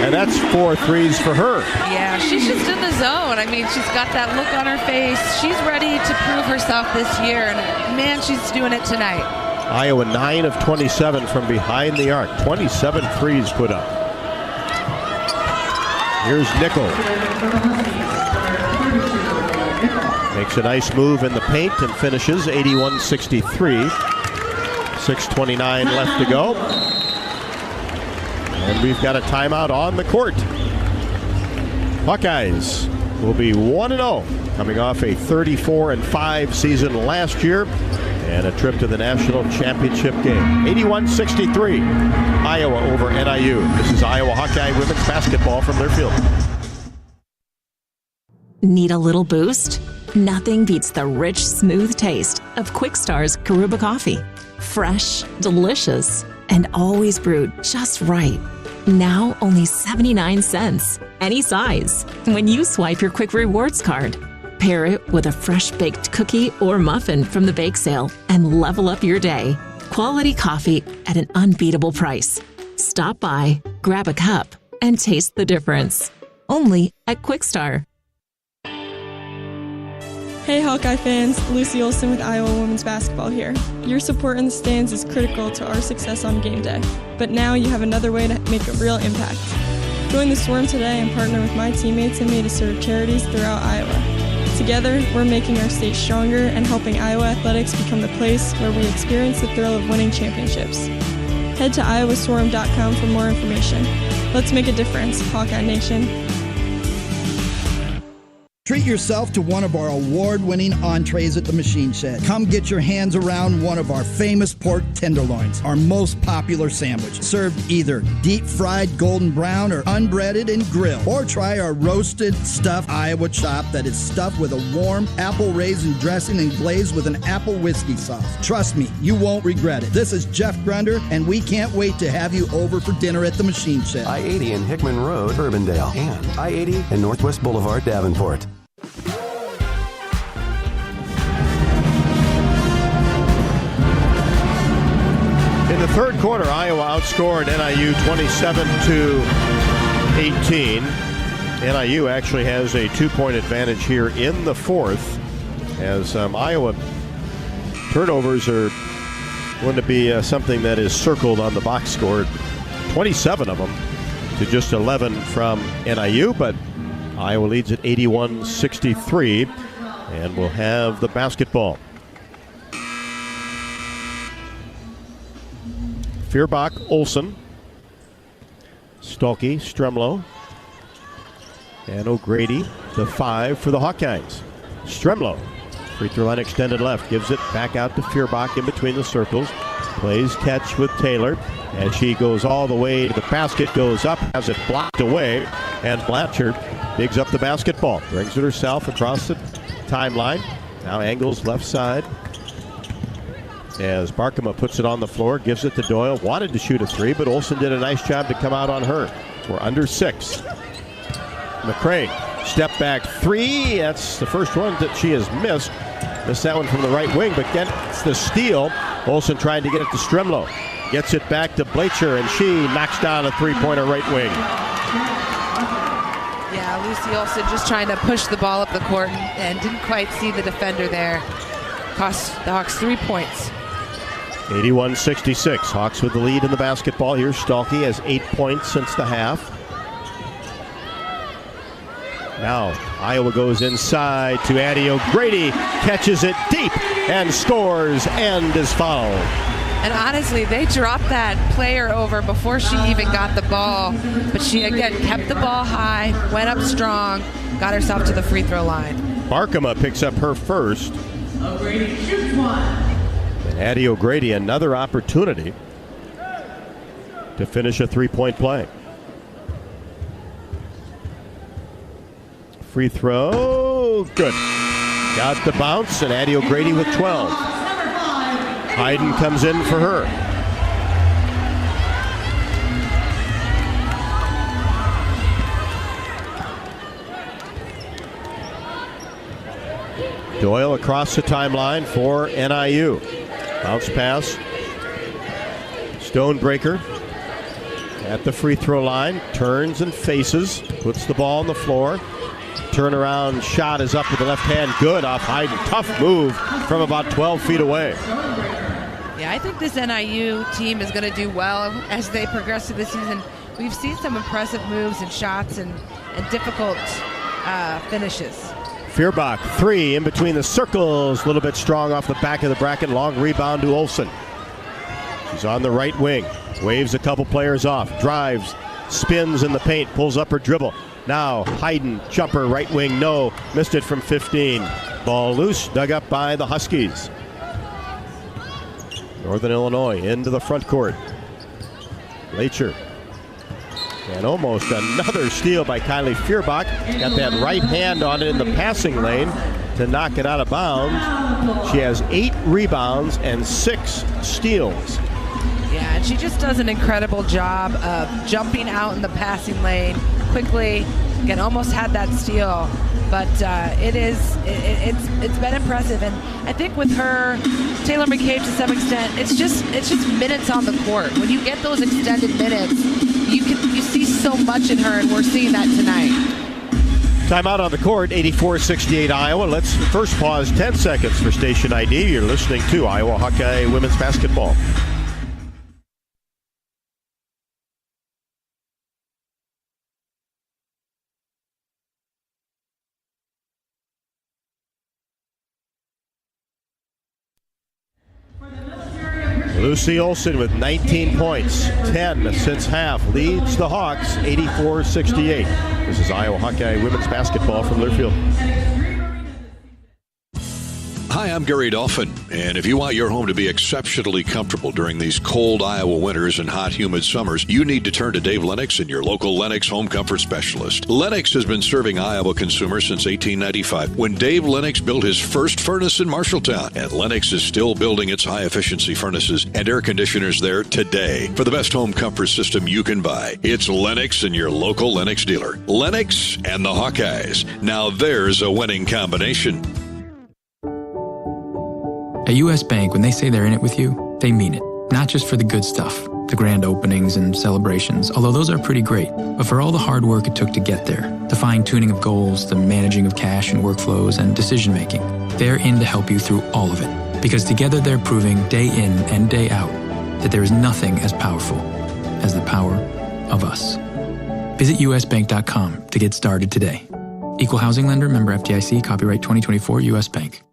and that's 4 threes for her. Yeah, she's just in the zone. I mean, she's got that look on her face. She's ready to prove herself this year, and man, she's doing it tonight. Iowa 9 of 27 from behind the arc. 27 threes put up. Here's Nickel. Makes a nice move in the paint and finishes 81-63. 6:29 left to go. And we've got a timeout on the court. Hawkeyes will be 1-0, coming off a 34-5 season last year and a trip to the national championship game. 81-63, Iowa over NIU. This is Iowa Hawkeye women's basketball from their field. Need a little boost? Nothing beats the rich, smooth taste of Quick Star's Karuba coffee. Fresh, delicious, and always brewed just right. Now only 79 cents. Any size. When you swipe your Quick Rewards card. Pair it with a fresh baked cookie or muffin from the bake sale and level up your day. Quality coffee at an unbeatable price. Stop by, grab a cup, and taste the difference. Only at Quick Star. Hey Hawkeye fans, Lucy Olson with Iowa Women's Basketball here. Your support in the stands is critical to our success on game day, but now you have another way to make a real impact. Join the Swarm today and partner with my teammates and me to serve charities throughout Iowa. Together, we're making our state stronger and helping Iowa athletics become the place where we experience the thrill of winning championships. Head to iowaswarm.com for more information. Let's make a difference, Hawkeye Nation. Treat yourself to one of our award-winning entrees at the Machine Shed. Come get your hands around one of our famous pork tenderloins, our most popular sandwich, served either deep-fried golden brown or unbreaded and grilled. Or try our roasted stuffed Iowa chop that is stuffed with a warm apple raisin dressing and glazed with an apple whiskey sauce. Trust me, you won't regret it. This is Jeff Grunder, and we can't wait to have you over for dinner at the Machine Shed. I-80 in Hickman Road, Urbandale, and I-80 in Northwest Boulevard, Davenport. In the third quarter, Iowa outscored NIU 27-18. NIU actually has a 2-point advantage here in the fourth, as Iowa turnovers are going to be something that is circled on the box score. 27 of them to just 11 from NIU, but Iowa leads at 81-63 and will have the basketball. Feuerbach, Olsen, Stolke, Stremlo, and O'Grady, the 5 for the Hawkeyes. Stremlo, free throw line extended left, gives it back out to Feuerbach in between the circles. Plays catch with Taylor, and she goes all the way to the basket, goes up, has it blocked away, and Blanchard digs up the basketball, brings it herself across the timeline. Now angles left side as Barkema puts it on the floor, gives it to Doyle. Wanted to shoot a 3, but Olsen did a nice job to come out on her. We're under 6. McCray, step back 3. That's the first one that she has missed. Missed that one from the right wing, but gets the steal. Olsen trying to get it to Stremlo. Gets it back to Blacher, and she knocks down a 3-pointer right wing. Yeah, Lucy Olsen just trying to push the ball up the court and didn't quite see the defender there. Cost the Hawks 3 points. 81-66. Hawks with the lead in the basketball. Here's Stolke, has 8 points since the half. Now Iowa goes inside to Addie O'Grady, catches it deep and scores and is fouled. And honestly, they dropped that player over before she even got the ball. But she, again, kept the ball high, went up strong, got herself to the free throw line. Barkema picks up her first. O'Grady shoots one. And Addie O'Grady, another opportunity to finish a 3-point play. Free throw, good. Got the bounce, and Addie O'Grady with 12. Hayden comes in for her. Doyle across the timeline for NIU. Bounce pass. Stonebreaker at the free throw line. Turns and faces. Puts the ball on the floor. Turnaround shot is up with the left hand. Good off Hayden. Tough move from about 12 feet away. Yeah, I think this NIU team is going to do well as they progress through the season. We've seen some impressive moves and shots and difficult finishes. Feuerbach, 3 in between the circles. A little bit strong off the back of the bracket. Long rebound to Olsen. She's on the right wing. Waves a couple players off. Drives. Spins in the paint. Pulls up her dribble. Now Hayden, jumper, right wing, no. Missed it from 15. Ball loose, dug up by the Huskies. Northern Illinois into the front court. Blacher. And almost another steal by Kylie Feuerbach. Got that right hand on it in the passing lane to knock it out of bounds. She has 8 rebounds and 6 steals. Yeah, and she just does an incredible job of jumping out in the passing lane quickly. Again, almost had that steal, but it's been impressive. And I think with her, Taylor McCabe to some extent, it's just minutes on the court. When you get those extended minutes, you see so much in her, and we're seeing that tonight. Timeout on the court, 84-68 Iowa. Let's first pause 10 seconds for station ID. You're listening to Iowa Hawkeye women's basketball. Lucy Olson with 19 points, 10 since half, leads the Hawks 84-68. This is Iowa Hawkeye women's basketball from Learfield. Hi, I'm Gary Dolphin, and if you want your home to be exceptionally comfortable during these cold Iowa winters and hot, humid summers, you need to turn to Dave Lennox and your local Lennox home comfort specialist. Lennox has been serving Iowa consumers since 1895, when Dave Lennox built his first furnace in Marshalltown, and Lennox is still building its high-efficiency furnaces and air conditioners there today. For the best home comfort system you can buy, it's Lennox and your local Lennox dealer. Lennox and the Hawkeyes. Now there's a winning combination. At U.S. Bank, when they say they're in it with you, they mean it. Not just for the good stuff, the grand openings and celebrations, although those are pretty great, but for all the hard work it took to get there, the fine-tuning of goals, the managing of cash and workflows, and decision-making. They're in to help you through all of it, because together they're proving day in and day out that there is nothing as powerful as the power of us. Visit usbank.com to get started today. Equal housing lender, member FDIC, copyright 2024, U.S. Bank.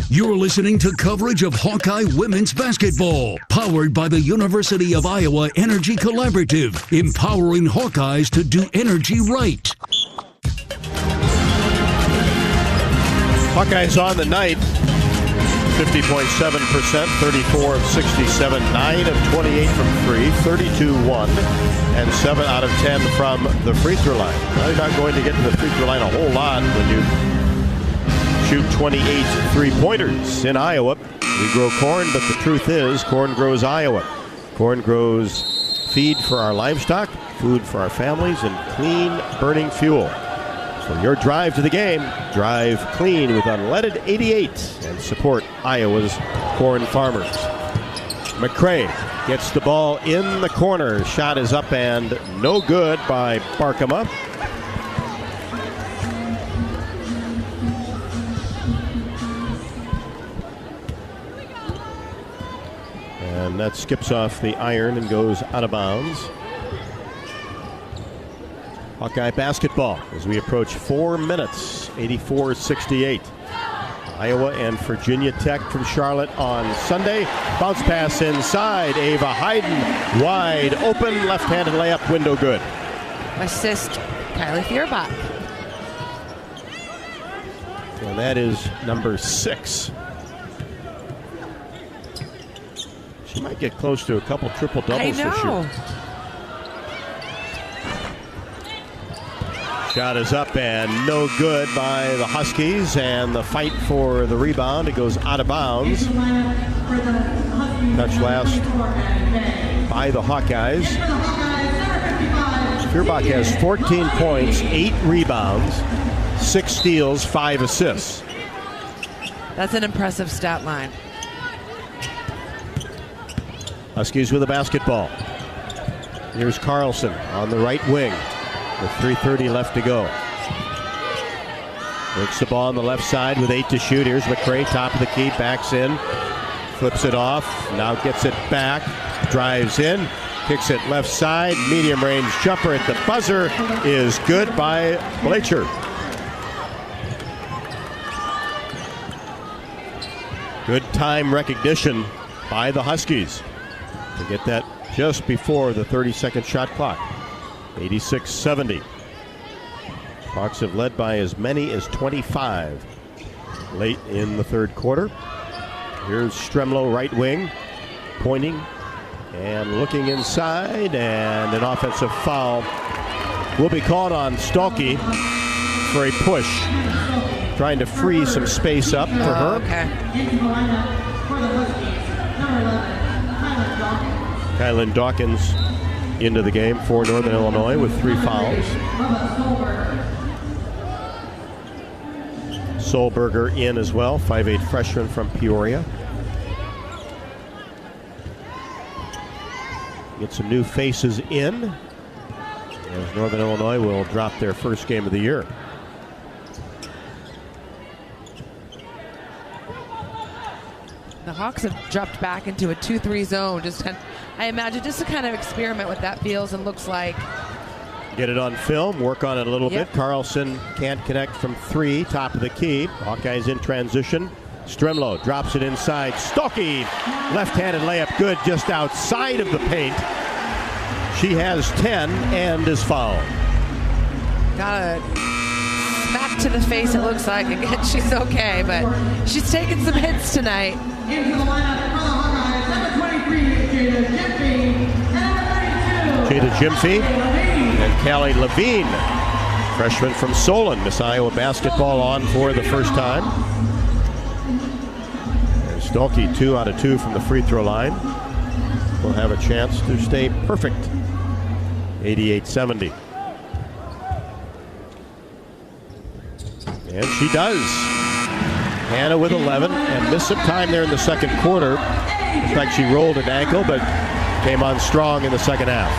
You're listening to coverage of Hawkeye women's basketball, powered by the University of Iowa Energy Collaborative, empowering Hawkeyes to do energy right. Hawkeyes on the night, 50.7%, 34 of 67, 9 of 28 from 3, 32-1, and 7 out of 10 from the free throw line. Now you're not going to get to the free throw line a whole lot when you shoot 28 three-pointers in Iowa. We grow corn, but the truth is corn grows Iowa. Corn grows feed for our livestock, food for our families, and clean burning fuel. For your drive to the game, drive clean with unleaded 88 and support Iowa's corn farmers. McCray gets the ball in the corner. Shot is up and no good by Barkema. And that skips off the iron and goes out of bounds. Hawkeye basketball as we approach 4 minutes, 84-68. Iowa and Virginia Tech from Charlotte on Sunday. Bounce pass inside. Ava Hayden wide open. Left-handed layup, window good. Assist, Kylie Feuerbach. And that is number 6. She might get close to a couple triple-doubles this year. Shot is up and no good by the Huskies, and the fight for the rebound. It goes out of bounds. Touch last by the Hawkeyes. Feuerbach has 14 points, 8 rebounds, 6 steals, 5 assists. That's an impressive stat line. Huskies with a basketball. Here's Carlson on the right wing with 3:30 left to go. Works the ball on the left side with 8 to shoot. Here's McCray, top of the key, backs in, flips it off, now gets it back, drives in, kicks it left side, medium range jumper at the buzzer is good by Blacher. Good time recognition by the Huskies to get that just before the 30-second shot clock. 86-70. Hawks have led by as many as 25 late in the third quarter. Here's Stremlow, right wing, pointing and looking inside, and an offensive foul will be called on Stalky for a push, trying to free some space up for her. Kylan Dawkins into the game for Northern Illinois with 3 fouls. Solberger in as well, 5'8" freshman from Peoria. Get some new faces in as Northern Illinois will drop their first game of the year. The Hawks have dropped back into a 2-3 zone. I imagine just to kind of experiment what that feels and looks like. Get it on film, work on it a little bit. Carlson can't connect from 3, top of the key. Hawkeyes in transition. Stremlo drops it inside. Stokey, left-handed layup good just outside of the paint. She has 10 and is fouled. Got a smack to the face, it looks like. Again, she's okay, but she's taking some hits tonight. Into the lineup for the Hawkeyes, number 23, Jada Jimpy, and number 32. Jada Jimpy and Callie Levine, freshman from Solon. Miss Iowa basketball on for the first time. And Stolke 2 out of 2 from the free throw line. Will have a chance to stay perfect. 88-70. And she does. Hannah with 11 and missed some time there in the second quarter. In fact, she rolled an ankle, but came on strong in the second half.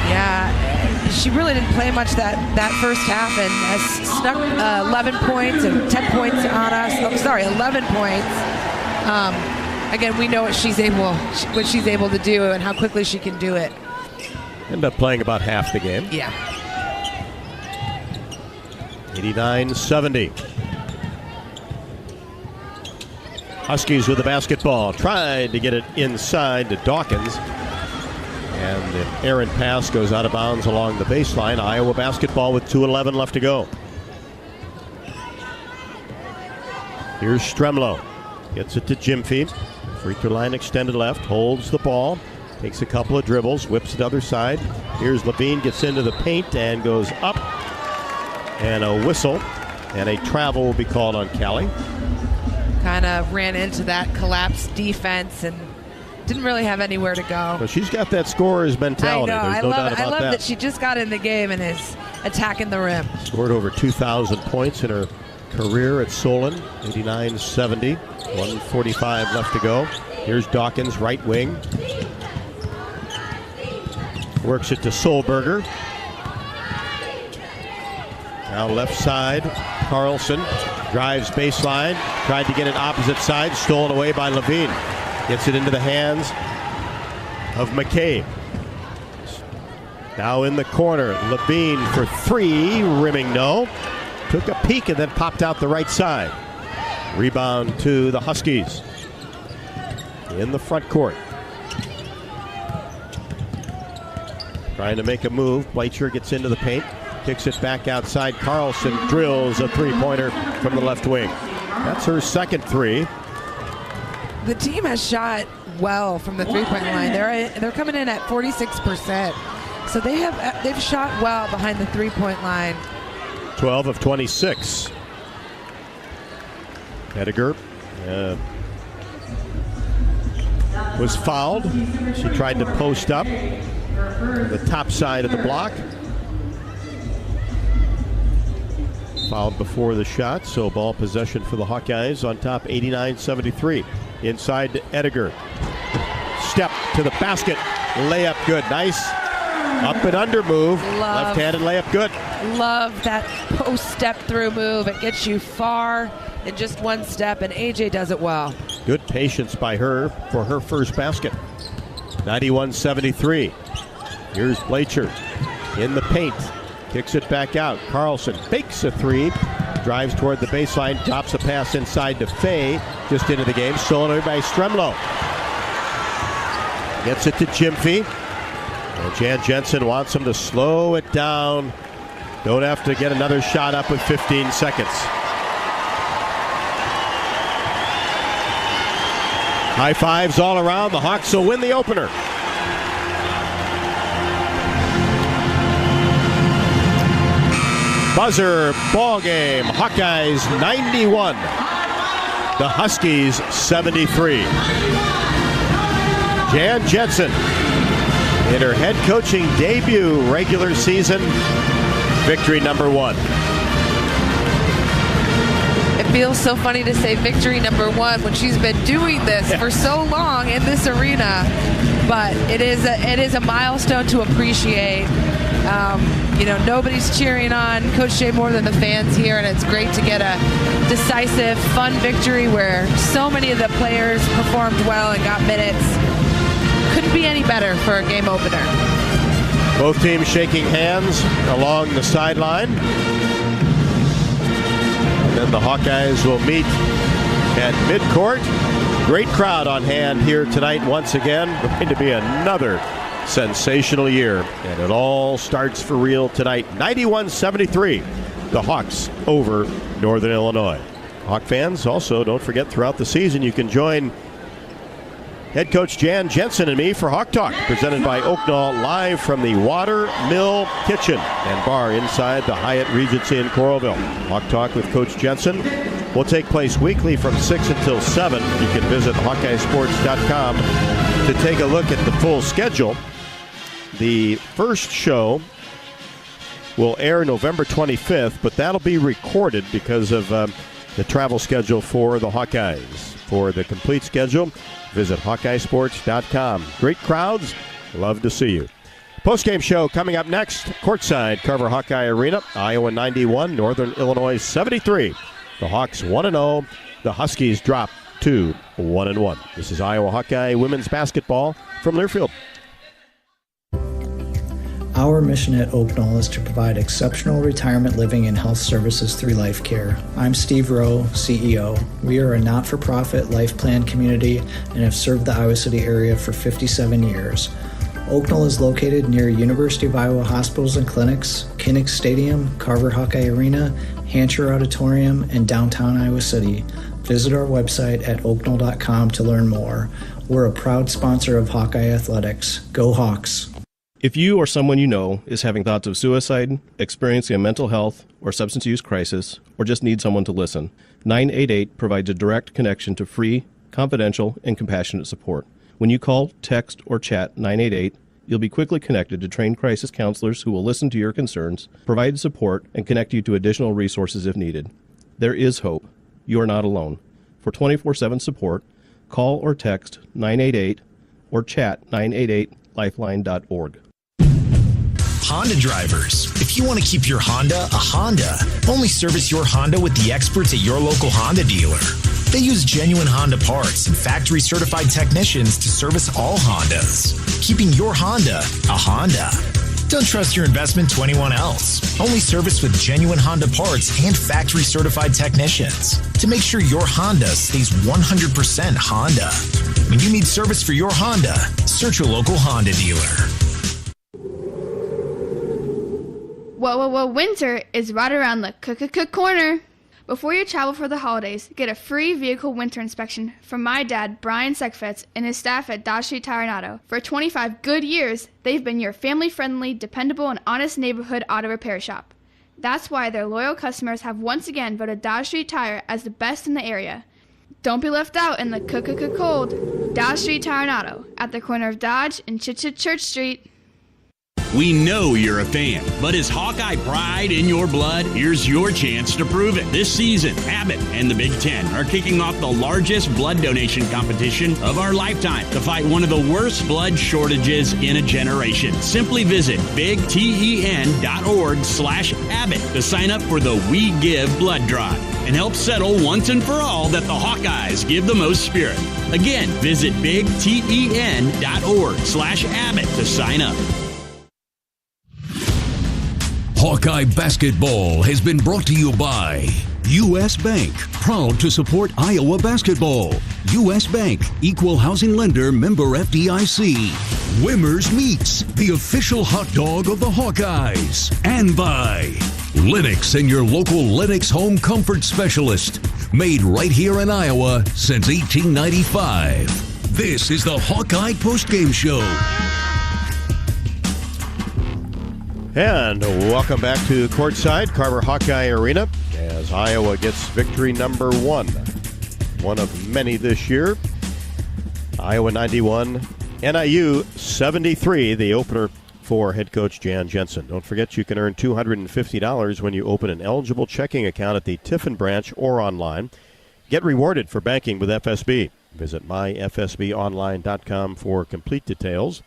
Yeah, she really didn't play much that first half and has snuck 11 points and 10 points on us. 11 points. Again, we know what she's able to do and how quickly she can do it. End up playing about half the game. Yeah. 89-70. Huskies with the basketball. Tried to get it inside to Dawkins. And the errant pass goes out of bounds along the baseline. Iowa basketball with 2:11 left to go. Here's Stremlo. Gets it to Jimpy. Free throw line extended left. Holds the ball. Takes a couple of dribbles. Whips it other side. Here's Levine. Gets into the paint and goes up. And a whistle. And a travel will be called on Callie. Kind of ran into that collapsed defense and didn't really have anywhere to go. Well, she's got that scorer's mentality. I know. There's no doubt about that. I love that she just got in the game and is attacking the rim. Scored over 2,000 points in her career at Solon. 89-70. 1:45 left to go. Here's Dawkins, right wing. Works it to Solberger. Now left side, Carlson drives baseline, tried to get it opposite side, stolen away by Levine. Gets it into the hands of McCabe. Now in the corner, Levine for 3, rimming no. Took a peek and then popped out the right side. Rebound to the Huskies in the front court. Trying to make a move. Bleacher gets into the paint. Kicks it back outside. Carlson drills a three-pointer from the left wing. That's her second 3. The team has shot well from the three-point line. They're coming in at 46%. So they've shot well behind the three-point line. 12 of 26. Ediger was fouled. She tried to post up the top side of the block. Fouled before the shot, so ball possession for the Hawkeyes on top, 89-73. Inside to Ediger. Step to the basket. Layup good. Nice up and under move. Left-handed layup good. Love that post step through move. It gets you far in just one step, and AJ does it well. Good patience by her for her first basket. 91-73. Here's Bleacher in the paint. Kicks it back out. Carlson fakes a 3. Drives toward the baseline. Drops a pass inside to Faye. Just into the game. Stolen away by Stremlo. Gets it to Jimpy. And Jan Jensen wants him to slow it down. Don't have to get another shot up with 15 seconds. High fives all around. The Hawks will win the opener. Buzzer ball game. Hawkeyes 91. The Huskies 73. Jan Jensen in her head coaching debut regular season. Victory number 1. It feels so funny to say victory number 1 when she's been doing this for so long in this arena. But it is a milestone to appreciate. Nobody's cheering on Coach Jay more than the fans here, and it's great to get a decisive, fun victory where so many of the players performed well and got minutes. Couldn't be any better for a game opener. Both teams shaking hands along the sideline. And then the Hawkeyes will meet at midcourt. Great crowd on hand here tonight once again. Going to be another sensational year. And it all starts for real tonight. 91-73, the Hawks over Northern Illinois. Hawk fans, also don't forget throughout the season you can join head coach Jan Jensen and me for Hawk Talk, presented by Oaknall, live from the Water Mill Kitchen and Bar inside the Hyatt Regency in Coralville. Hawk Talk with Coach Jensen will take place weekly from 6 until 7. You can visit HawkeyeSports.com to take a look at the full schedule. The first show will air November 25th, but that'll be recorded because of the travel schedule for the Hawkeyes. For the complete schedule, visit HawkeyeSports.com. Great crowds. Love to see you. Postgame show coming up next. Courtside, Carver Hawkeye Arena. Iowa 91, Northern Illinois 73. The Hawks 1-0. The Huskies drop to 1-1. This is Iowa Hawkeye women's basketball from Learfield. Our mission at Oaknall is to provide exceptional retirement living and health services through life care. I'm Steve Rowe, CEO. We are a not-for-profit life plan community and have served the Iowa City area for 57 years. Oaknall is located near University of Iowa hospitals and clinics, Kinnick Stadium, Carver Hawkeye Arena, Hancher Auditorium, and downtown Iowa City. Visit our website at oaknall.com to learn more. We're a proud sponsor of Hawkeye Athletics. Go Hawks! If you or someone you know is having thoughts of suicide, experiencing a mental health or substance use crisis, or just need someone to listen, 988 provides a direct connection to free, confidential, and compassionate support. When you call, text, or chat 988, you'll be quickly connected to trained crisis counselors who will listen to your concerns, provide support, and connect you to additional resources if needed. There is hope. You are not alone. For 24/7 support, call or text 988 or chat 988lifeline.org. Honda drivers, if you want to keep your Honda a Honda, only service your Honda with the experts at your local Honda dealer. They use genuine Honda parts and factory certified technicians to service all Hondas, keeping your Honda a Honda. Don't trust your investment to anyone else. Only service with genuine Honda parts and factory certified technicians to make sure your Honda stays 100% Honda. When you need service for your Honda, search your local Honda dealer. Whoa, winter is right around the corner. Before you travel for the holidays, get a free vehicle winter inspection from my dad, Brian Sekfetz, and his staff at Dodge Street Tire and Auto. For 25 good years, they've been your family-friendly, dependable, and honest neighborhood auto repair shop. That's why their loyal customers have once again voted Dodge Street Tire as the best in the area. Don't be left out in the cold. Dodge Street Tire and Auto, at the corner of Dodge and Church Street. We know you're a fan, but is Hawkeye pride in your blood? Here's your chance to prove it. This season, Abbott and the Big Ten are kicking off the largest blood donation competition of our lifetime to fight one of the worst blood shortages in a generation. Simply visit bigten.org/Abbott to sign up for the We Give Blood Drive and help settle once and for all that the Hawkeyes give the most spirit. Again, visit bigten.org/Abbott to sign up. Hawkeye Basketball has been brought to you by U.S. Bank, proud to support Iowa basketball. U.S. Bank, equal housing lender, member FDIC. Wimmers Meats, the official hot dog of the Hawkeyes. And by Lennox and your local Lennox home comfort specialist. Made right here in Iowa since 1895. This is the Hawkeye Postgame Show. And welcome back to Courtside, Carver Hawkeye Arena, as Iowa gets victory number one of many this year. Iowa 91, NIU 73, the opener for head coach Jan Jensen. Don't forget you can earn $250 when you open an eligible checking account at the Tiffin branch or online. Get rewarded for banking with FSB. Visit myfsbonline.com for complete details.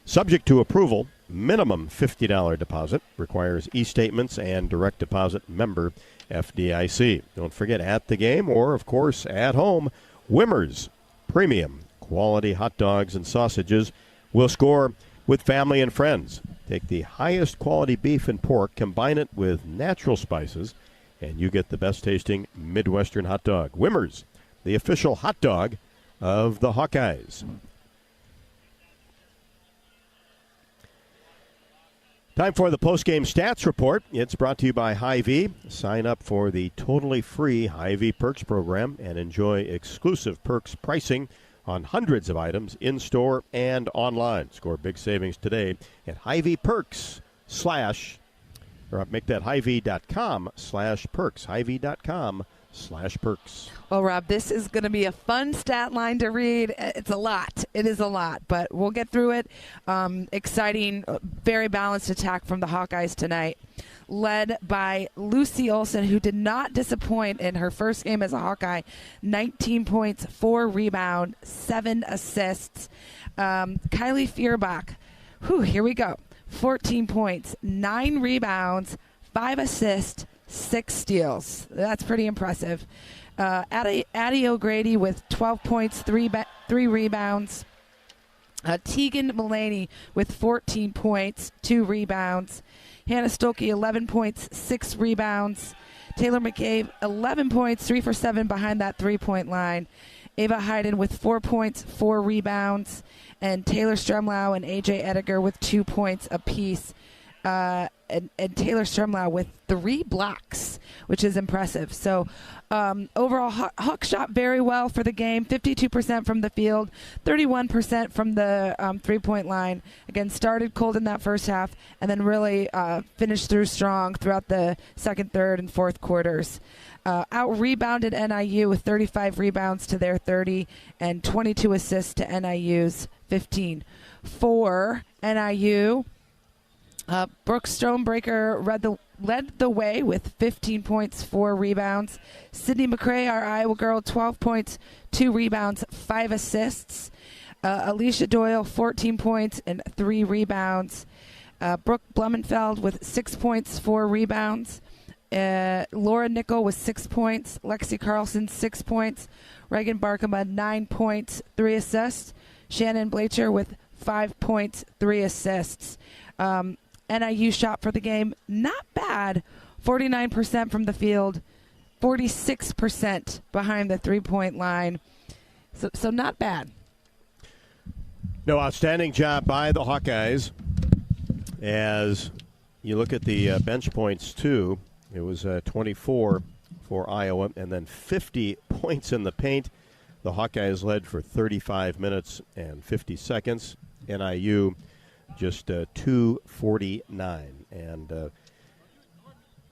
Subject to approval, minimum $50 deposit. Requires e-statements and direct deposit, member FDIC. Don't forget, at the game or, of course, at home, Wimmer's premium quality hot dogs and sausages will score with family and friends. Take the highest quality beef and pork, combine it with natural spices, and you get the best tasting Midwestern hot dog. Wimmer's, the official hot dog of the Hawkeyes. Time for the postgame stats report. It's brought to you by Hy-Vee. Sign up for the totally free Hy-Vee Perks program and enjoy exclusive perks pricing on hundreds of items in-store and online. Score big savings today at Hy-Vee Perks make that Hy-Vee.com/perks. Hy-Vee.com/perks. Well, Rob, this is going to be a fun stat line to read. It's a lot. It is a lot, but we'll get through it. Exciting, very balanced attack from the Hawkeyes tonight, led by Lucy Olson, who did not disappoint in her first game as a Hawkeye. 19 points, 4 rebounds, 7 assists. Kylie Feuerbach, here we go. 14 points, 9 rebounds, 5 assists, 6 steals. That's pretty impressive. Addie O'Grady with 12 points, 3 rebounds. Tegan Mullaney with 14 points, 2 rebounds. Hannah Stolke, 11 points, 6 rebounds. Taylor McCabe, 11 points, 3 for 7 behind that 3-point line. Ava Hayden with 4 points, 4 rebounds. And Taylor Stremlau and A.J. Ediger with 2 points apiece. And Taylor Stremlau with 3 blocks, which is impressive. So overall, Hawk shot very well for the game, 52% from the field, 31% from the 3-point line. Again, started cold in that first half and then really finished through strong throughout the second, third, and fourth quarters. Out-rebounded NIU with 35 rebounds to their 30 and 22 assists to NIU's 15. For NIU, Brooke Stonebreaker led the way with 15 points, 4 rebounds. Sydney McCray, our Iowa girl, 12 points, 2 rebounds, 5 assists. Alicia Doyle, 14 points and 3 rebounds. Brooke Blumenfeld with 6 points, 4 rebounds. Laura Nickel with 6 points. Lexi Carlson, 6 points. Reagan Barkema, 9 points, 3 assists. Shannon Blacher with 5 points, 3 assists. NIU shot for the game, not bad. 49% from the field, 46% behind the 3-point line. So not bad. No, outstanding job by the Hawkeyes. As you look at the bench points, too, it was 24 for Iowa and then 50 points in the paint. The Hawkeyes led for 35 minutes and 50 seconds. NIU just 2:49. And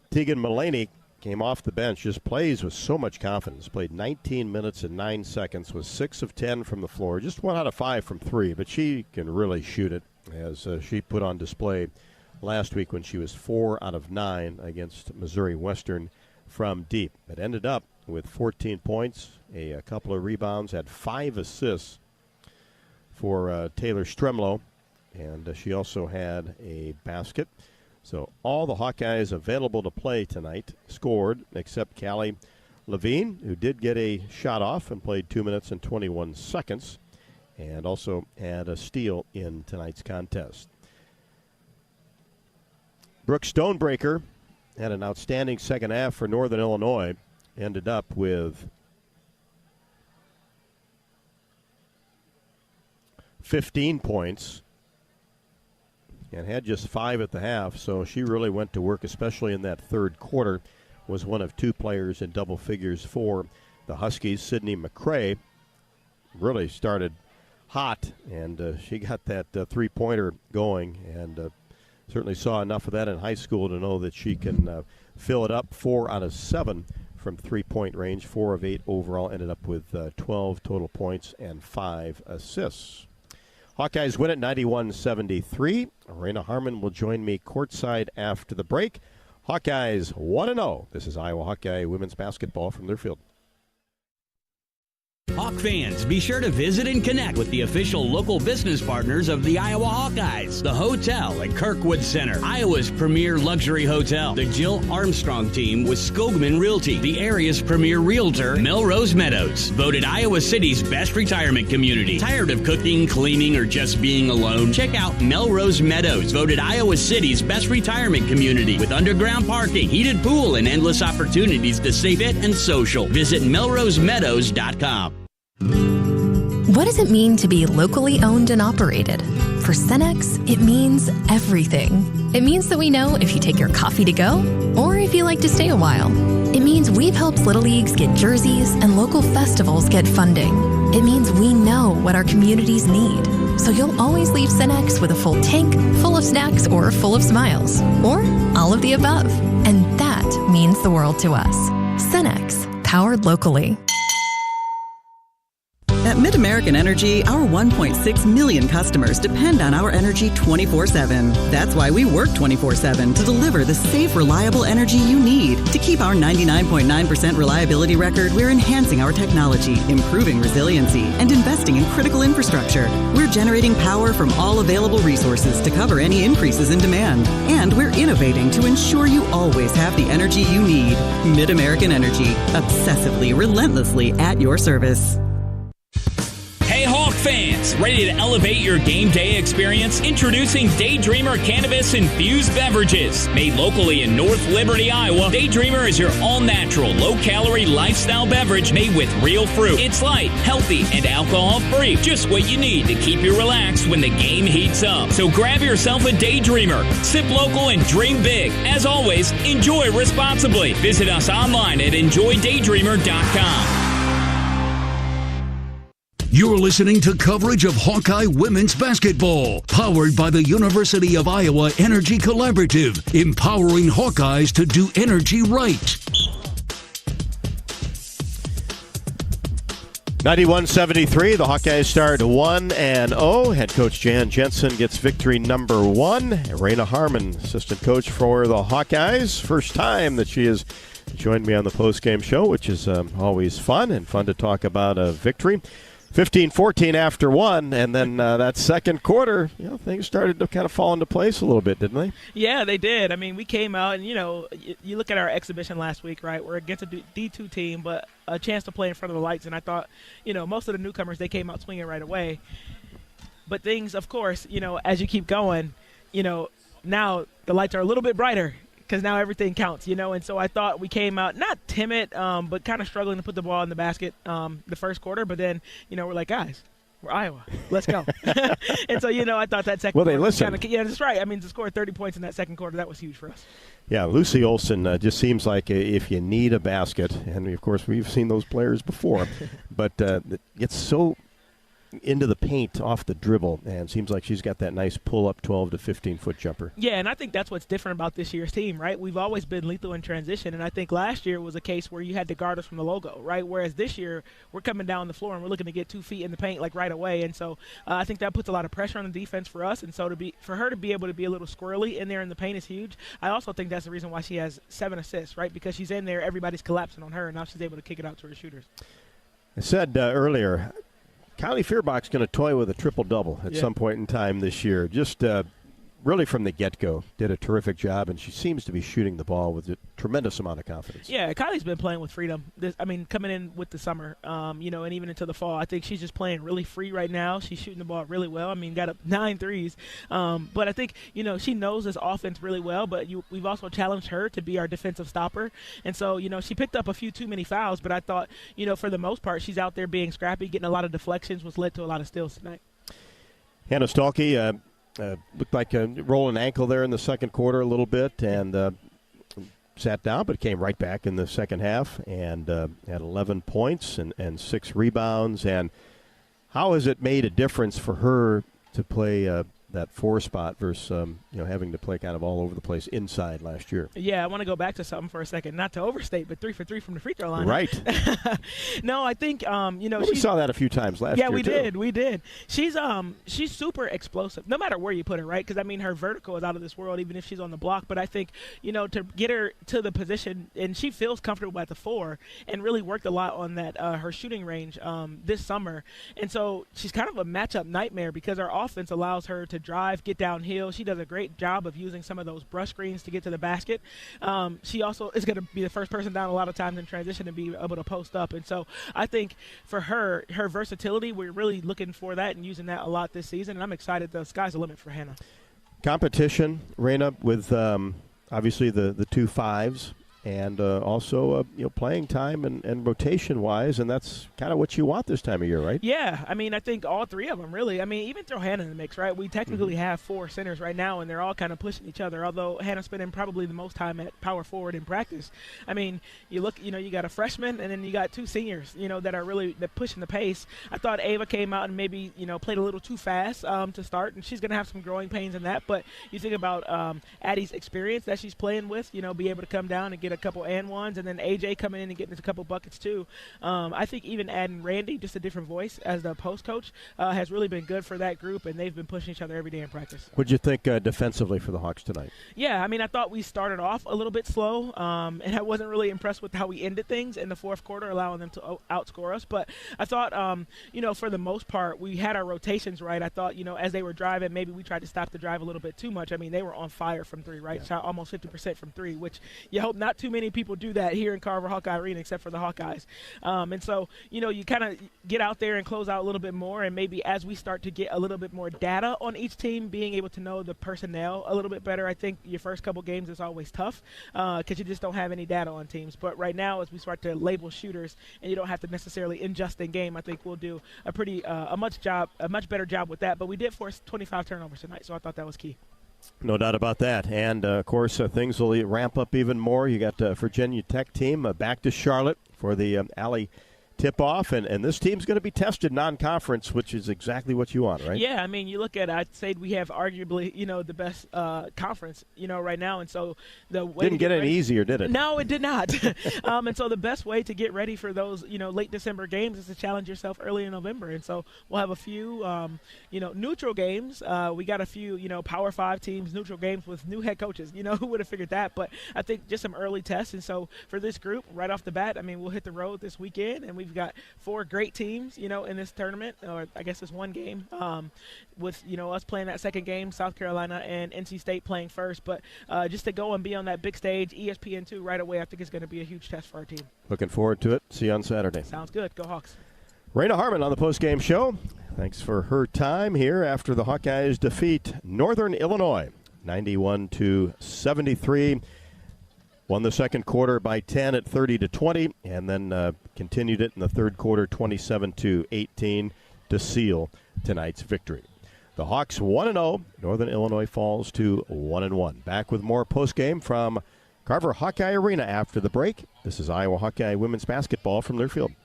Tegan Mullaney came off the bench, just plays with so much confidence. Played 19 minutes and 9 seconds, was 6 of 10 from the floor. Just 1 out of 5 from 3, but she can really shoot it, as she put on display last week when she was 4 out of 9 against Missouri Western from deep. It ended up with 14 points, a couple of rebounds, had 5 assists for Taylor Stremlau, and she also had a basket. So all the Hawkeyes available to play tonight scored, except Callie Levine, who did get a shot off and played 2 minutes and 21 seconds, and also had a steal in tonight's contest. Brooke Stonebreaker had an outstanding second half for Northern Illinois, ended up with 15 points and had just 5 at the half, so she really went to work, especially in that third quarter. Was one of 2 players in double figures for the Huskies. Sydney McCray really started hot, and she got that three-pointer going, and certainly saw enough of that in high school to know that she can fill it up. 4 out of 7 from three-point range, 4 of 8 overall, ended up with 12 total points and 5 assists. Hawkeyes win it 91-73. Raina Harmon will join me courtside after the break. Hawkeyes 1-0. This is Iowa Hawkeye women's basketball from Learfield. Hawk fans, be sure to visit and connect with the official local business partners of the Iowa Hawkeyes. The hotel at Kirkwood Center, Iowa's premier luxury hotel. The Jill Armstrong team with Skogman Realty, the area's premier realtor. Melrose Meadows, voted Iowa City's best retirement community. Tired of cooking, cleaning, or just being alone? Check out Melrose Meadows, voted Iowa City's best retirement community with underground parking, heated pool, and endless opportunities to stay fit and social. Visit melrosemeadows.com. What does it mean to be locally owned and operated? For Cenex, it means everything. It means that we know if you take your coffee to go or if you like to stay a while. It means we've helped Little Leagues get jerseys and local festivals get funding. It means we know what our communities need. So you'll always leave Cenex with a full tank, full of snacks, or full of smiles. Or all of the above. And that means the world to us. Cenex, powered locally. At MidAmerican Energy, our 1.6 million customers depend on our energy 24/7. That's why we work 24/7 to deliver the safe, reliable energy you need. To keep our 99.9% reliability record, we're enhancing our technology, improving resiliency, and investing in critical infrastructure. We're generating power from all available resources to cover any increases in demand. And we're innovating to ensure you always have the energy you need. MidAmerican Energy, obsessively, relentlessly at your service. Hey Hawk fans, ready to elevate your game day experience? Introducing Daydreamer Cannabis-Infused Beverages. Made locally in North Liberty, Iowa, Daydreamer is your all-natural, low-calorie lifestyle beverage made with real fruit. It's light, healthy, and alcohol-free. Just what you need to keep you relaxed when the game heats up. So grab yourself a Daydreamer. Sip local and dream big. As always, enjoy responsibly. Visit us online at enjoydaydreamer.com. You're listening to coverage of Hawkeye women's basketball, powered by the University of Iowa Energy Collaborative, empowering Hawkeyes to do energy right. 91-73, the Hawkeyes start 1-0. Head coach Jan Jensen gets victory number 1. Raina Harmon, assistant coach for the Hawkeyes. First time that she has joined me on the postgame show, which is always fun to talk about a victory. 15-14 after 1, and then that second quarter, things started to kind of fall into place a little bit, didn't they? Yeah, they did. I mean, we came out, and, you look at our exhibition last week, right? We're against a D2 team, but a chance to play in front of the lights, and I thought, most of the newcomers, they came out swinging right away. But things, of course, as you keep going, now the lights are a little bit brighter, because now everything counts, and so I thought we came out not timid, but kind of struggling to put the ball in the basket the first quarter, but then, we're like, guys, we're Iowa, let's go. And so, I thought that second quarter, they listened. Yeah, that's right. I mean, to score 30 points in that second quarter, that was huge for us. Yeah, Lucy Olson just seems like if you need a basket, and of course we've seen those players before, but it's so into the paint off the dribble, and seems like she's got that nice pull-up 12 to 15-foot jumper. Yeah, and I think that's what's different about this year's team, right? We've always been lethal in transition, and I think last year was a case where you had to guard us from the logo, right? Whereas this year, we're coming down the floor, and we're looking to get 2 feet in the paint, like, right away, and so I think that puts a lot of pressure on the defense for us, and so for her to be able to be a little squirrely in there in the paint is huge. I also think that's the reason why she has 7 assists, right? Because she's in there, everybody's collapsing on her, and now she's able to kick it out to her shooters. I said earlier, Kylie Feuerbach's going to toy with a triple-double at some point in time this year. Just really from the get-go, did a terrific job, and she seems to be shooting the ball with a tremendous amount of confidence. Yeah, Kylie's been playing with freedom. Coming in with the summer, and even into the fall. I think she's just playing really free right now. She's shooting the ball really well. Got up 9 threes. But I think, she knows this offense really well, but we've also challenged her to be our defensive stopper. And so, she picked up a few too many fouls, but I thought, for the most part, she's out there being scrappy, getting a lot of deflections, which led to a lot of steals tonight. Hannah Stalkey, looked like a rolling ankle there in the second quarter a little bit, and sat down, but came right back in the second half and had 11 points and 6 rebounds. And how has it made a difference for her to play that 4 spot versus having to play kind of all over the place inside last year. Yeah, I want to go back to something for a second, not to overstate, but 3 for 3 from the free throw line. Right. No, I think we saw that a few times last year. Yeah, we did. She's super explosive, no matter where you put her, right? Because I mean, her vertical is out of this world, even if she's on the block. But I think to get her to the position, and she feels comfortable at the 4, and really worked a lot on that her shooting range this summer. And so she's kind of a matchup nightmare because our offense allows her to drive, get downhill. She does a great job of using some of those brush screens to get to the basket. She also is going to be the first person down a lot of times in transition and be able to post up. And so I think for her versatility, we're really looking for that and using that a lot this season. And I'm excited. The sky's the limit for Hannah. Competition, Raina, with obviously the 2 5s. And also, playing time and rotation-wise, and that's kind of what you want this time of year, right? Yeah, I mean, I think all 3 of them, really. I mean, even throw Hannah in the mix, right? We technically have 4 centers right now, and they're all kind of pushing each other, although Hannah's spending probably the most time at power forward in practice. I mean, you look, you got a freshman, and then you got 2 seniors, that are really pushing the pace. I thought Ava came out and maybe, played a little too fast to start, and she's going to have some growing pains in that. But you think about Addie's experience that she's playing with, be able to come down and get a couple and ones, and then AJ coming in and getting us a couple buckets too. I think even adding Randy, just a different voice as the post coach, has really been good for that group, and they've been pushing each other every day in practice. What did you think defensively for the Hawks tonight? Yeah, I mean, I thought we started off a little bit slow, and I wasn't really impressed with how we ended things in the 4th quarter, allowing them to outscore us. But I thought, for the most part, we had our rotations right. I thought, as they were driving, maybe we tried to stop the drive a little bit too much. I mean, they were on fire from 3, right? Shot almost 50% from 3, which you hope not too many people do that here in Carver Hawkeye Arena, except for the Hawkeyes. And so, you kind of get out there and close out a little bit more, and maybe as we start to get a little bit more data on each team, being able to know the personnel a little bit better. I think your first couple games is always tough because you just don't have any data on teams. But right now, as we start to label shooters, and you don't have to necessarily ingest in game, I think we'll do a much better job with that. But we did force 25 turnovers tonight, so I thought that was key. No doubt about that. And, of course, things will ramp up even more. You got Virginia Tech team back to Charlotte for the Alley tip-off, and this team's going to be tested non-conference, which is exactly what you want, right? Yeah, I mean, you look at it, I'd say we have arguably, the best conference, right now, and so the way didn't get any easier, did it? No, it did not. And so the best way to get ready for those, late December games is to challenge yourself early in November, and so we'll have a few, neutral games. We got a few, Power 5 teams, neutral games with new head coaches. Who would have figured that? But I think just some early tests, and so for this group, right off the bat, I mean, we'll hit the road this weekend, and we've got 4 great teams, in this tournament, or I guess it's one game, with, us playing that second game, South Carolina and NC State playing first. But just to go and be on that big stage, ESPN2 right away, I think is going to be a huge test for our team. Looking forward to it. See you on Saturday. Sounds good. Go Hawks. Raina Harmon on the Postgame Show. Thanks for her time here after the Hawkeyes defeat Northern Illinois, 91-73. Won the second quarter by 10 at 30-20, and then continued it in the third quarter, 27-18, to seal tonight's victory. The Hawks 1-0. Northern Illinois falls to 1-1. Back with more postgame from Carver Hawkeye Arena after the break. This is Iowa Hawkeye women's basketball from Learfield.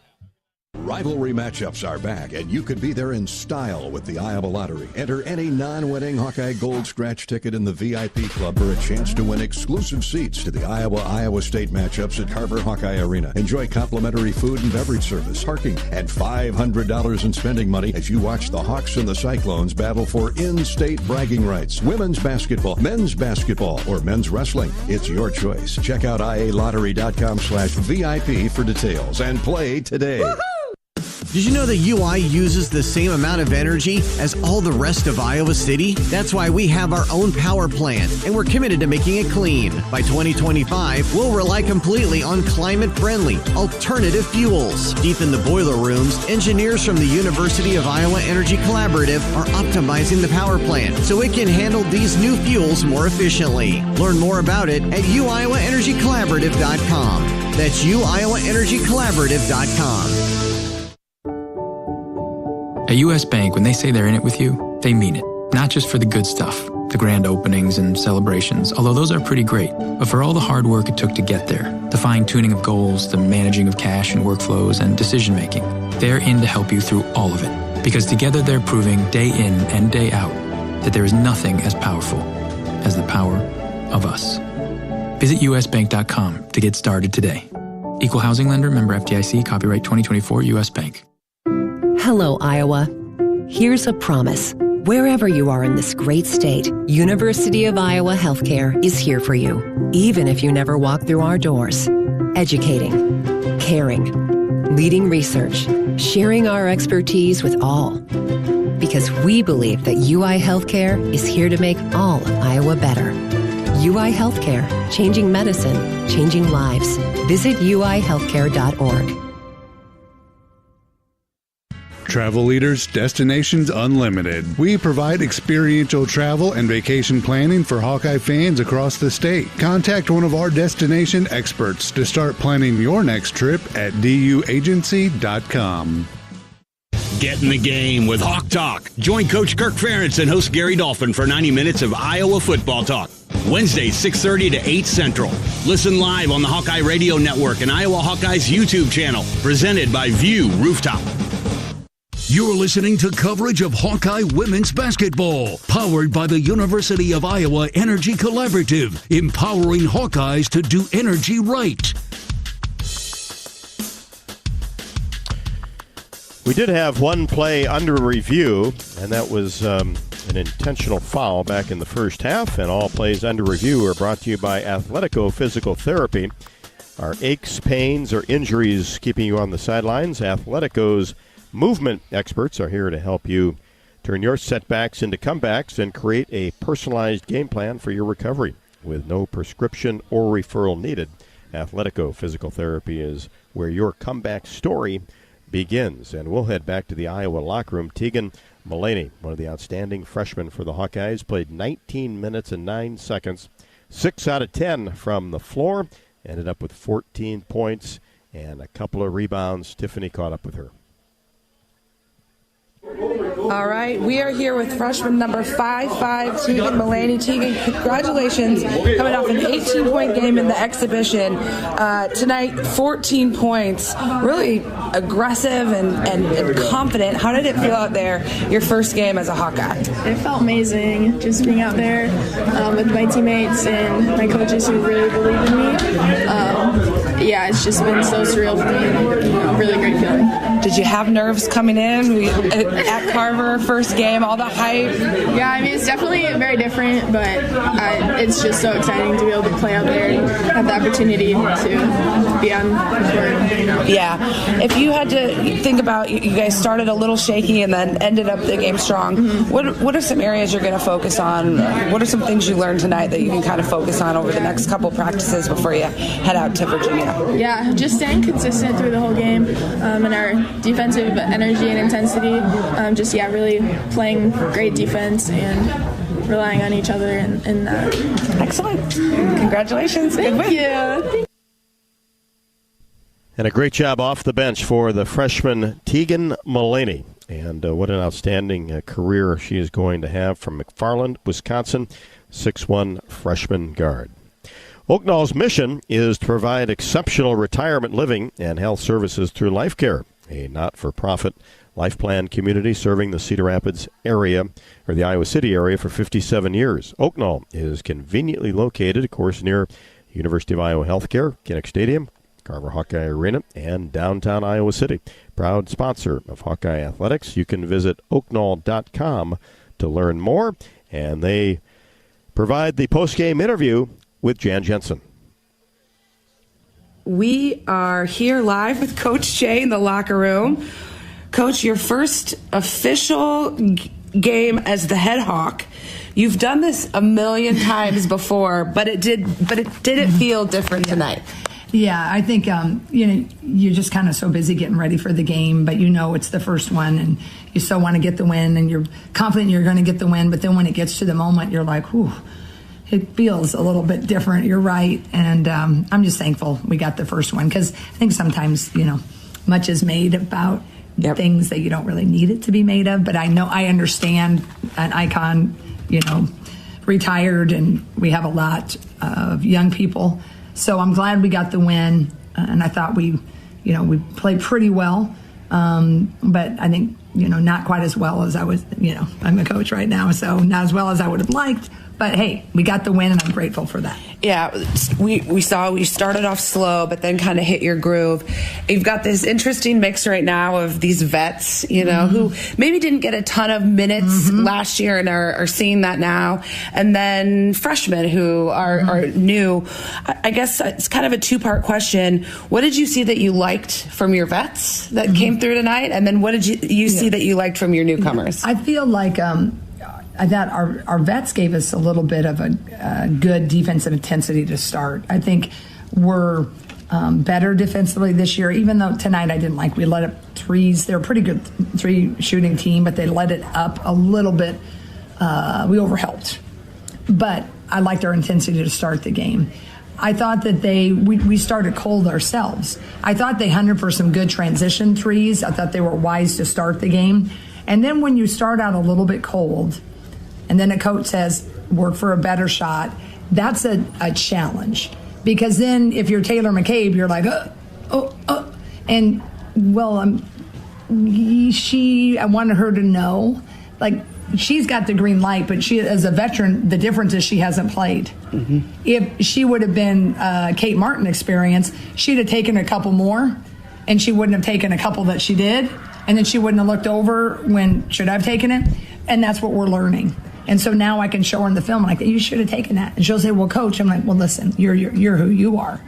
Rivalry matchups are back, and you could be there in style with the Iowa Lottery. Enter any non-winning Hawkeye Gold Scratch ticket in the VIP Club for a chance to win exclusive seats to the Iowa State matchups at Carver Hawkeye Arena. Enjoy complimentary food and beverage service, parking, and $500 in spending money as you watch the Hawks and the Cyclones battle for in-state bragging rights. Women's basketball, men's basketball, or men's wrestling. It's your choice. Check out ialottery.com/VIP for details and play today. Woo-hoo! Did you know that UI uses the same amount of energy as all the rest of Iowa City? That's why we have our own power plant, and we're committed to making it clean. By 2025, we'll rely completely on climate-friendly, alternative fuels. Deep in the boiler rooms, engineers from the University of Iowa Energy Collaborative are optimizing the power plant so it can handle these new fuels more efficiently. Learn more about it at uiowaenergycollaborative.com. That's uiowaenergycollaborative.com. At U.S. Bank, when they say they're in it with you, they mean it. Not just for the good stuff, the grand openings and celebrations, although those are pretty great, but for all the hard work it took to get there, the fine-tuning of goals, the managing of cash and workflows, and decision-making. They're in to help you through all of it, because together they're proving day in and day out that there is nothing as powerful as the power of us. Visit usbank.com to get started today. Equal housing lender, member FDIC, copyright 2024 U.S. Bank. Hello, Iowa. Here's a promise. Wherever you are in this great state, University of Iowa Healthcare is here for you, even if you never walk through our doors. Educating, caring, leading research, sharing our expertise with all. Because we believe that UI Healthcare is here to make all of Iowa better. UI Healthcare, changing medicine, changing lives. Visit uihealthcare.org. Travel Leaders Destinations Unlimited. We provide experiential travel and vacation planning for Hawkeye fans across the state. Contact one of our destination experts to start planning your next trip at duagency.com. Get in the game with Hawk Talk. Join Coach Kirk Ferentz and host Gary Dolphin for 90 minutes of Iowa football talk. Wednesdays, 6:30 to 8 Central. Listen live on the Hawkeye Radio Network and Iowa Hawkeyes YouTube channel. Presented by View Rooftop. You're listening to coverage of Hawkeye women's basketball, powered by the University of Iowa Energy Collaborative, empowering Hawkeyes to do energy right. We did have one play under review, and that was an intentional foul back in the first half, and all plays under review are brought to you by Athletico Physical Therapy. Our aches, pains, or injuries keeping you on the sidelines, Athletico's movement experts are here to help you turn your setbacks into comebacks and create a personalized game plan for your recovery. With no prescription or referral needed, Athletico Physical Therapy is where your comeback story begins. And we'll head back to the Iowa locker room. Tegan Mullaney, one of the outstanding freshmen for the Hawkeyes, played 19 minutes and 9 seconds, 6 out of 10 from the floor, ended up with 14 points and a couple of rebounds. Tiffany caught up with her. All right, we are here with freshman number 5'5", Tegan Mullaney. Tegan, congratulations, coming off an 18-point game in the exhibition. Tonight, 14 points, really aggressive and confident. How did it feel out there, your first game as a Hawkeye? It felt amazing, just being out there with my teammates and my coaches who really believe in me. Yeah, it's just been so surreal for me. Really great feeling. Did you have nerves coming in at Carver, first game, all the hype? Yeah, I mean, it's definitely very different, but it's just so exciting to be able to play out there and have the opportunity to be on the court. Yeah. If you had to think about, you guys started a little shaky and then ended up the game strong, what are some areas you're going to focus on? What are some things you learned tonight that you can kind of focus on over the next couple practices before you head out to Virginia? Yeah, just staying consistent through the whole game and our defensive energy and intensity. Really playing great defense and relying on each other in that. Excellent. Congratulations. Thank you. And a great job off the bench for the freshman Tegan Mullaney. And what an outstanding career she is going to have from McFarland, Wisconsin, 6'1" freshman guard. Oaknall's mission is to provide exceptional retirement living and health services through Life Care, a not-for-profit life plan community serving the Cedar Rapids area, or the Iowa City area, for 57 years. Oaknall is conveniently located, of course, near University of Iowa Healthcare, Kinnick Stadium, Carver Hawkeye Arena, and downtown Iowa City. Proud sponsor of Hawkeye Athletics. You can visit oaknall.com to learn more, and they provide the post-game interview with Jan Jensen. We are here live with Coach Jay in the locker room. Coach, your first official game as the head Hawk. You've done this a million times before, but it didn't feel different tonight. Yeah, I think you're just kind of so busy getting ready for the game, but it's the first one, and you so want to get the win, and you're confident you're going to get the win. But then when it gets to the moment, you're like, whew. It feels a little bit different. You're right. And I'm just thankful we got the first one, because I think sometimes, much is made about things that you don't really need it to be made of. But I understand an icon, retired, and we have a lot of young people. So I'm glad we got the win. And I thought we played pretty well. But I think not quite as well as I was, I'm a coach right now, so not as well as I would have liked. But hey, we got the win, and I'm grateful for that. Yeah, we started off slow, but then kind of hit your groove. You've got this interesting mix right now of these vets, who maybe didn't get a ton of minutes last year and are seeing that now. And then freshmen who are new. I guess it's kind of a two-part question. What did you see that you liked from your vets that came through tonight? And then what did you see that you liked from your newcomers? I feel like I thought our vets gave us a little bit of a good defensive intensity to start. I think we're better defensively this year, even though tonight I didn't like we let up threes. They're a pretty good three shooting team, but they let it up a little bit. We overhelped. But I liked our intensity to start the game. I thought that we started cold ourselves. I thought they hunted for some good transition threes. I thought they were wise to start the game. And then when you start out a little bit cold, and then a coach says, work for a better shot, that's a challenge. Because then if you're Taylor McCabe, you're like, and I wanted her to know, like, she's got the green light, but she, as a veteran, the difference is she hasn't played. If she would have been Kate Martin experience, she'd have taken a couple more, and she wouldn't have taken a couple that she did, and then she wouldn't have looked over when should I have taken it, and that's what we're learning. And so now I can show her in the film, like, you should have taken that. And she'll say, well, coach, I'm like, well, listen, you're who you are.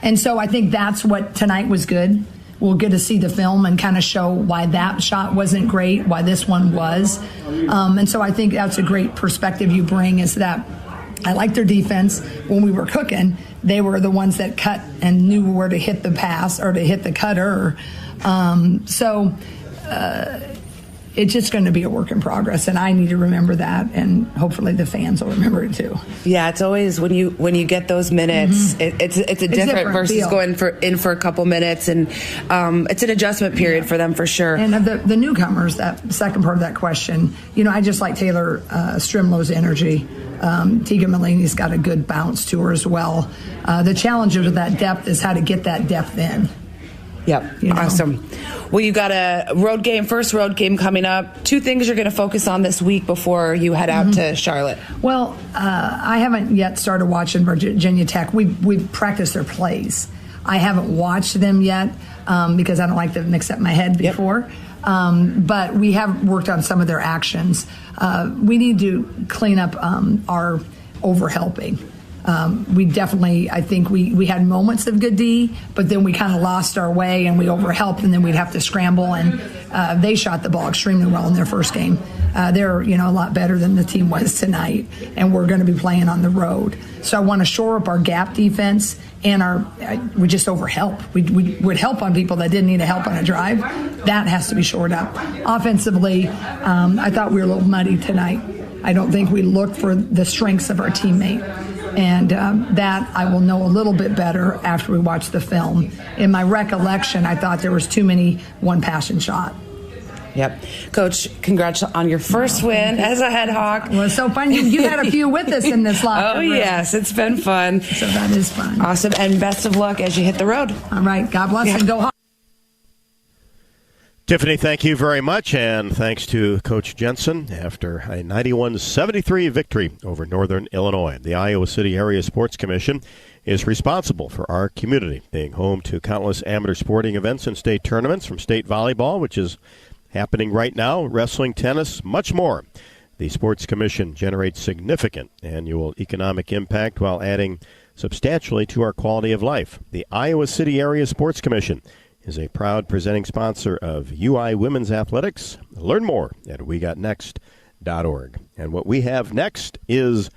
And so I think that's what tonight was good. We'll get to see the film and kind of show why that shot wasn't great, why this one was. And so I think that's a great perspective you bring, is that I like their defense. When we were cooking, they were the ones that cut and knew where to hit the pass or to hit the cutter. It's just going to be a work in progress, and I need to remember that, and hopefully the fans will remember it too. Yeah, it's always when you get those minutes, it's a different versus feel. going in for a couple minutes, and it's an adjustment period for them for sure. And of the newcomers, that second part of that question, I just like Taylor Strimlow's energy. Tegan Mulaney's got a good bounce to her as well. The challenge of that depth is how to get that depth in. Yep. Awesome. Well, you got a first road game coming up. Two things you're going to focus on this week before you head out to Charlotte. Well, I haven't yet started watching Virginia Tech. We've practiced their plays. I haven't watched them yet because I don't like to mix up my head before. But we have worked on some of their actions. We need to clean up our overhelping. We definitely, I think we had moments of good D, but then we kind of lost our way and we overhelped, and then we'd have to scramble, and they shot the ball extremely well in their first game. They're, a lot better than the team was tonight, and we're going to be playing on the road. So I want to shore up our gap defense, and we just overhelp. We would help on people that didn't need a help on a drive. That has to be shored up. Offensively, I thought we were a little muddy tonight. I don't think we looked for the strengths of our teammate. And that I will know a little bit better after we watch the film. In my recollection, I thought there was too many one-passion shot. Yep. Coach, congrats on your first win as a head Hawk. Well, it's so fun. You had a few with us in this locker room. Yes, it's been fun. So that is fun. Awesome, and best of luck as you hit the road. All right. God bless and go Hawks. Tiffany, thank you very much, and thanks to Coach Jensen after a 91-73 victory over Northern Illinois. The Iowa City Area Sports Commission is responsible for our community, being home to countless amateur sporting events and state tournaments, from state volleyball, which is happening right now, wrestling, tennis, much more. The Sports Commission generates significant annual economic impact while adding substantially to our quality of life. The Iowa City Area Sports Commission is a proud presenting sponsor of UI Women's Athletics. Learn more at wegotnext.org. And what we have next is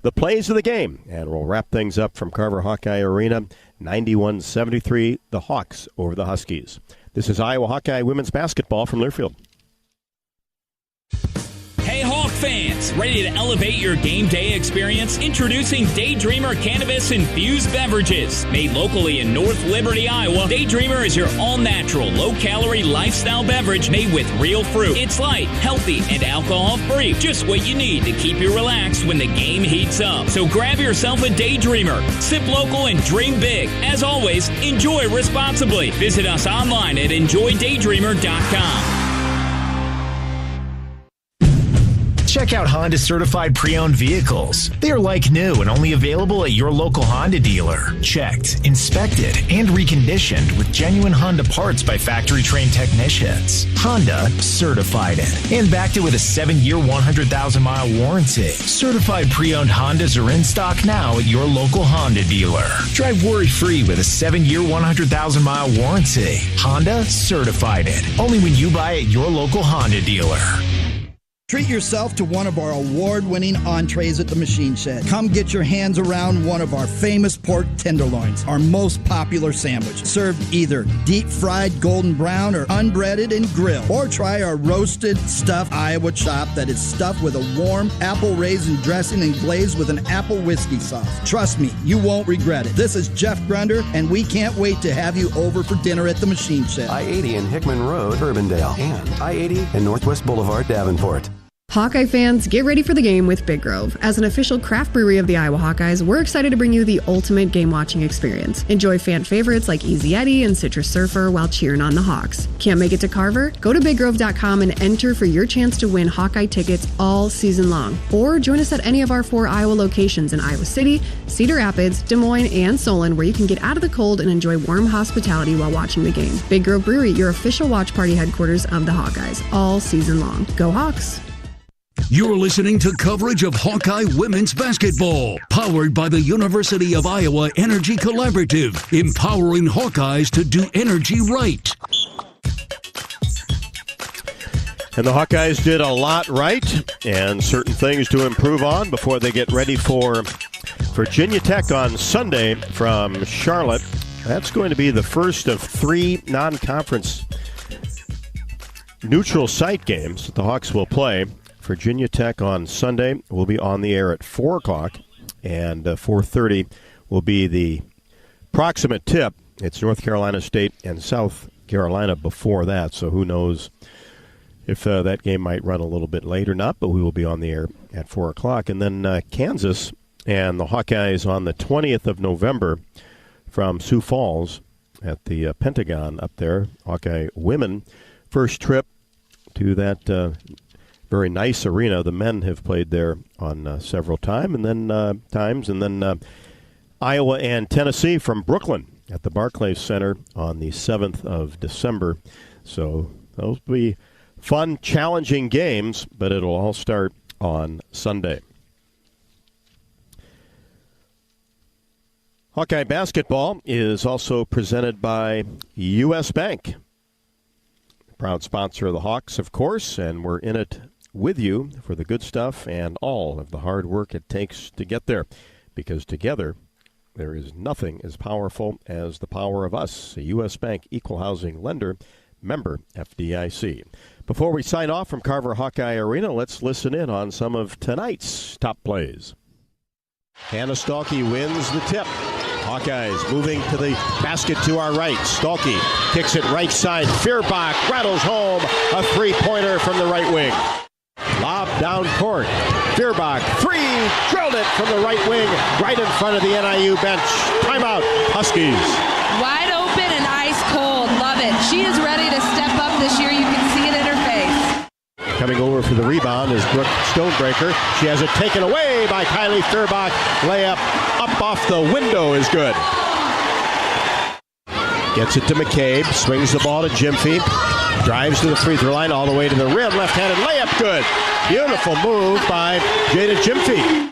the plays of the game. And we'll wrap things up from Carver Hawkeye Arena, 91-73, the Hawks over the Huskies. This is Iowa Hawkeye Women's Basketball from Learfield. Hey Hawk fans, ready to elevate your game day experience? Introducing Daydreamer Cannabis Infused Beverages. Made locally in North Liberty, Iowa, Daydreamer is your all-natural, low-calorie lifestyle beverage made with real fruit. It's light, healthy, and alcohol-free. Just what you need to keep you relaxed when the game heats up. So grab yourself a Daydreamer. Sip local and dream big. As always, enjoy responsibly. Visit us online at enjoydaydreamer.com. Check out Honda certified pre-owned vehicles. They are like new and only available at your local Honda dealer. Checked, inspected, and reconditioned with genuine Honda parts by factory-trained technicians. Honda certified it and backed it with a 7-year, 100,000-mile warranty. Certified pre-owned Hondas are in stock now at your local Honda dealer. Drive worry-free with a 7-year, 100,000-mile warranty. Honda certified it. Only when you buy at your local Honda dealer. Treat yourself to one of our award-winning entrees at the Machine Shed. Come get your hands around one of our famous pork tenderloins, our most popular sandwich, served either deep-fried golden brown or unbreaded and grilled. Or try our roasted stuffed Iowa chop that is stuffed with a warm apple raisin dressing and glazed with an apple whiskey sauce. Trust me, you won't regret it. This is Jeff Grunder, and we can't wait to have you over for dinner at the Machine Shed. I-80 in Hickman Road, Urbandale, and I-80 in Northwest Boulevard, Davenport. Hawkeye fans, get ready for the game with Big Grove. As an official craft brewery of the Iowa Hawkeyes, we're excited to bring you the ultimate game-watching experience. Enjoy fan favorites like Easy Eddie and Citrus Surfer while cheering on the Hawks. Can't make it to Carver? Go to BigGrove.com and enter for your chance to win Hawkeye tickets all season long. Or join us at any of our 4 Iowa locations in Iowa City, Cedar Rapids, Des Moines, and Solon, where you can get out of the cold and enjoy warm hospitality while watching the game. Big Grove Brewery, your official watch party headquarters of the Hawkeyes, all season long. Go Hawks! You're listening to coverage of Hawkeye women's basketball, powered by the University of Iowa Energy Collaborative, empowering Hawkeyes to do energy right. And the Hawkeyes did a lot right and certain things to improve on before they get ready for Virginia Tech on Sunday from Charlotte. That's going to be the first of 3 non-conference neutral site games that the Hawks will play. Virginia Tech on Sunday will be on the air at 4 o'clock, and 4:30 will be the proximate tip. It's North Carolina State and South Carolina before that, so who knows if that game might run a little bit late or not, but we will be on the air at 4 o'clock. And then Kansas and the Hawkeyes on the 20th of November from Sioux Falls at the Pentagon up there. Hawkeye women, first trip to that very nice arena. The men have played there on several times, and then Iowa and Tennessee from Brooklyn at the Barclays Center on the 7th of December. So those will be fun, challenging games, but it'll all start on Sunday. Hawkeye basketball is also presented by U.S. Bank, proud sponsor of the Hawks, of course, and we're in it with you for the good stuff and all of the hard work it takes to get there, because together there is nothing as powerful as the power of us. A U.S. Bank equal housing lender, member FDIC. Before we sign off from Carver Hawkeye Arena, let's listen in on some of tonight's top plays. Hannah Stalkey wins the tip. Hawkeyes moving to the basket to our right. Stalkey kicks it right side. Feuerbach rattles home a three-pointer from the right wing. Lob down court. Feuerbach, 3, drilled it from the right wing, right in front of the NIU bench. Timeout, Huskies. Wide open and ice cold. Love it. She is ready to step up this year. You can see it in her face. Coming over for the rebound is Brooke Stonebreaker. She has it taken away by Kylie Feuerbach. Layup up off the window is good. Gets it to McCabe. Swings the ball to Gyamfi. Drives to the free throw line all the way to the rim. Left-handed layup, good. Beautiful move by Jada Gyamfi.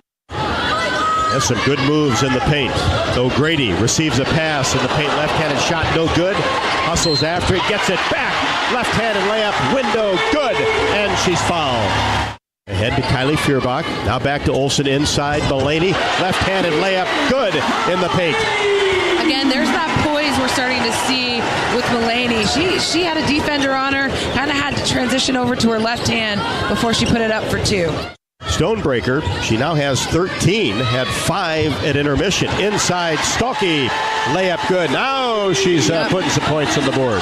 There's some good moves in the paint. O'Grady receives a pass in the paint. Left-handed shot, no good. Hustles after it, gets it back. Left-handed layup, window, good. And she's fouled. Ahead to Kylie Feuerbach. Now back to Olsen inside. Mulaney, left-handed layup, good in the paint. Again, there's that poise we're starting to see with Mulaney. She had a defender on her, kind of had to transition over to her left hand before she put it up for 2. Stonebreaker, she now has 13, had 5 at intermission. Inside, Stalkey, layup good. Now she's putting some points on the board.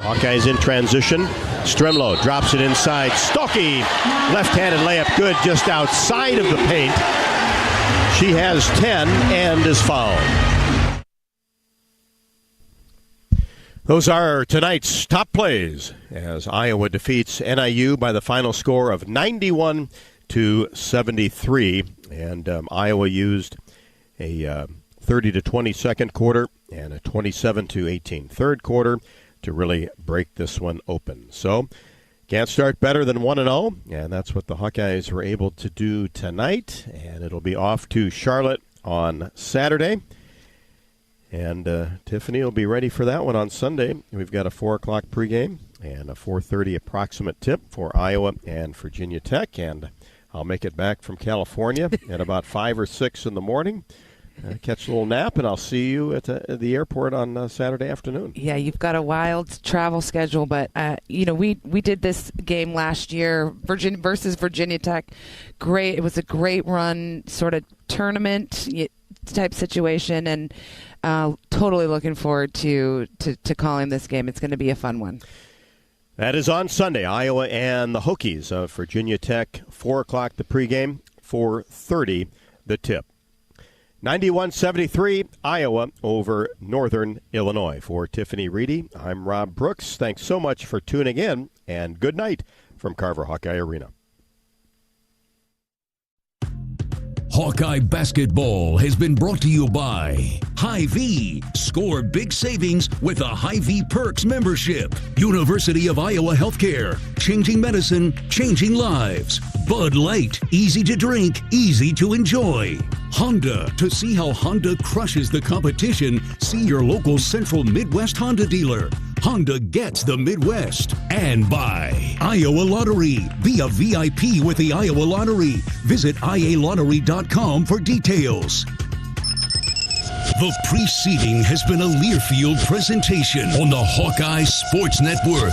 Hawkeyes in transition. Stremlow drops it inside. Stalkey, left-handed layup good just outside of the paint. She has 10 and is fouled. Those are tonight's top plays as Iowa defeats NIU by the final score of 91-73. And Iowa used a 30-20 second quarter and a 27-18 third quarter to really break this one open. So can't start better than 1-0, and that's what the Hawkeyes were able to do tonight. And it'll be off to Charlotte on Saturday. And Tiffany will be ready for that one on Sunday. We've got a 4 o'clock pregame and a 4:30 approximate tip for Iowa and Virginia Tech. And I'll make it back from California at about 5 or 6 in the morning. Catch a little nap, and I'll see you at the airport on Saturday afternoon. Yeah, you've got a wild travel schedule, but we did this game last year, versus Virginia Tech. Great, it was a great run, sort of tournament type situation, and totally looking forward to calling this game. It's going to be a fun one. That is on Sunday, Iowa and the Hawkeyes of Virginia Tech. 4 o'clock the pregame, 4:30 the tip. 91-73, Iowa over Northern Illinois. For Tiffany Reedy, I'm Rob Brooks. Thanks so much for tuning in, and good night from Carver Hawkeye Arena. Hawkeye Basketball has been brought to you by Hy-Vee. Score big savings with a Hy-Vee Perks membership. University of Iowa Healthcare. Changing medicine, changing lives. Bud Light. Easy to drink, easy to enjoy. Honda. To see how Honda crushes the competition, see your local Central Midwest Honda dealer. Honda gets the Midwest. And by Iowa Lottery. Be a VIP with the Iowa Lottery. Visit ialottery.com for details. The preceding has been a Learfield presentation on the Hawkeye Sports Network.